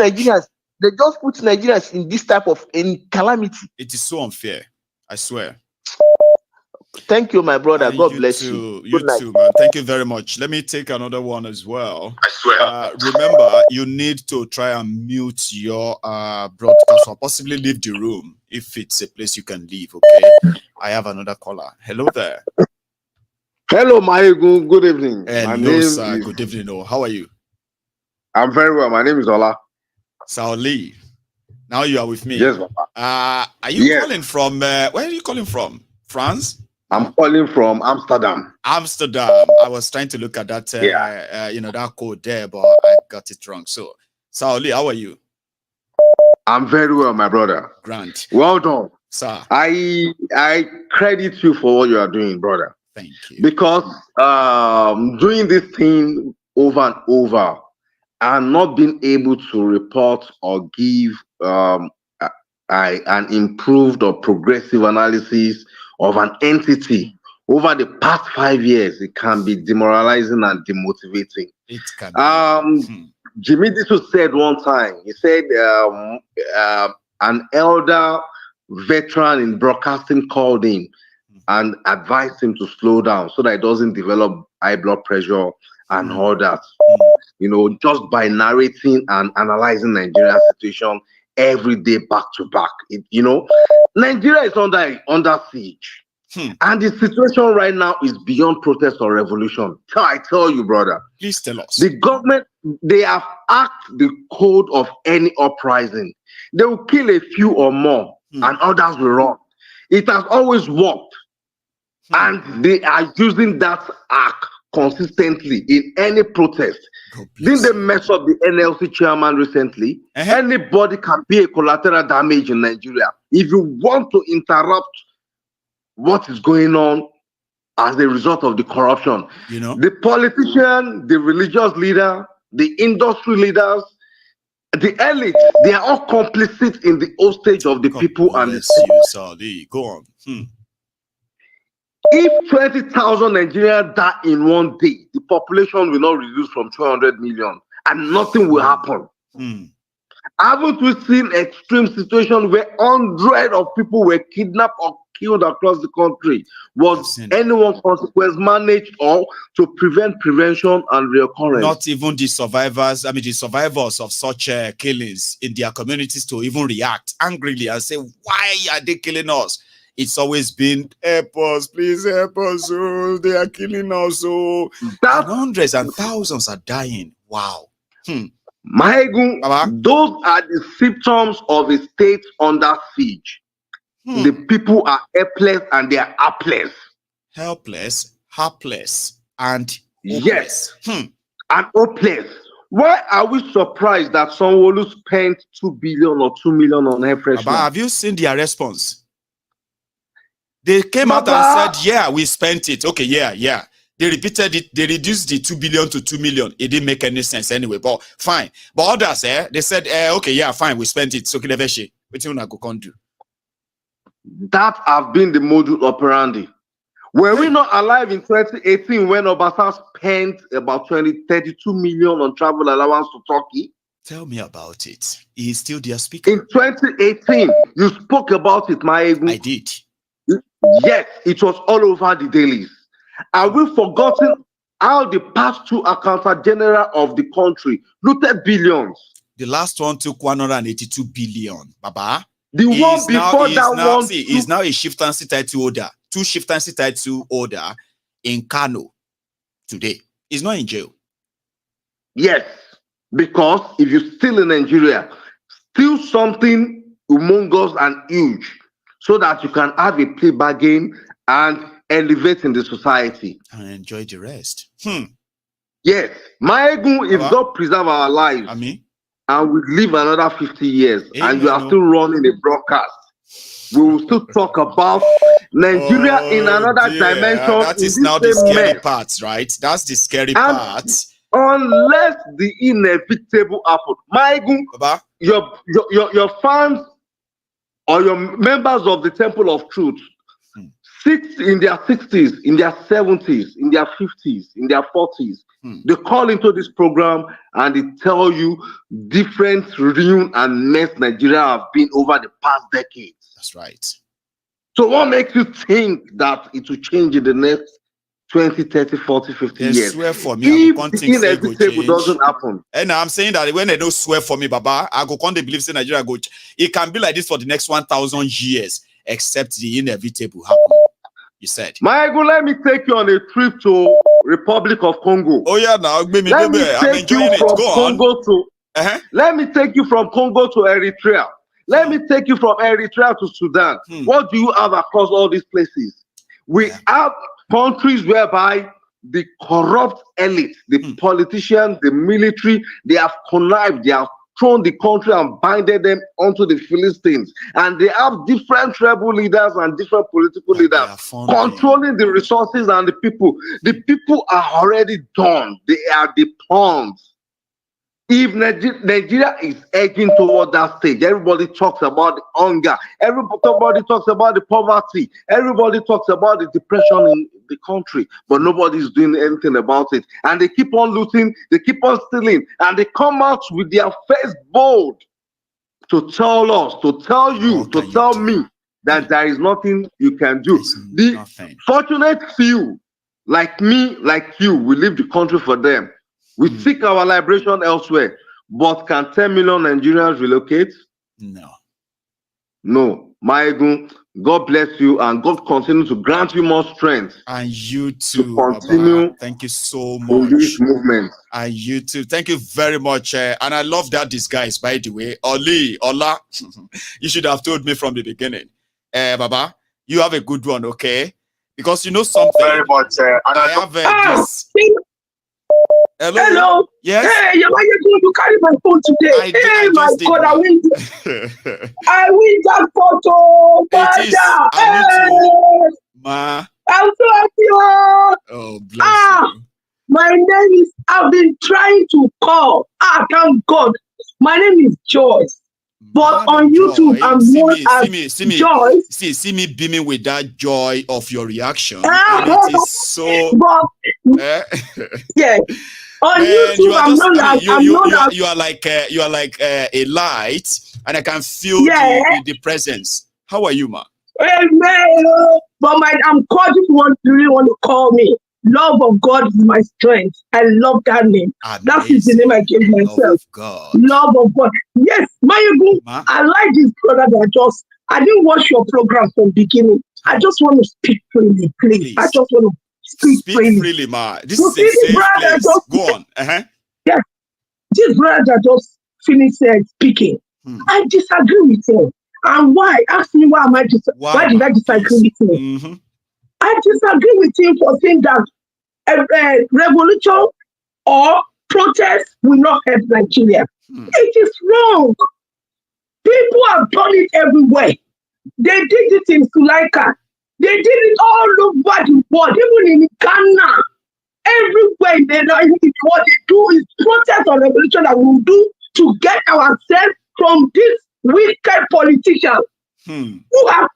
Nigerians in this type of calamity. It is so unfair. I swear. Thank you, my brother. God bless you. You too, man. Thank you very much. Let me take another one as well. I swear. Remember, you need to try and mute your broadcast or possibly leave the room if it's a place you can leave. Okay. I have another caller. Hello there. Hello, Maiyegun. Good evening. Hello, sir. Good evening. Oh, how are you? I'm very well. My name is Ola. Sauli. Now you are with me. Yes, Papa. Are you calling from? Where are you calling from? France? I'm calling from Amsterdam. Amsterdam. I was trying to look at that, that code there, but I got it wrong. So, Sauli, how are you? I'm very well, my brother. Grant. Well done, sir. I credit you for what you are doing, brother. Thank you. Because doing this thing over and over and not being able to report or give an improved or progressive analysis of an entity over the past 5 years, it can be demoralizing and demotivating. It can. Jimmy Disu said one time, he said an elder veteran in broadcasting called him and advised him to slow down so that he doesn't develop high blood pressure and all that. Just by narrating and analyzing Nigeria's situation every day back to back. Nigeria is under siege. And the situation right now is beyond protest or revolution. I tell you, brother. Please tell us. The government, they have hacked the code of any uprising. They will kill a few or more, and others will run. It has always worked. And they are using that hack consistently in any protest. Didn't they mess up the NLC chairman recently? Anybody can be a collateral damage in Nigeria. If you want to interrupt what is going on as a result of the corruption, the politician, the religious leader, the industry leaders, the elite, they are all complicit in the hostage of the people and the state. Go on. If 20,000 Nigerians die in one day, the population will not reduce from 200 million and nothing will happen. Haven't we seen extreme situations where hundreds of people were kidnapped or killed across the country? Was anyone consequence managed or to prevent prevention and reoccurrence? Not even the survivors, the survivors of such killings in their communities to even react angrily and say, why are they killing us? It's always been, help us, please help us. Oh, they are killing us. Oh. And hundreds and thousands are dying. Wow. Maiyegun, those are the symptoms of a state under siege. The people are helpless and they are helpless. Helpless, helpless, and yes, and hopeless. Why are we surprised that Sanwo-Olu spent 2 billion or 2 million on air freshener? But have you seen their response? They came out and said, yeah, we spent it. Okay, yeah. They repeated it. They reduced the 2 billion to 2 million. It didn't make any sense anyway, but fine. But others, they said, okay, yeah, fine, we spent it. So, what you going to do? That have been the modus operandi. Were we not alive in 2018 when Obasanjo spent about 32 million on travel allowance to Turkey? Tell me about it. He is still their speaker. In 2018, you spoke about it, Maiyegun. I did. Yes, it was all over the dailies. Are we forgotten how the past two accountant general of the country looted billions? The last one took 182 billion, Baba. The one before that one. See, he's now a chieftaincy title holder. 2 chieftaincy title holder in Kano today. He's not in jail. Yes, because if you steal in Nigeria, steal something humongous and huge so that you can have a plea bargain and elevate in the society. And enjoy the rest. Yes, Maiyegun, if God preserve our lives, and we live another 50 years, and you are still running a broadcast, we will still talk about Nigeria in another dimension. That is now the scary part, right? That's the scary part. Unless the inevitable happen, Maiyegun, your fans or your members of the Temple of Truth, in their 60s, in their 70s, in their 50s, in their 40s, they call into this program and they tell you different ruin and mess Nigeria have been over the past decades. That's right. So what makes you think that it will change in the next 20, 30, 40, 50 years? Swear for me, if the inevitable doesn't happen. And I'm saying that when they don't swear for me, Baba, I go can't believe in Nigeria go. It can be like this for the next 1,000 years, except the inevitable happen. You said. Maiyegun, let me take you on a trip to Republic of Congo. Oh yeah, now I'm enjoying it. Go on. Let me take you from Congo to Eritrea. Let me take you from Eritrea to Sudan. What do you have across all these places? We have countries whereby the corrupt elite, the politicians, the military, they have connived, they have thrown the country and binded them onto the Philistines. And they have different rebel leaders and different political leaders controlling the resources and the people. The people are already done. They are the pawns. If Nigeria is edging toward that stage, everybody talks about the hunger, everybody talks about the poverty, everybody talks about the depression in the country, but nobody is doing anything about it. And they keep on looting, they keep on stealing, and they come out with their face bold to tell us, to tell you, to tell me that there is nothing you can do. The fortunate few, like me, like you, we leave the country for them. We seek our liberation elsewhere, but can 10 million Nigerians relocate? No. No. Maiyegun, God bless you, and God continue to grant you more strength. And you too, continue. Baba. Thank you so much. In this movement. And you too. Thank you very much. And I love that disguise, by the way. Ola, you should have told me from the beginning. Baba, you have a good one, okay? Because you know something. Very much. I have this. Hello. Hello. Yes. Hey, you carry my phone today. Hey, my God, I win. I win that photo. It is. Hey. Ma. I'm so happy. Oh, bless you. My name is. I've been trying to call. Thank God. My name is Joyce. But on YouTube, I'm known as Joyce. See me beaming with that joy of your reaction. And it is so. Yeah. On YouTube, I'm known as. You are like a light, and I can feel the presence. How are you, ma? Amen. But I'm called if you really want to call me. Love of God is my strength. I love that name. Amazing. That is the name I gave myself. Love of God. Love of God. Yes, Maiyegun. I like this brother that I didn't watch your program from the beginning. I just want to speak freely, please. I just want to speak freely, ma. This is a safe place. Go on. Yes. This brother just finished speaking. I disagree with him. And why? Ask me why why did I disagree with him? I disagree with him for saying that revolution or protest will not help Nigeria. It is wrong. People have done it everywhere. They did it in Sulaika. They did it all over the world, even in Ghana. Everywhere what they do is protest or revolution that we will do to get ourselves from this wicked politicians who have.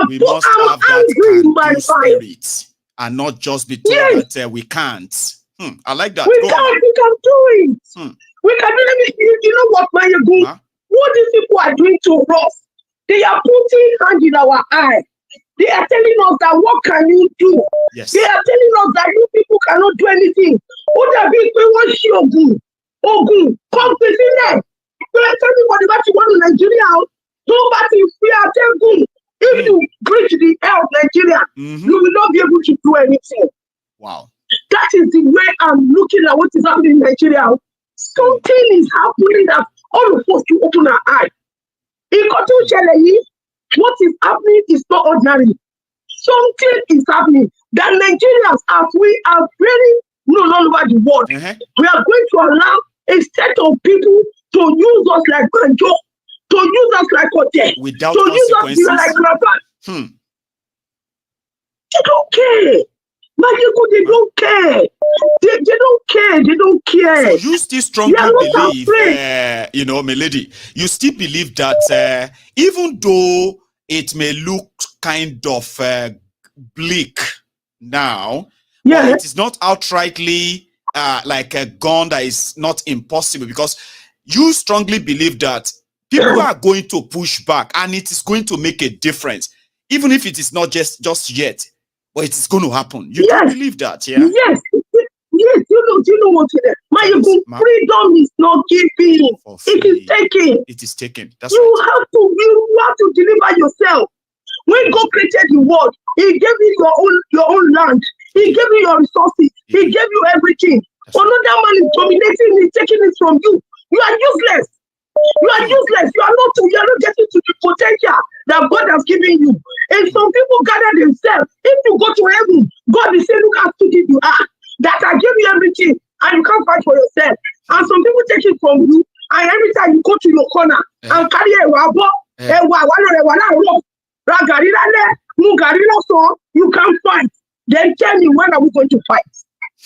We must have that spirit and not just be told that we can't. I like that. We can do it. We can do it. You know what, Maiyegun? What these people are doing to us? They are putting hand in our eye. They are telling us that what can you do? Yes. They are telling us that you people cannot do anything. What are we want Ogun, come to see them. Tell me what about you want in Nigeria? Nobody fear them. If you preach the air of Nigeria, you will not be able to do anything. Wow. That is the way I'm looking at what is happening in Nigeria. Something is happening that all of us to open our eyes. What is happening is not ordinary. Something is happening that Nigerians, as we are very known all over the world, we are going to allow a set of people to use us like Banjo, to use us like Ote, without to use us like Rabat. They don't care. Maiyegun, they don't care. They don't care. They don't care. So you still strongly believe, my lady, you still believe that even though it may look kind of bleak now, but it is not outrightly like a gun that is not impossible, because you strongly believe that people are going to push back and it is going to make a difference, even if it is not just yet, but it is going to happen. You don't believe that, yeah? Yes, you know what it is. Maiyegun, freedom is not giving. It is taking. It is taken. That's you have to deliver yourself. When God created the world, He gave you your own land. He gave you your resources. He gave you everything. Another man is dominating it, taking it from you. You are useless. You are useless. You are not getting to the potential that God has given you. And some people gather themselves. If you go to heaven, God will say, look how stupid you are. That I gave you everything and you can't fight for yourself. And some people take it from you. And every time you go to your corner and carry you can't fight. Then tell me, when are we going to fight?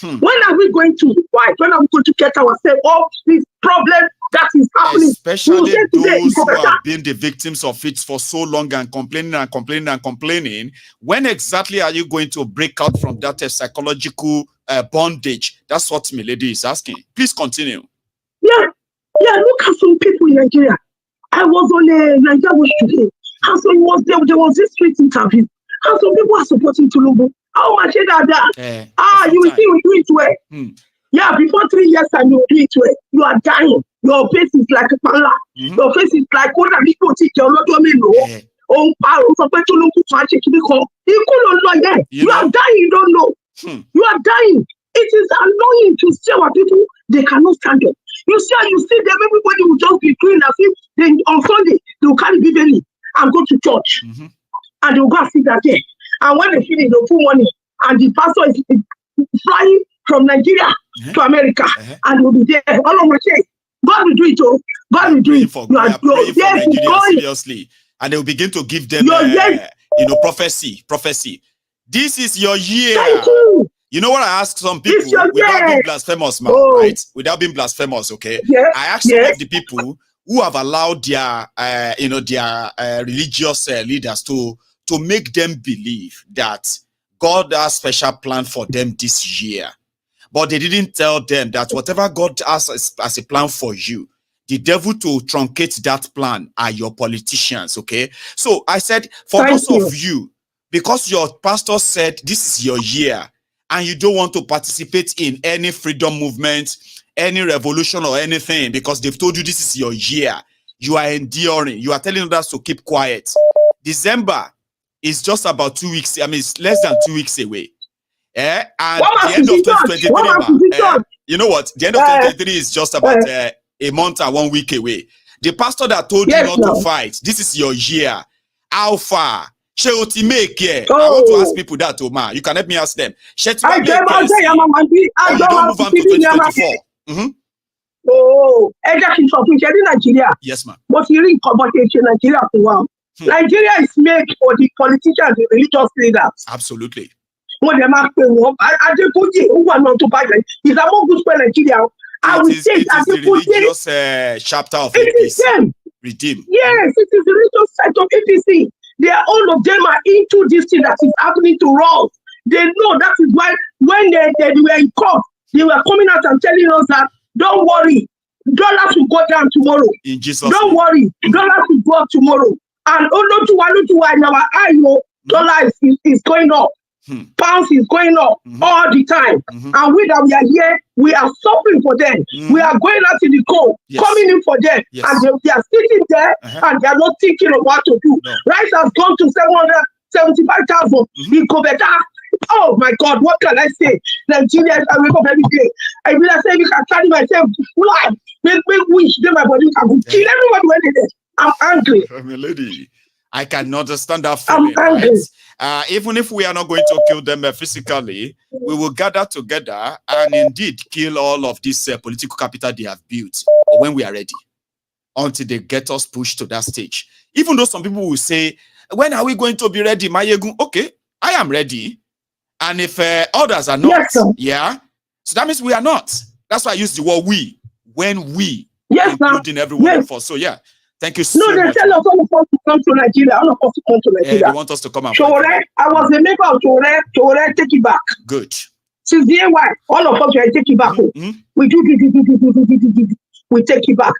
When are we going to fight? When are we going to get ourselves off this problem that is happening? Especially those who have been the victims of it for so long and complaining. When exactly are you going to break out from that psychological bondage? That's what Milady is asking. Please continue. Yeah, look at some people in Nigeria. I was on a Nigeria Watch today, and so there was this street interview, and some people are supporting Tinubu. How much is that? You will see we do it well. Yeah, before 3 years and you will do it well. You are dying. Your face is like a pala. Your face is like what people teach you. Oh, you are dying, you don't know. You are dying. It is annoying to see our people, they cannot stand up. You see them, everybody will just be doing as if they, on Sunday, they will carry Bible and go to church. And they will go and sit there. And when they finish, they'll put money. And the pastor is flying from Nigeria to America. And they will be there. All of my say, God will do it, oh. God will do it. We are praying for Nigeria, seriously. And they will begin to give them, prophecy. This is your year. Thank you. You know what I asked some people without being blasphemous, man, right? Without being blasphemous, okay? I asked some of the people who have allowed their, religious leaders to make them believe that God has special plan for them this year. But they didn't tell them that whatever God has as a plan for you, the devil to truncate that plan are your politicians, okay? So I said, for those of you, because your pastor said this is your year, and you don't want to participate in any freedom movement, any revolution or anything, because they've told you this is your year, you are enduring, you are telling others to keep quiet. December is just about 2 weeks, I mean, it's less than 2 weeks away. And the end of 2023, you know what? The end of 2023 is just about a month and 1 week away. The pastor that told you not to fight, this is your year. How far? I want to ask people that, Omar. You can help me ask them. And don't move on to 2024. Yes, ma'am. Nigeria is made for the politicians, the religious leaders. Absolutely. When they mark he's among good for Nigeria. I will say it is the religious chapter of APC. Redeem. Yes, it is the religious side of APC. All of them are into this thing that is happening to us. They know that is why when they were in court, they were coming out and telling us that don't worry, dollars will go down tomorrow. In Jesus' don't worry, dollars will go up tomorrow. And in our eye, dollar is going up. Pounds is going up all the time. And we that we are here, we are suffering for them. We are going out in the cold, coming in for them. And they are sitting there and they are not thinking of what to do. Rice has gone to 775,000. It go better. Oh my God, what can I say? Nigeria, I wake up every day. I will say you can carry myself to fly. Make wish then my body can go kill everybody when they there. I'm angry. I mean, lady, I can understand that feeling, right? Even if we are not going to kill them physically, we will gather together and indeed kill all of this political capital they have built when we are ready, until they get us pushed to that stage. Even though some people will say, when are we going to be ready, Maiyegun? Okay, I am ready. And if others are not, so that means we are not. That's why I use the word we, when we, including everyone of us. So thank you so much. No, they tell us all of us to come to Nigeria. All of us to come to Nigeria. They want us to come and Charade, I was a member of Charade, take it back. Good. Since the AY, all of us will take it back. We do, we take it back.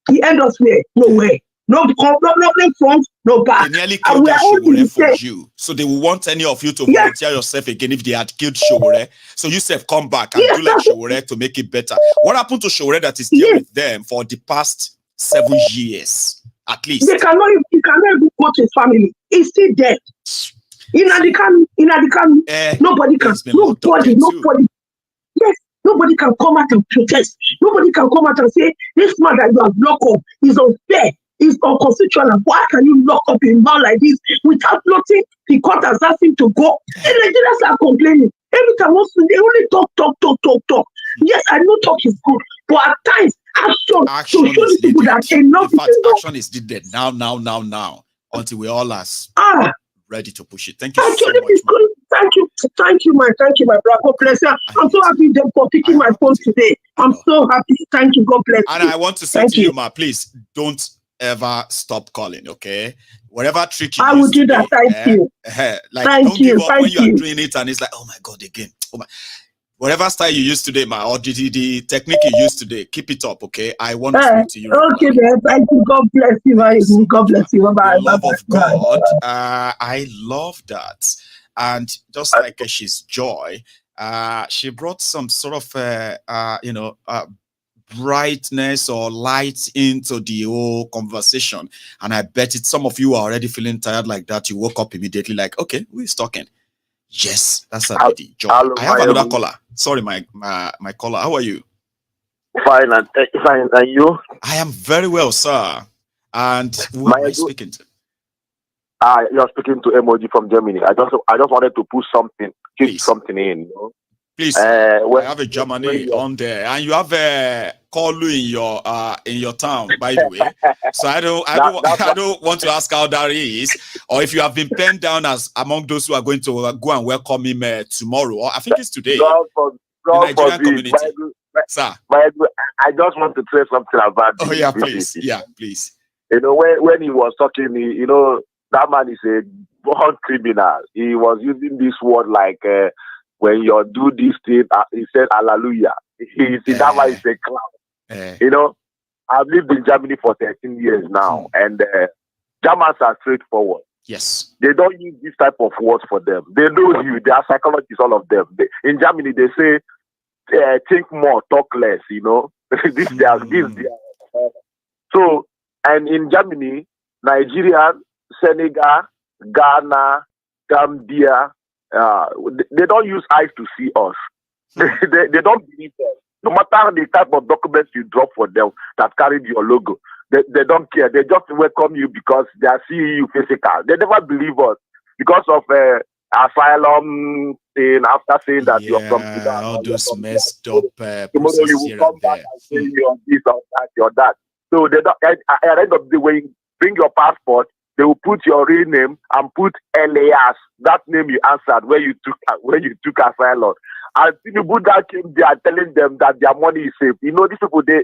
The end of where? Nowhere. No front, no back. They nearly killed that Showore for you. So they will want any of you to volunteer yourself again if they had killed Showore. So you self come back and do like Showore to make it better. What happened to Showore that is there with them for the past 7 years, at least? He cannot even go to his family. He's still dead. In the camp, nobody can. Nobody. Yes, nobody can come out and protest. Nobody can come out and say, this man that you have locked up is unfair. Is unconstitutional. Why can you lock up a man like this without nothing? The court has asked him to go. And Nigerians are complaining. Every time they only talk. Yes, I know talk is good, but at times action to show these people that enough. In fact, action is needed now, until we all are ready to push it. Thank you so much. Good. Thank you, my brother. God bless you. I'm so happy for picking my phone today. I'm so happy. Thank you. God bless you. And I want to say to you, ma, please don't ever stop calling, okay? Whatever trick you I will do that. Thank you. Like, don't give up when you are doing it and it's like, oh my God, again. Oh my. Whatever style you use today, ma, or the technique you use today, keep it up, okay? I want to speak to you. Okay, then. Thank you. God bless you. God bless you. Bye. Love of God. I love that. And just like she's Joy, she brought some sort of, brightness or light into the whole conversation. And I bet it some of you are already feeling tired like that. You woke up immediately like, okay, who is talking? Yes, that's a lady. Joy. I have another caller. Sorry, my caller. How are you? Fine, and you? I am very well, sir. And who am I speaking to? You're speaking to Emoji from Germany. I just wanted to put something in. You know? Please, I have a Germany on there, and you have a Kolu in your town, by the way. So I don't want to ask how that is, or if you have been penned down as among those who are going to go and welcome him tomorrow, or I think it's today. God the Nigerian community. Sir, I just want to say something about. Oh yeah, please. Yeah, please. You know, when he was talking, you know, that man is a born criminal. He was using this word like. When you do this thing, he said, hallelujah. That man is a clown. You know, I've lived in Germany for 13 years now, and Germans are straightforward. Yes. They don't use this type of words for them. They know you. They are psychologists, all of them. In Germany, they say, think more, talk less, you know. So, and in Germany, Nigeria, Senegal, Ghana, Gambia, they don't use eyes to see us. They don't believe us. No matter the type of documents you drop for them that carried your logo, they don't care. They just welcome you because they are seeing you physical. They never believe us because of asylum thing. After saying that you're from Sudan, all those messed up tomorrow you will come back and say you're this or that, you're that. So they don't. At the end of the day, when you bring your passport, they will put your real name and put Elias, that name you answered when you took asylum. And Tinubu that came there telling them that their money is safe. You know, these people, their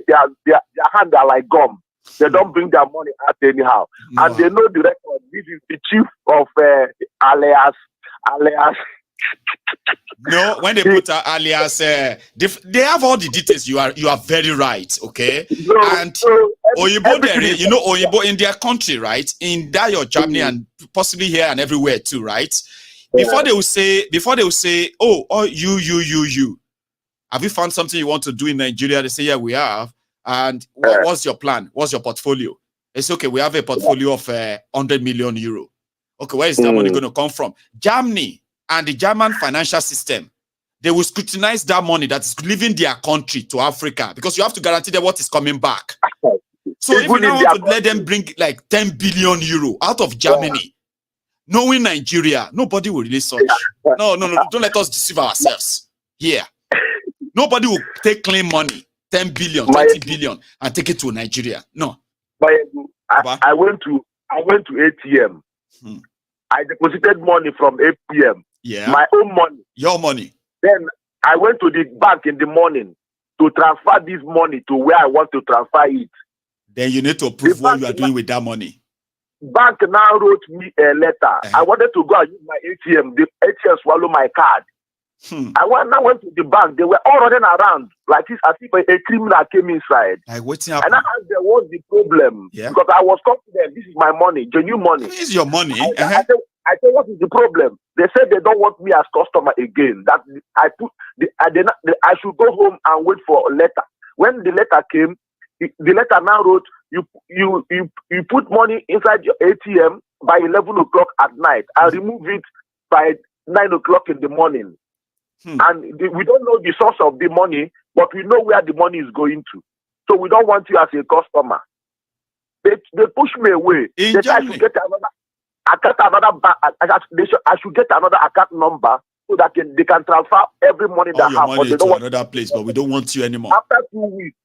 hands are like gum. They don't bring their money out anyhow. No. And they know the record. This is the chief of Alias. No, when they put alias, they have all the details. You are very right, okay? And Oyibo, you know Oyibo in their country, right? In that your Germany and possibly here and everywhere too, right? Before they will say, oh, you. Have you found something you want to do in Nigeria? They say, yeah, we have. And what's your plan? What's your portfolio? It's okay. We have a portfolio of 100 million euro. Okay, where is that money going to come from? Germany and the German financial system, they will scrutinize that money that's leaving their country to Africa because you have to guarantee them what is coming back. So if you now want to let them bring like 10 billion euro out of Germany, knowing Nigeria, nobody will release such. No, don't let us deceive ourselves here. Nobody will take clean money, 10 billion, 20 billion, and take it to Nigeria. No. I went to ATM. I deposited money from ATM. Yeah. My own money. Your money. Then I went to the bank in the morning to transfer this money to where I want to transfer it. Then you need to prove what you are doing with that money. Bank now wrote me a letter. I wanted to go and use my ATM. The ATM swallowed my card. I went to the bank. They were all running around like this as if a criminal came inside. And I asked them what's the problem. Yeah. Because I was confident this is my money, genuine money. This is your money. I said, what is the problem? They said they don't want me as customer again. That I should go home and wait for a letter. When the letter came, the letter now wrote you put money inside your ATM by 11 o'clock at night and remove it by 9 o'clock in the morning. And we don't know the source of the money, but we know where the money is going to. So we don't want you as a customer. They push me away. They said I should get another account number so that they can transfer every money that have. Money to another place, but we don't want you anymore. After 2 weeks,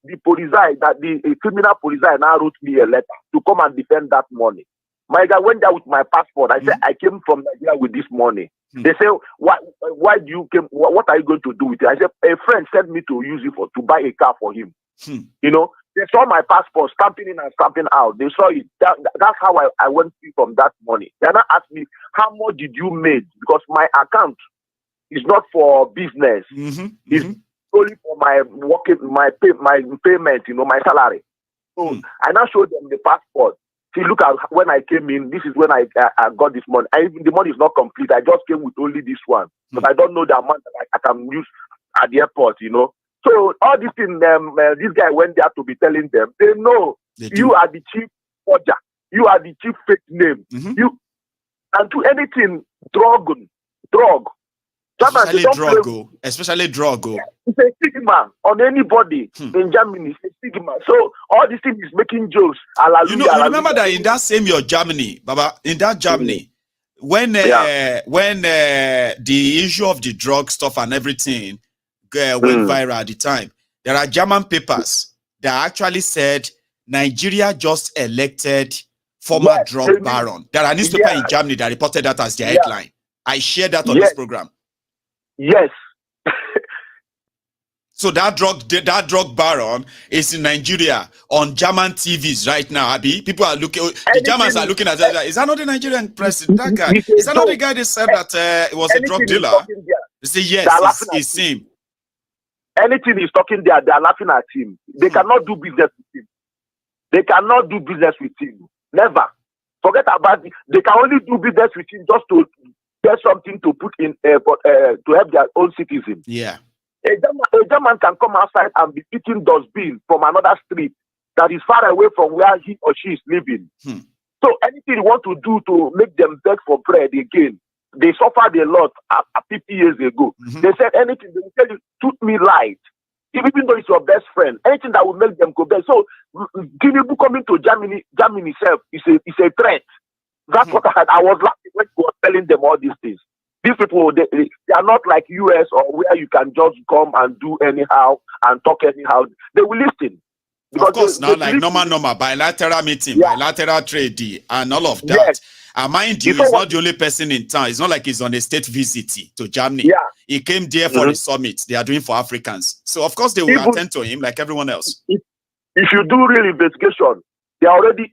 the criminal police now wrote me a letter to come and defend that money. My guy went there with my passport. I said I came from Nigeria with this money. They say, why do you came? What are you going to do with it? I said, a friend sent me to use it to buy a car for him. You know, they saw my passport stamping in and stamping out. They saw it. That's how I went free from that money. They now asked me, how much did you make? Because my account is not for business. It's only for my payment, you know, my salary. So I now showed them the passport. See, look at when I came in. This is when I got this money. The money is not complete. I just came with only this one, but I don't know the amount that I can use at the airport. You know, So all this thing, this guy went there to be telling them, they know you are the chief forger, you are the chief fake name, you and to anything drug. Especially drug. It's a stigma on anybody in Germany. It's a stigma. So all this thing is making jokes. You remember that in that same year, Germany, Baba, in that Germany, when the issue of the drug stuff and everything went viral at the time, there are German papers that actually said Nigeria just elected former drug baron. There are newspapers in Germany that reported that as their headline. I shared that on this program. Yes. So that drug baron is in Nigeria on German TVs right now, Abi. People are looking, the Germans are looking at that. Is that not the Nigerian president? That guy? Is that not the guy they said that it was a drug dealer? They say, yes, it's him. Anything he's talking there, they are laughing at him. They cannot do business with him. They cannot do business with him. Never. Forget about it. They can only do business with him just to get something to put in, to help their own citizens. Yeah. A German can come outside and be picking dustbin from another street that is far away from where he or she is living. So anything you want to do to make them beg for bread again, they suffered a lot 50 years ago. They said anything, they will tell you, shoot me light. Even though it's your best friend, anything that will make them go back. So Tinubu coming to Germany itself is a threat. That's what I was laughing when he was telling them all these things. These people, they are not like US or where you can just come and do anyhow and talk anyhow. They will listen. Of course, now like normal bilateral meeting, bilateral trade deal, and all of that. And mind you, he's not the only person in town. It's not like he's on a state visit to Germany. He came there for a summit they are doing for Africans. So of course they will attend to him like everyone else. If you do real investigation, they already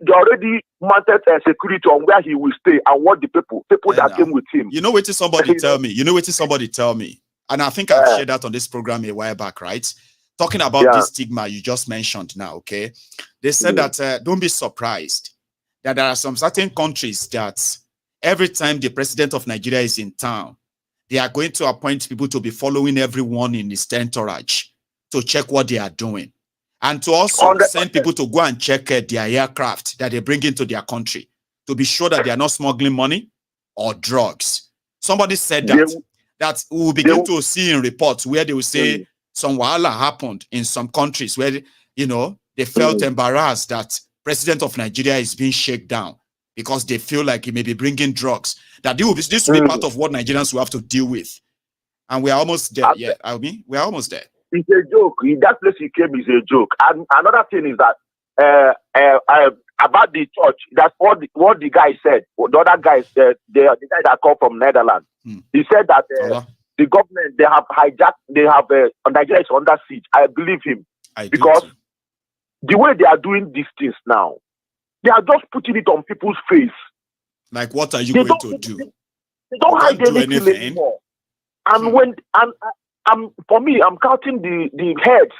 mounted security on where he will stay and what the people that came with him. You know what somebody tell me? And I think I've shared that on this program a while back, right? Talking about this stigma you just mentioned now, okay? They said that don't be surprised that there are some certain countries that every time the president of Nigeria is in town, they are going to appoint people to be following everyone in his entourage to check what they are doing. And to also send people to go and check their aircraft that they bring into their country to be sure that they are not smuggling money or drugs. Somebody said that we will begin to see in reports where they will say some wahala happened in some countries where, they felt embarrassed that president of Nigeria is being shaken down because they feel like he may be bringing drugs. That this will be part of what Nigerians will have to deal with. And we are almost there. We are almost there. It's a joke. That place he came is a joke. And another thing is that about the church, that's what the guy said. The other guy said, the guy that called from Netherlands, he said that the government, they have hijacked, Nigeria is under siege. I believe him. Because the way they are doing these things now, they are just putting it on people's face. Like, what are you going to do? They don't hide anything anymore. And for me, I'm counting the heads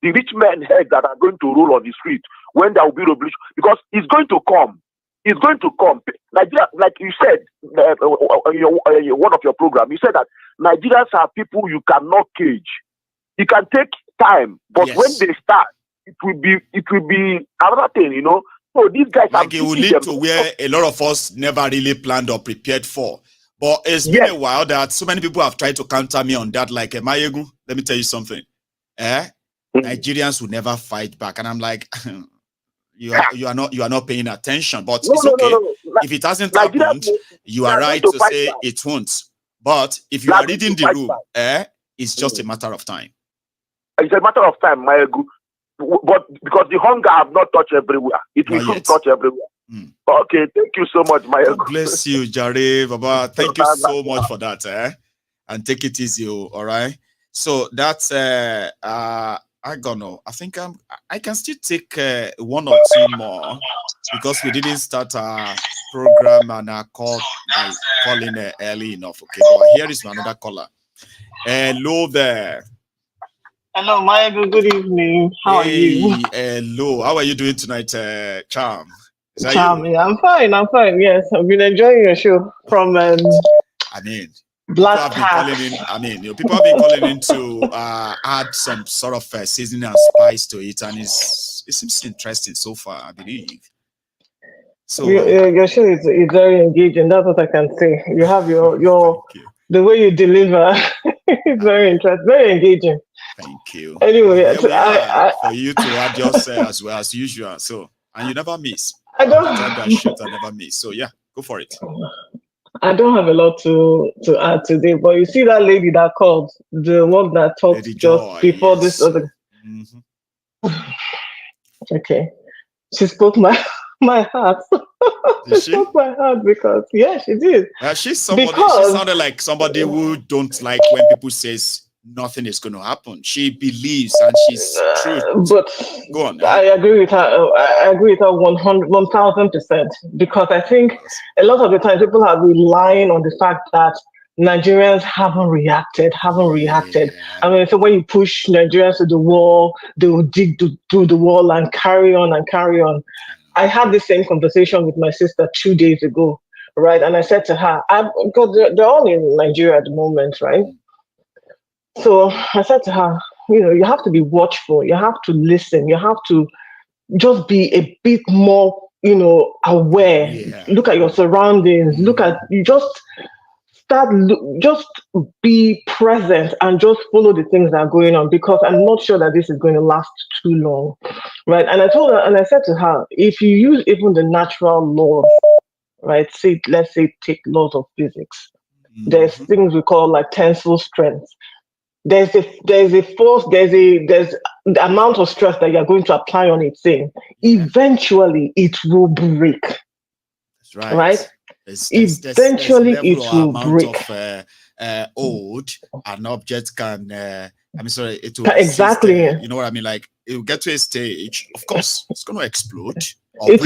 the rich men heads that are going to roll on the street when there will be revolution, because it's going to come. It's going to come. Nigeria, like you said, one of your program, you said that Nigerians are people you cannot cage. It can take time, but when they start, it will be another thing, So these guys like it will lead to where a lot of us never really planned or prepared for. But it's been a while that so many people have tried to counter me on that. Like, Maiyegun, let me tell you something. Nigerians will never fight back, and I'm like, you are not paying attention. But it's okay. No. If it hasn't happened, you are right to say back. It won't. But if you are reading the room, it's just a matter of time. It's a matter of time, Maiyegun. But because the hunger have not touched everywhere, it will soon touch everywhere. Okay, thank you so much, Maiyegun. God bless you, Charade, Baba. Thank you so much for that, and take it easy, all right? So that's I don't know. I think I can still take one or two more because we didn't start our program and our call by calling early enough. Okay, but here is another caller. Hello there. Hello, Maiyegun. Good evening. How are you? Hello. How are you doing tonight, Charm? Charm, I'm fine. Yes, I've been enjoying your show from. I mean, Black People have been calling in. I mean, people have been calling in to add some sort of seasoning and spice to it, and it seems interesting so far, I believe. So your show is very engaging. That's what I can say. You have your the way you deliver. It's very interesting, very engaging. Thank you. Anyway, Here we are for you to add yours as well as usual. So, and you never miss. I don't. I never miss. So yeah, go for it. I don't have a lot to add today, but you see that lady that called, the one that talked just before this other. Okay, she spoke my heart. She spoke my heart because she did. She's somebody. She sounded like somebody who don't like when people says nothing is going to happen. She believes and she's true. But go on. I agree with her. I agree with her 1,000%, because I think a lot of the time people are relying on the fact that Nigerians haven't reacted. I mean, so when you push Nigerians to the wall, they will dig through the wall and carry on and carry on. I had the same conversation with my sister 2 days ago, right? And I said to her, because they're all in Nigeria at the moment, right? So I said to her, you have to be watchful. You have to listen. You have to just be a bit more, aware. Yeah. Look at your surroundings. Just be present and just follow the things that are going on, because I'm not sure that this is going to last too long, right? And I told her, and I said to her, if you use even the natural laws, right? Let's say take laws of physics. There's things we call like tensile strength. There's a force, there's the amount of stress that you're going to apply on it thing. Eventually, it will break. That's right. Right? Eventually, it will break. Old an object can. It will exactly. You know what I mean? Like it will get to a stage. Of course, it's going to explode. It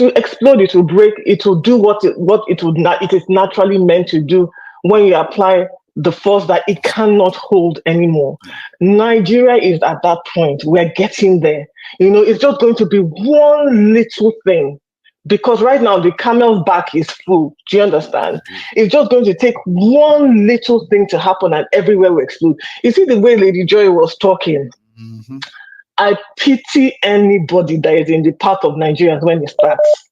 will explode. It will break. It will do what it is naturally meant to do when you apply the force that it cannot hold anymore. Nigeria is at that point. We're getting there. It's just going to be one little thing, because right now the camel's back is full. Do you understand? It's just going to take one little thing to happen and everywhere will explode. You see the way Lady Joy was talking? I pity anybody that is in the path of Nigerians when it starts.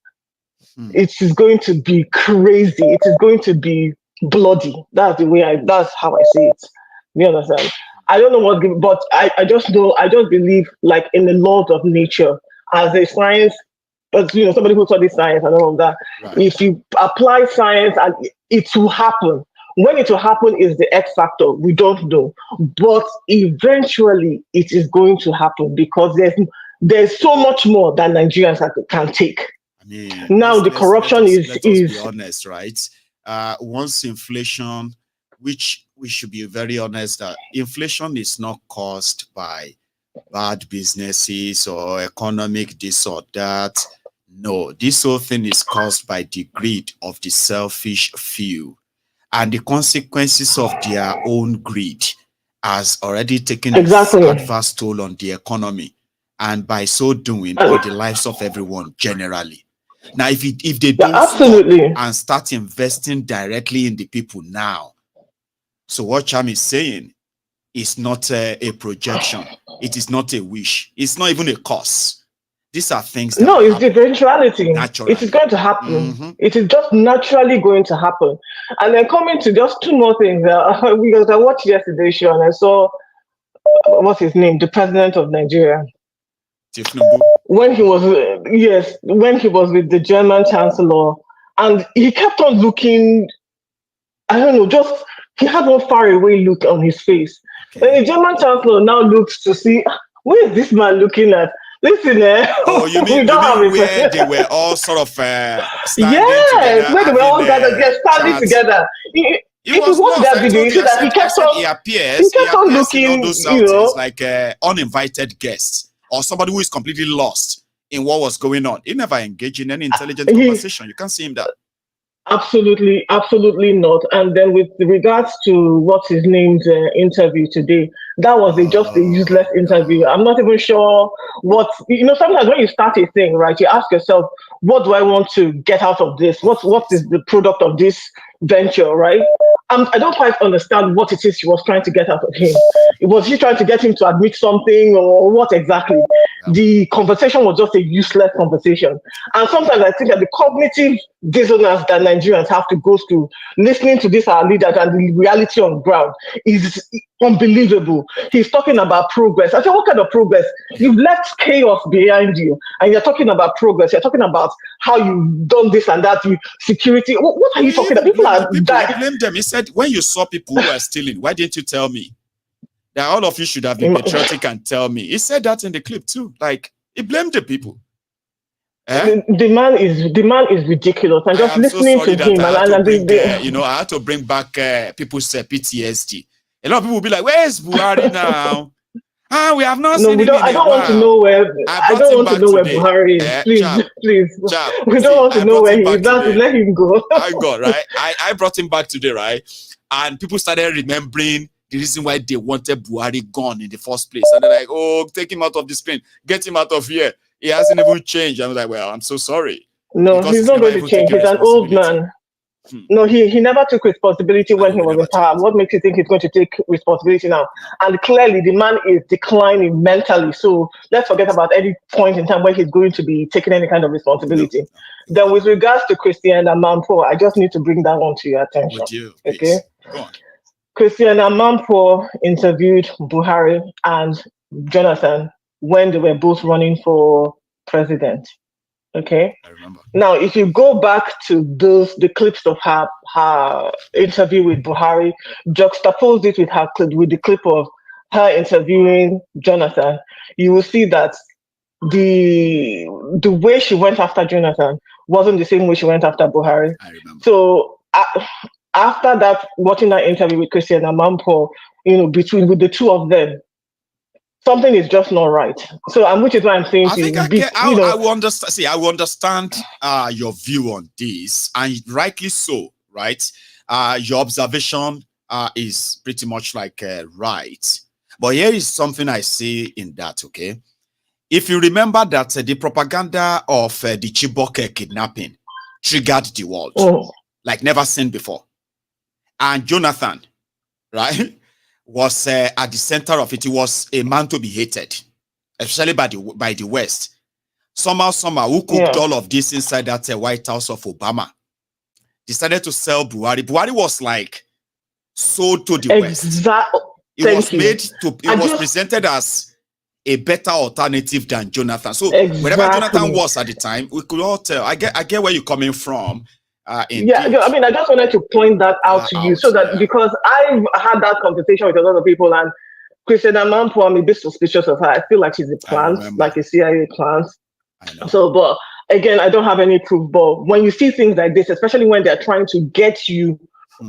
It is going to be crazy. It is going to be bloody. That's how I see it. You understand? I don't know what, but I just believe like in the laws of nature as a science, but somebody who studies science and all of that. Right. If you apply science, and it will happen. When it will happen is the X factor. We don't know, but eventually it is going to happen, because there's so much more that Nigerians can take. I mean, now the corruption let's be honest, right? Once inflation, which we should be very honest that inflation is not caused by bad businesses or economic this or that. No, this whole thing is caused by the greed of the selfish few, and the consequences of their own greed has already taken an adverse toll on the economy, and by so doing, on the lives of everyone generally. Now, if they don't stop and start investing directly in the people now, so what Cham is saying is not a projection. It is not a wish. It's not even a cause. These are things that it's the eventuality. Naturally. It is going to happen. It is just naturally going to happen. And then coming to just two more things, because I watched yesterday's show and I saw what's his name, the president of Nigeria. Tinubu. When he was with the German chancellor, and he kept on looking, I don't know, just he had one faraway look on his face. Okay. And the German chancellor now looks to see, where is this man looking at? Listen, you mean where they were all sort of standing together? Yes, where they were all standing together. If you watch that video, you see that he kept on looking, like uninvited guests. Or somebody who is completely lost in what was going on. He never engaged in any intelligent conversation. You can't see him that. Absolutely not. And then with regards to what's his name's interview today, that was just a useless interview. I'm not even sure what, sometimes when you start a thing, right, you ask yourself, what do I want to get out of this? What is the product of this, venture, right? I don't quite understand what it is she was trying to get out of him. Was she trying to get him to admit something, or what exactly? The conversation was just a useless conversation. And sometimes I think that the cognitive dissonance that Nigerians have to go through listening to this our leaders and the reality on ground is unbelievable. He's talking about progress. I said, what kind of progress? You've left chaos behind you, and you're talking about progress. You're talking about how you've done this and that, security. What are you talking about? People are dying. Blame them. He said, when you saw people who were stealing, why didn't you tell me? That all of you should have been patriotic and tell me. He said that in the clip too. Like, he blamed the people. The man is ridiculous. And just listening to him, I had to bring back people's PTSD. A lot of people will be like, "Where's Buhari now? We have not seen him." I don't want to know where. I don't want to know where Buhari is. Please. We don't want to know where he is. Let him go. I got right. I brought him back today, right? And people started remembering the reason why they wanted Buhari gone in the first place. And they're like, "Oh, take him out of the screen. Get him out of here. He hasn't even changed." I was like, "Well, I'm so sorry." No, he's not going to change. He's an old man. No, he never took responsibility when he was in power. What makes you think he's going to take responsibility now? And clearly, the man is declining mentally. So let's forget about any point in time where he's going to be taking any kind of responsibility. Then, with regards to Christiana Mampo, I just need to bring that one to your attention. Okay. Go on. Christiana Mampo interviewed Buhari and Jonathan when they were both running for president. Okay. I remember. Now, if you go back to the clips of her interview with Buhari, juxtapose it with the clip of her interviewing Jonathan, you will see that the way she went after Jonathan wasn't the same way she went after Buhari. I remember. So after that, watching that interview with Christiana Mampo, with the two of them, something is just not right. So, which is why I'm saying, I will understand. See, I will understand your view on this, and rightly so, right? Your observation is pretty much like right. But here is something I see in that. Okay, if you remember that the propaganda of the Chibok kidnapping triggered the world like never seen before, and Jonathan, right, was at the center of it. He was a man to be hated, especially by the West. Somehow, who cooked all of this inside that White House of Obama decided to sell Buhari. Buhari was like sold to the West. It was presented as a better alternative than Jonathan. So wherever Jonathan was at the time, we could all tell. I get where you're coming from. I just wanted to point that out to you so that because I've had that conversation with a lot of people, and Christiana Mampo, I'm a bit suspicious of her. I feel like she's a plant, like a CIA plant. So, but again, I don't have any proof. But when you see things like this, especially when they're trying to get you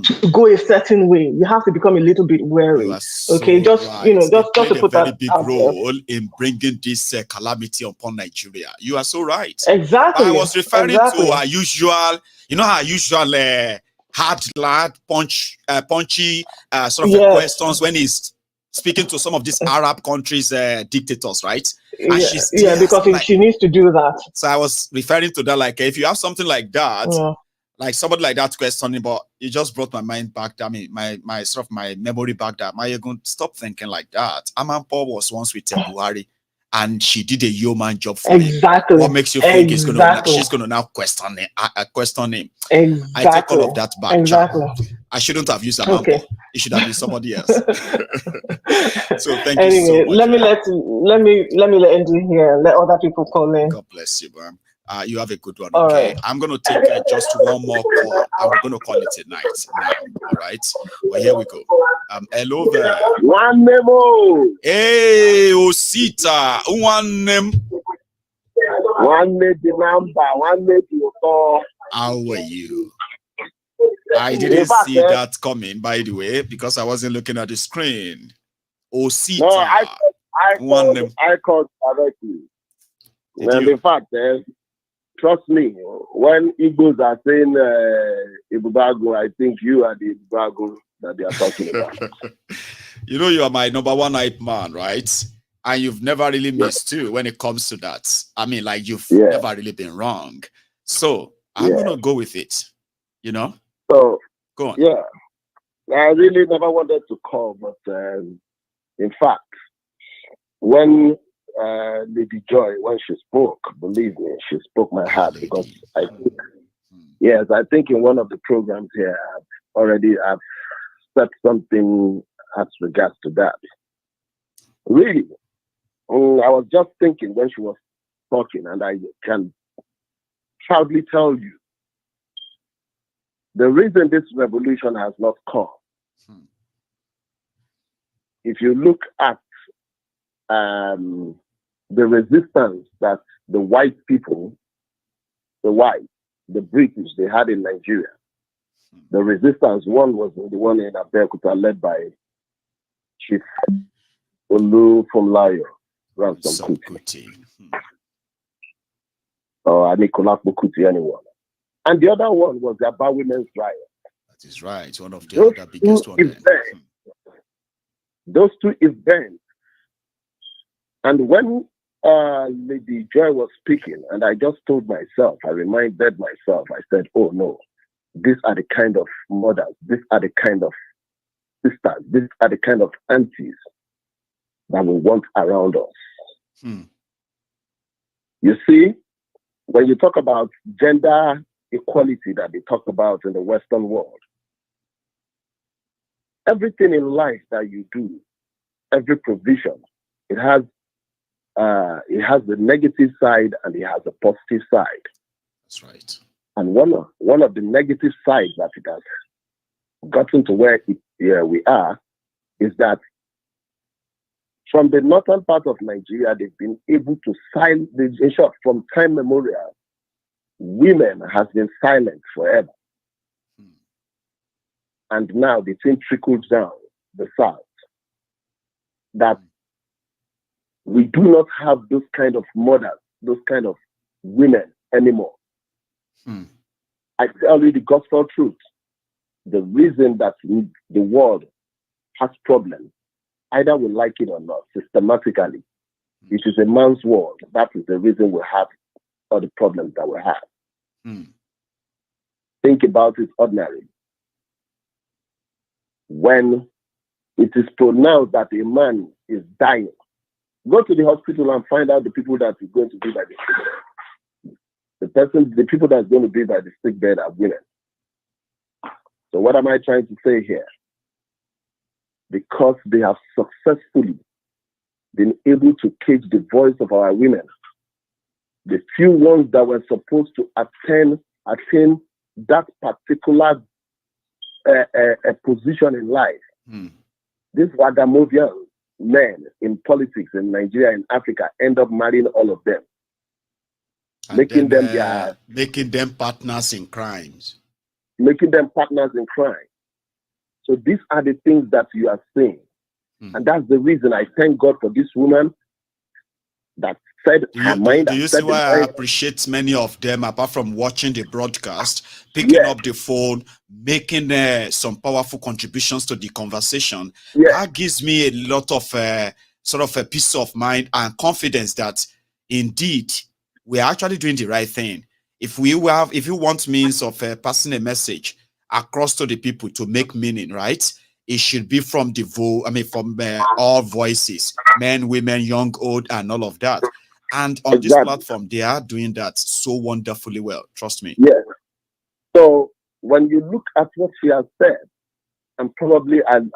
to go a certain way, you have to become a little bit wary. Okay, just to put that big out role there. in bringing this calamity upon Nigeria. You are so right. Exactly. I was referring to our usual, our usual hard, punchy sort of questions when he's speaking to some of these Arab countries' dictators, right? And because she needs to do that. So I was referring to that, like if you have something like that. Like somebody like that questioning, but it just brought my mind back. I mean, my memory back that Maiyegun, stop thinking like that. Amanpo was once with Buhari, and she did a yeoman job for him. What makes you think she's gonna now question him? Exactly. I take all of that back. I shouldn't have used Amanpo. Okay. It should have been somebody else. So thank you so much. Let me end it here. Let other people call in. God bless you, man. You have a good one. Okay, right. I'm going to take just one more call. I'm going to call it a night now. All right. Well, here we go. Hello there. One name. Hey, Osita. One name. One name the number. One name the call. How are you? I didn't see that coming, by the way, because I wasn't looking at the screen. Osita. No, I called directly. Well, in fact, trust me, when Igbos are saying Ibubago, I think you are the Ibubago that they are talking about. You are my number one hype man, right? And you've never really missed too when it comes to that. I mean, like you've never really been wrong. So I'm gonna go with it. So Go on. Yeah, I really never wanted to call, but in fact, when Lady Joy, when she spoke, believe me, she spoke my heart, because I think, yes, I think in one of the programs here, I've said something as regards to that. Really, I was just thinking when she was talking, and I can proudly tell you, the reason this revolution has not come, if you look at the resistance that the white people, the British, they had in Nigeria, the resistance, one was the one in Abeokuta led by Chief Olufumlayo Ransom Kuti. Or Anikulapo Kuti, anyone. And the other one was the Aba Women's Riot. That is right. One of the other biggest ones. Those two events. And when Lady Joy was speaking, and I just told myself, I reminded myself, I said, oh no, these are the kind of mothers, these are the kind of sisters, these are the kind of aunties that we want around us. You see, when you talk about gender equality that they talk about in the Western world, everything in life that you do, every provision, it has the negative side and it has a positive side. That's right. And one of the negative sides that it has gotten to where we are is that from the northern part of Nigeria, they've been able to silence, in short, from time memorial, women has been silent forever. And now the thing trickles down the south, that we do not have those kind of mothers, those kind of women anymore. I tell you the gospel truth. The reason that the world has problems, either we like it or not, systematically, it is a man's world. That is the reason we have all the problems that we have. Think about it ordinarily. When it is pronounced that a man is dying, go to the hospital and find out the people that is going to be by the sick bed. The people that's going to be by the sick bed are women. So what am I trying to say here? Because they have successfully been able to cage the voice of our women, the few ones that were supposed to attain that particular position in life. These Wagamovian men in politics in Nigeria and Africa end up marrying all of them, And making then, making them partners in crimes. making them partners in crime. So these are the things that you are saying. And that's the reason I thank God for this woman that said her mind. Do you see why I appreciate many of them, apart from watching the broadcast, picking up the phone, making some powerful contributions to the conversation? That gives me a lot of sort of a peace of mind and confidence that indeed we are actually doing the right thing. If you want means of passing a message across to the people to make meaning, right? It should be from from all voices, men, women, young, old, and all of that. And on this platform, they are doing that so wonderfully well. Trust me. Yes. So when you look at what she has said, and probably, and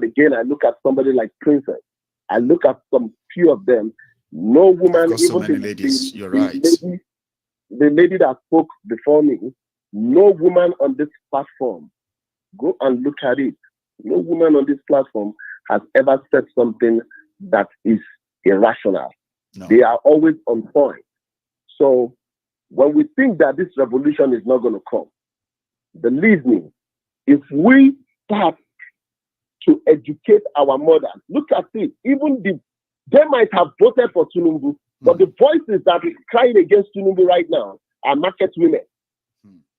again, I look at somebody like Princess. I look at some few of them. No woman, even so many ladies. You're right. The lady that spoke before me, no woman on this platform, go and look at it. No woman on this platform has ever said something that is irrational. No. They are always on point. So when we think that this revolution is not going to come, believe me, if we start to educate our mothers, look at it, they might have voted for Tinubu, but the voices that is crying against Tinubu right now are market women.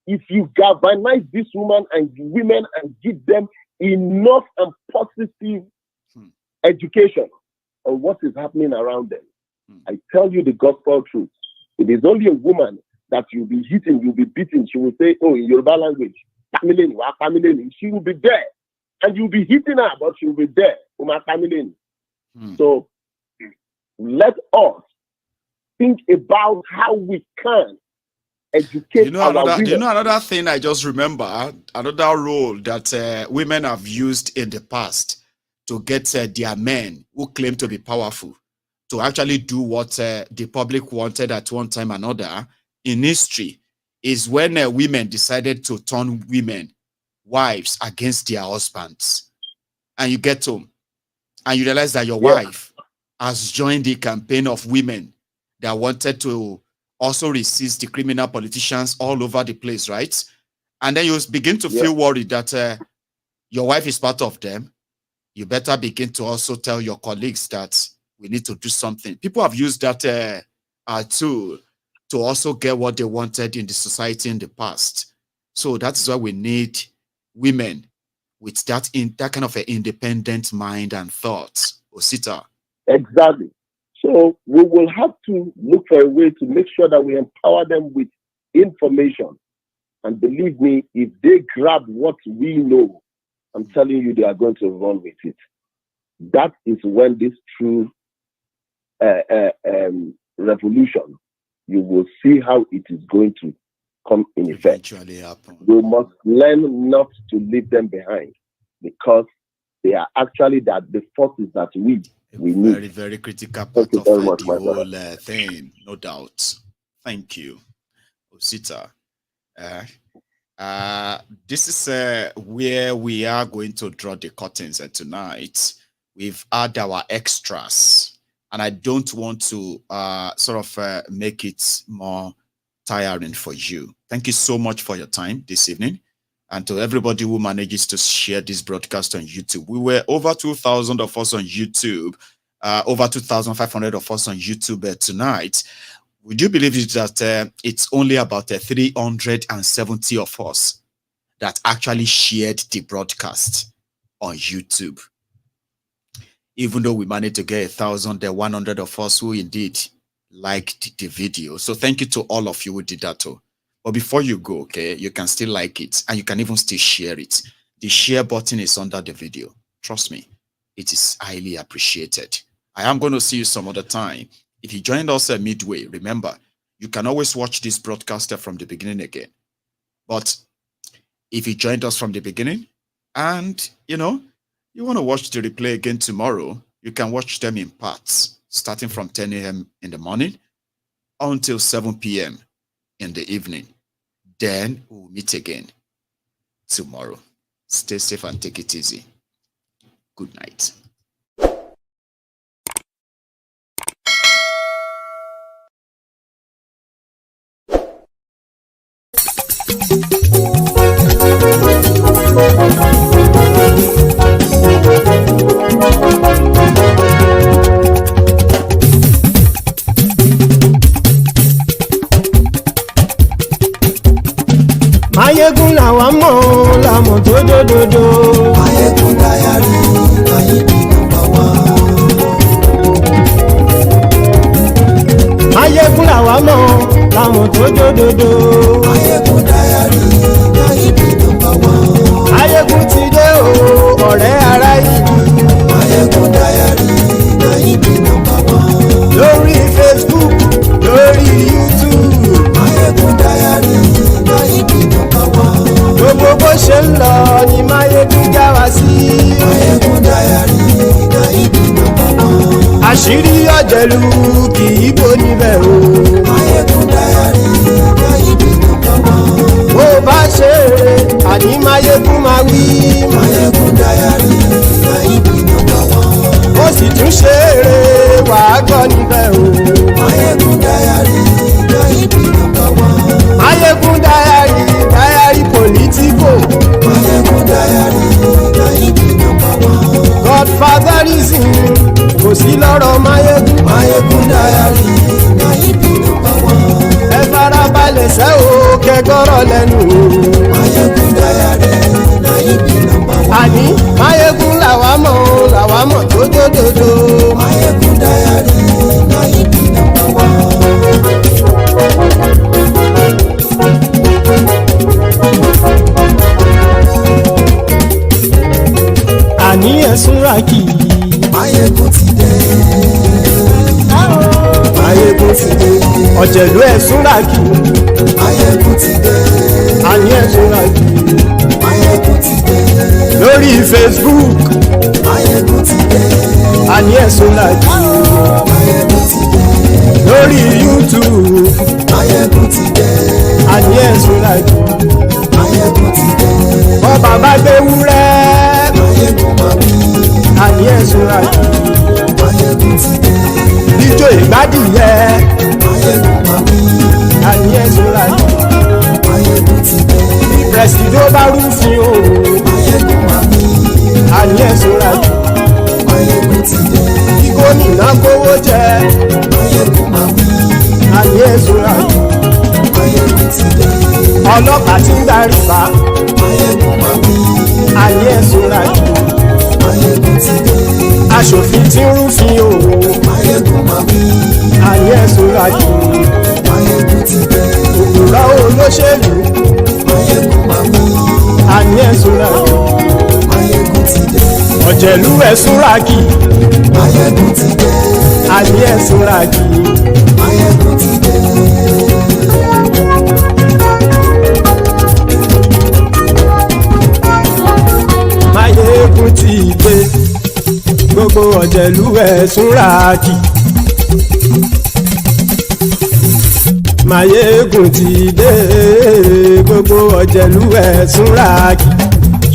If you galvanize these women and give them enough and positive education on what is happening around them, I tell you the gospel truth. It is only a woman that you'll be hitting, you'll be beating. She will say, oh, in Yoruba language, family. She will be there. And you'll be hitting her, but she will be there. So let us think about how we can educate our women. You know another thing I just remember, another role that women have used in the past to get their men who claim to be powerful to actually do what the public wanted at one time or another in history is when women decided to turn wives against their husbands. And you get home and you realize that your wife has joined the campaign of women that wanted to also resist the criminal politicians all over the place, right? And then you begin to feel worried that your wife is part of them. You better begin to also tell your colleagues that we need to do something. People have used that tool to also get what they wanted in the society in the past. So that's why we need women with that kind of an independent mind and thoughts. Osita. Exactly. So we will have to look for a way to make sure that we empower them with information. And believe me, if they grab what we know, I'm telling you, they are going to run with it. That is when this true revolution, you will see how it is going to come in effect. We must learn not to leave them behind, because they are actually the forces that we need. Very, very critical part of the whole thing, no doubt. Thank you, Osita. This is where we are going to draw the curtains tonight. We've had our extras, and I don't want to make it more tiring for you. Thank you so much for your time this evening, and to everybody who manages to share this broadcast on YouTube. We were over 2,000 of us on YouTube, over 2,500 of us on YouTube tonight. Would you believe it that it's only about 370 of us that actually shared the broadcast on YouTube? Even though we managed to get 1,100 of us who indeed liked the video. So thank you to all of you who did that too. But before you go, okay, you can still like it and you can even still share it. The share button is under the video. Trust me, it is highly appreciated. I am going to see you some other time. If you joined us midway, remember, you can always watch this broadcaster from the beginning again. But if you joined us from the beginning and, you want to watch the replay again tomorrow, you can watch them in parts, starting from 10 a.m. in the morning until 7 p.m. in the evening. Then we'll meet again tomorrow. Stay safe and take it easy. Good night. Maiyegun làwa mọ̀ làmọ̀ tó dòdòdò. Maiyegun Diary, Maiyegun #1. Maiyegun làwa mọ̀ làmọ̀ tó dòdòdò. Maiyegun Diary, Maiyegun #1. Maiyegun ti dé o, ọ̀rẹ́ ará ìlú. Maiyegun Diary, Maiyegun #1. Lórí Facebook, lórí YouTube. Maiyegun Diary, Maiyegun #1. Gbogbo bó ṣe ń lọ ni Maiyegun já wa sí. Maiyegun Diary, Maiyegun #1. Àṣírí ọ̀jẹ̀lú kì í bò níbẹ̀ o. Maiyegun Diary, Maiyegun #1. Bó bá ṣe eré àní Maiyegun máa wí. Maiyegun Diary, Maiyegun #1. Ó sì tún ṣe eré wàá gbọ́ níbẹ̀ o. Maiyegun Diary, Maiyegun #1. Maiyegun Diary, Diary Politico. Maiyegun Diary, Maiyegun #1. Godfatherism kò sí lọ́rọ̀ Maiyegun. Maiyegun Diary, Maiyegun #1. Ẹ farabalẹ̀ ṣẹ́ o kẹgọ́rọ̀ lẹ́nu o. Maiyegun Diary, Maiyegun #1. Àní Maiyegun làwa mọ̀ tó dòdòdò. ọ̀jẹ̀lú ẹ̀ súnra kì í. Maiyegun ti dé. àní ẹ̀ súnra kì í. Maiyegun ti dé. lórí Facebook. Maiyegun ti dé. àní ẹ̀ súnra kì í. Maiyegun ti dé. lórí YouTube. Maiyegun ti dé. àní ẹ̀ súnra kì í. Maiyegun ti dé. bọ́ bàbá gbé wúrẹ́. Maiyegun máa wí. àní ẹ̀ súnra kì í. Maiyegun ti dé. ijó ìgbádìyẹ. Maiyegun máa wí. àní ẹ̀ súnra kì í. Maiyegun ti dé. Presido bá rúfin o. Maiyegun máa wí. àní ẹ̀ súnra kì í. Maiyegun ti dé. kí gómìnà kówó jẹ. Maiyegun máa wí. àní ẹ̀ súnra kì í. Maiyegun ti dé. ọlọ́pàá tí ń darí bá. Maiyegun máa wí. àní ẹ̀ súnra kì í. Maiyegun ti dé. aṣòfin tí ń rúfin o. Maiyegun máa wí. àní ẹ̀ súnra kì í. Maiyegun ti dé. òkúra olóṣèlú. Maiyegun máa wí. àní ẹ̀ súnra kì í. Maiyegun ti dé. ọ̀jẹ̀lú ẹ̀ súnra kì í. Maiyegun ti dé. àní ẹ̀ súnra kì í. Maiyegun ti dé. Maiyegun ti dé. gbogbo ọ̀jẹ̀lú ẹ̀ súnra kì í. Maiyegun ti dé. gbogbo ọ̀jẹ̀lú ẹ̀ súnra kì í.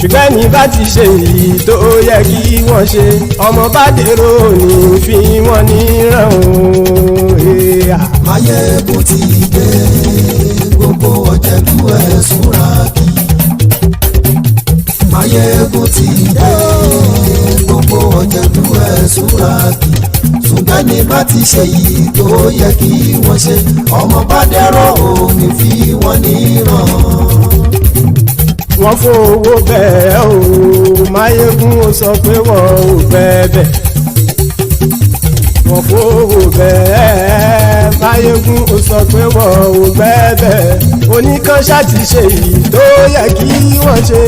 ṣùgbọ́n ní bá ti ṣe èyí tó yẹ kí wọ́n ṣe ọmọ bá dèrò ní fi wọ́n níran o. Maiyegun ti dé. Gbogbo ọ̀jẹ̀lú ẹ̀ súnra kì í. Maiyegun ti dé. Gbogbo ọ̀jẹ̀lú ẹ̀ súnra kì í. ṣùgbọ́n ní bá ti ṣe èyí tó yẹ kí wọ́n ṣe ọmọ bá dèrò ní fi wọ́n níran. wọ́n fowó bẹ́ẹ̀ o Maiyegun ó sọ pé wọ́n ò bẹ́ẹ̀ wọ́n fowó bẹ́ẹ̀ Maiyegun ó sọ pé wọ́n ò bẹ́ẹ̀ oníkan ṣáàtì ṣe èyí tó yẹ kí wọ́n ṣe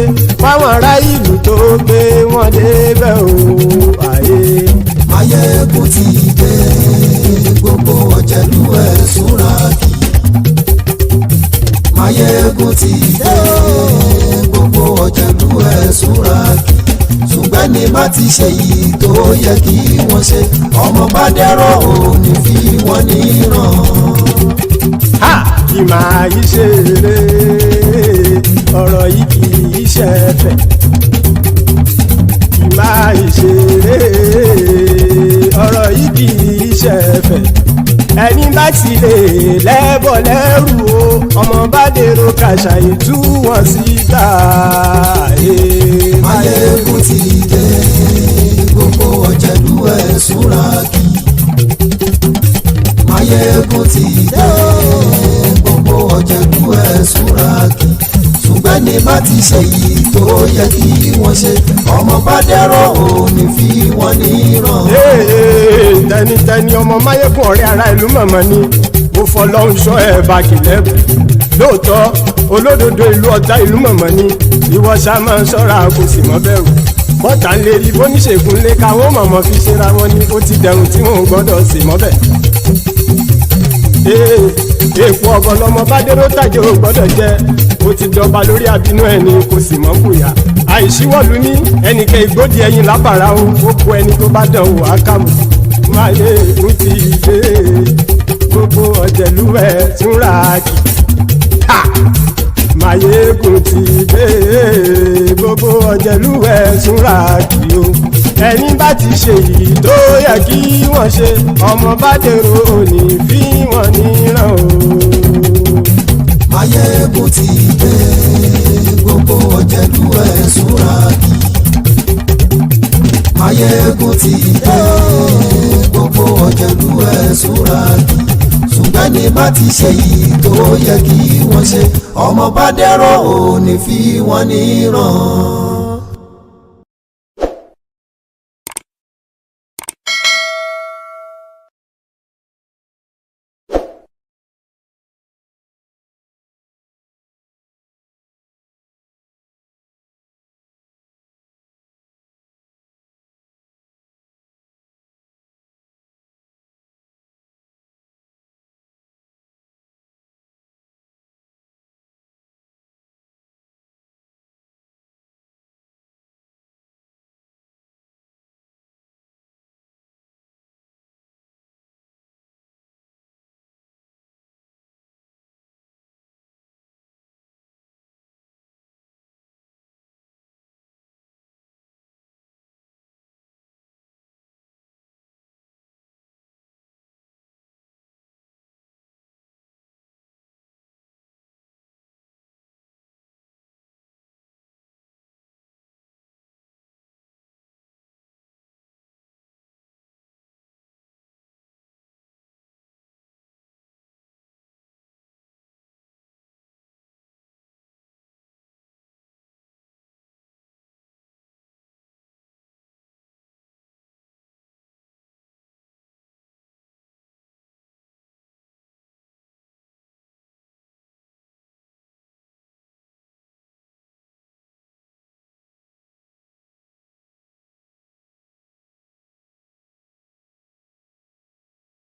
fáwọn ará ìlú tó gbé wọn débẹ̀ o àyè. Maiyegun ti dé. Gbogbo ọ̀jẹ̀lú ẹ̀ súnra kì í. Maiyegun ti dé. Gbogbo ọ̀jẹ̀lú ẹ̀ súnra kì í. ṣùgbọ́n ní bá ti ṣe yìí tó yẹ kí wọ́n ṣe ọmọ bá dẹ́rọ̀ ò ní fi wọ́n níran. kì máa yí ṣe eré ọ̀rọ̀ yìí kì í ṣe ẹ̀fẹ̀ kì máa yí ṣe eré ọ̀rọ̀ yìí kì í ṣe ẹ̀fẹ̀ ẹni bá ti lè lẹ́bọ̀ lẹ́rù o ọmọ bá dèrò kàṣà ìtú wọn síta. Maiyegun ti dé gbogbo ọ̀jẹ̀lú ẹ̀ súnra kì í. Maiyegun ti dé gbogbo ọ̀jẹ̀lú ẹ̀ súnra kì í. ṣùgbọ́n ní bá ti ṣe yìí tó yẹ kí wọ́n ṣe ọmọ bá dẹ́rọ̀ ò ní fi wọ́n níran. tẹnitẹni ọmọ Maiyegun ọ̀rẹ́ ara ìlú mọ̀mọ́ ni mo fọlọ́run ṣọ́ ẹ̀ bá kìlẹ́bù lóòótọ́ olódodo ìlú ọ̀tá ìlú mọ̀mọ́ ni ìwọ ṣá máa ń ṣọ́ra kò sì mọ́ bẹ̀rù bọ́tà ń lè rí bóníṣègùn lé káwọn mọ̀mọ́ fi ṣera wọn ni ó ti dẹrùn tí wọn ò gbọ́dọ̀ sì mọ́ bẹ̀. èèpo ọ̀gọ́ lọmọ bá dérò tàjẹ́ ò gbọ́dọ̀ jẹ́ ó ti dọba lórí àbínú ẹni kò sì mọ́ bùyà àìsíwọ́lu ní ẹnìkẹ́ ìgbódì ẹyin lábàrá o ó kó ẹni tó bá dán o àkàmù. Maiyegun ti dé gbogbo ọ̀jẹ̀lú ẹ̀ túnra kì Maiyegun ti dé gbogbo ọ̀jẹ̀lú ẹ̀ túnra kì o ẹni bá ti ṣe yìí tó yẹ kí wọ́n ṣe ọmọ bá dèrò òní fi wọ́n níran o. Maiyegun ti dé gbogbo ọ̀jẹ̀lú ẹ̀ súnra kì í. Maiyegun ti dé gbogbo ọ̀jẹ̀lú ẹ̀ súnra kì í. ṣùgbọ́n ní bá ti ṣe yìí tó yẹ kí wọ́n ṣe ọmọ bá dẹ́rọ̀ ò ní fi wọ́n níran.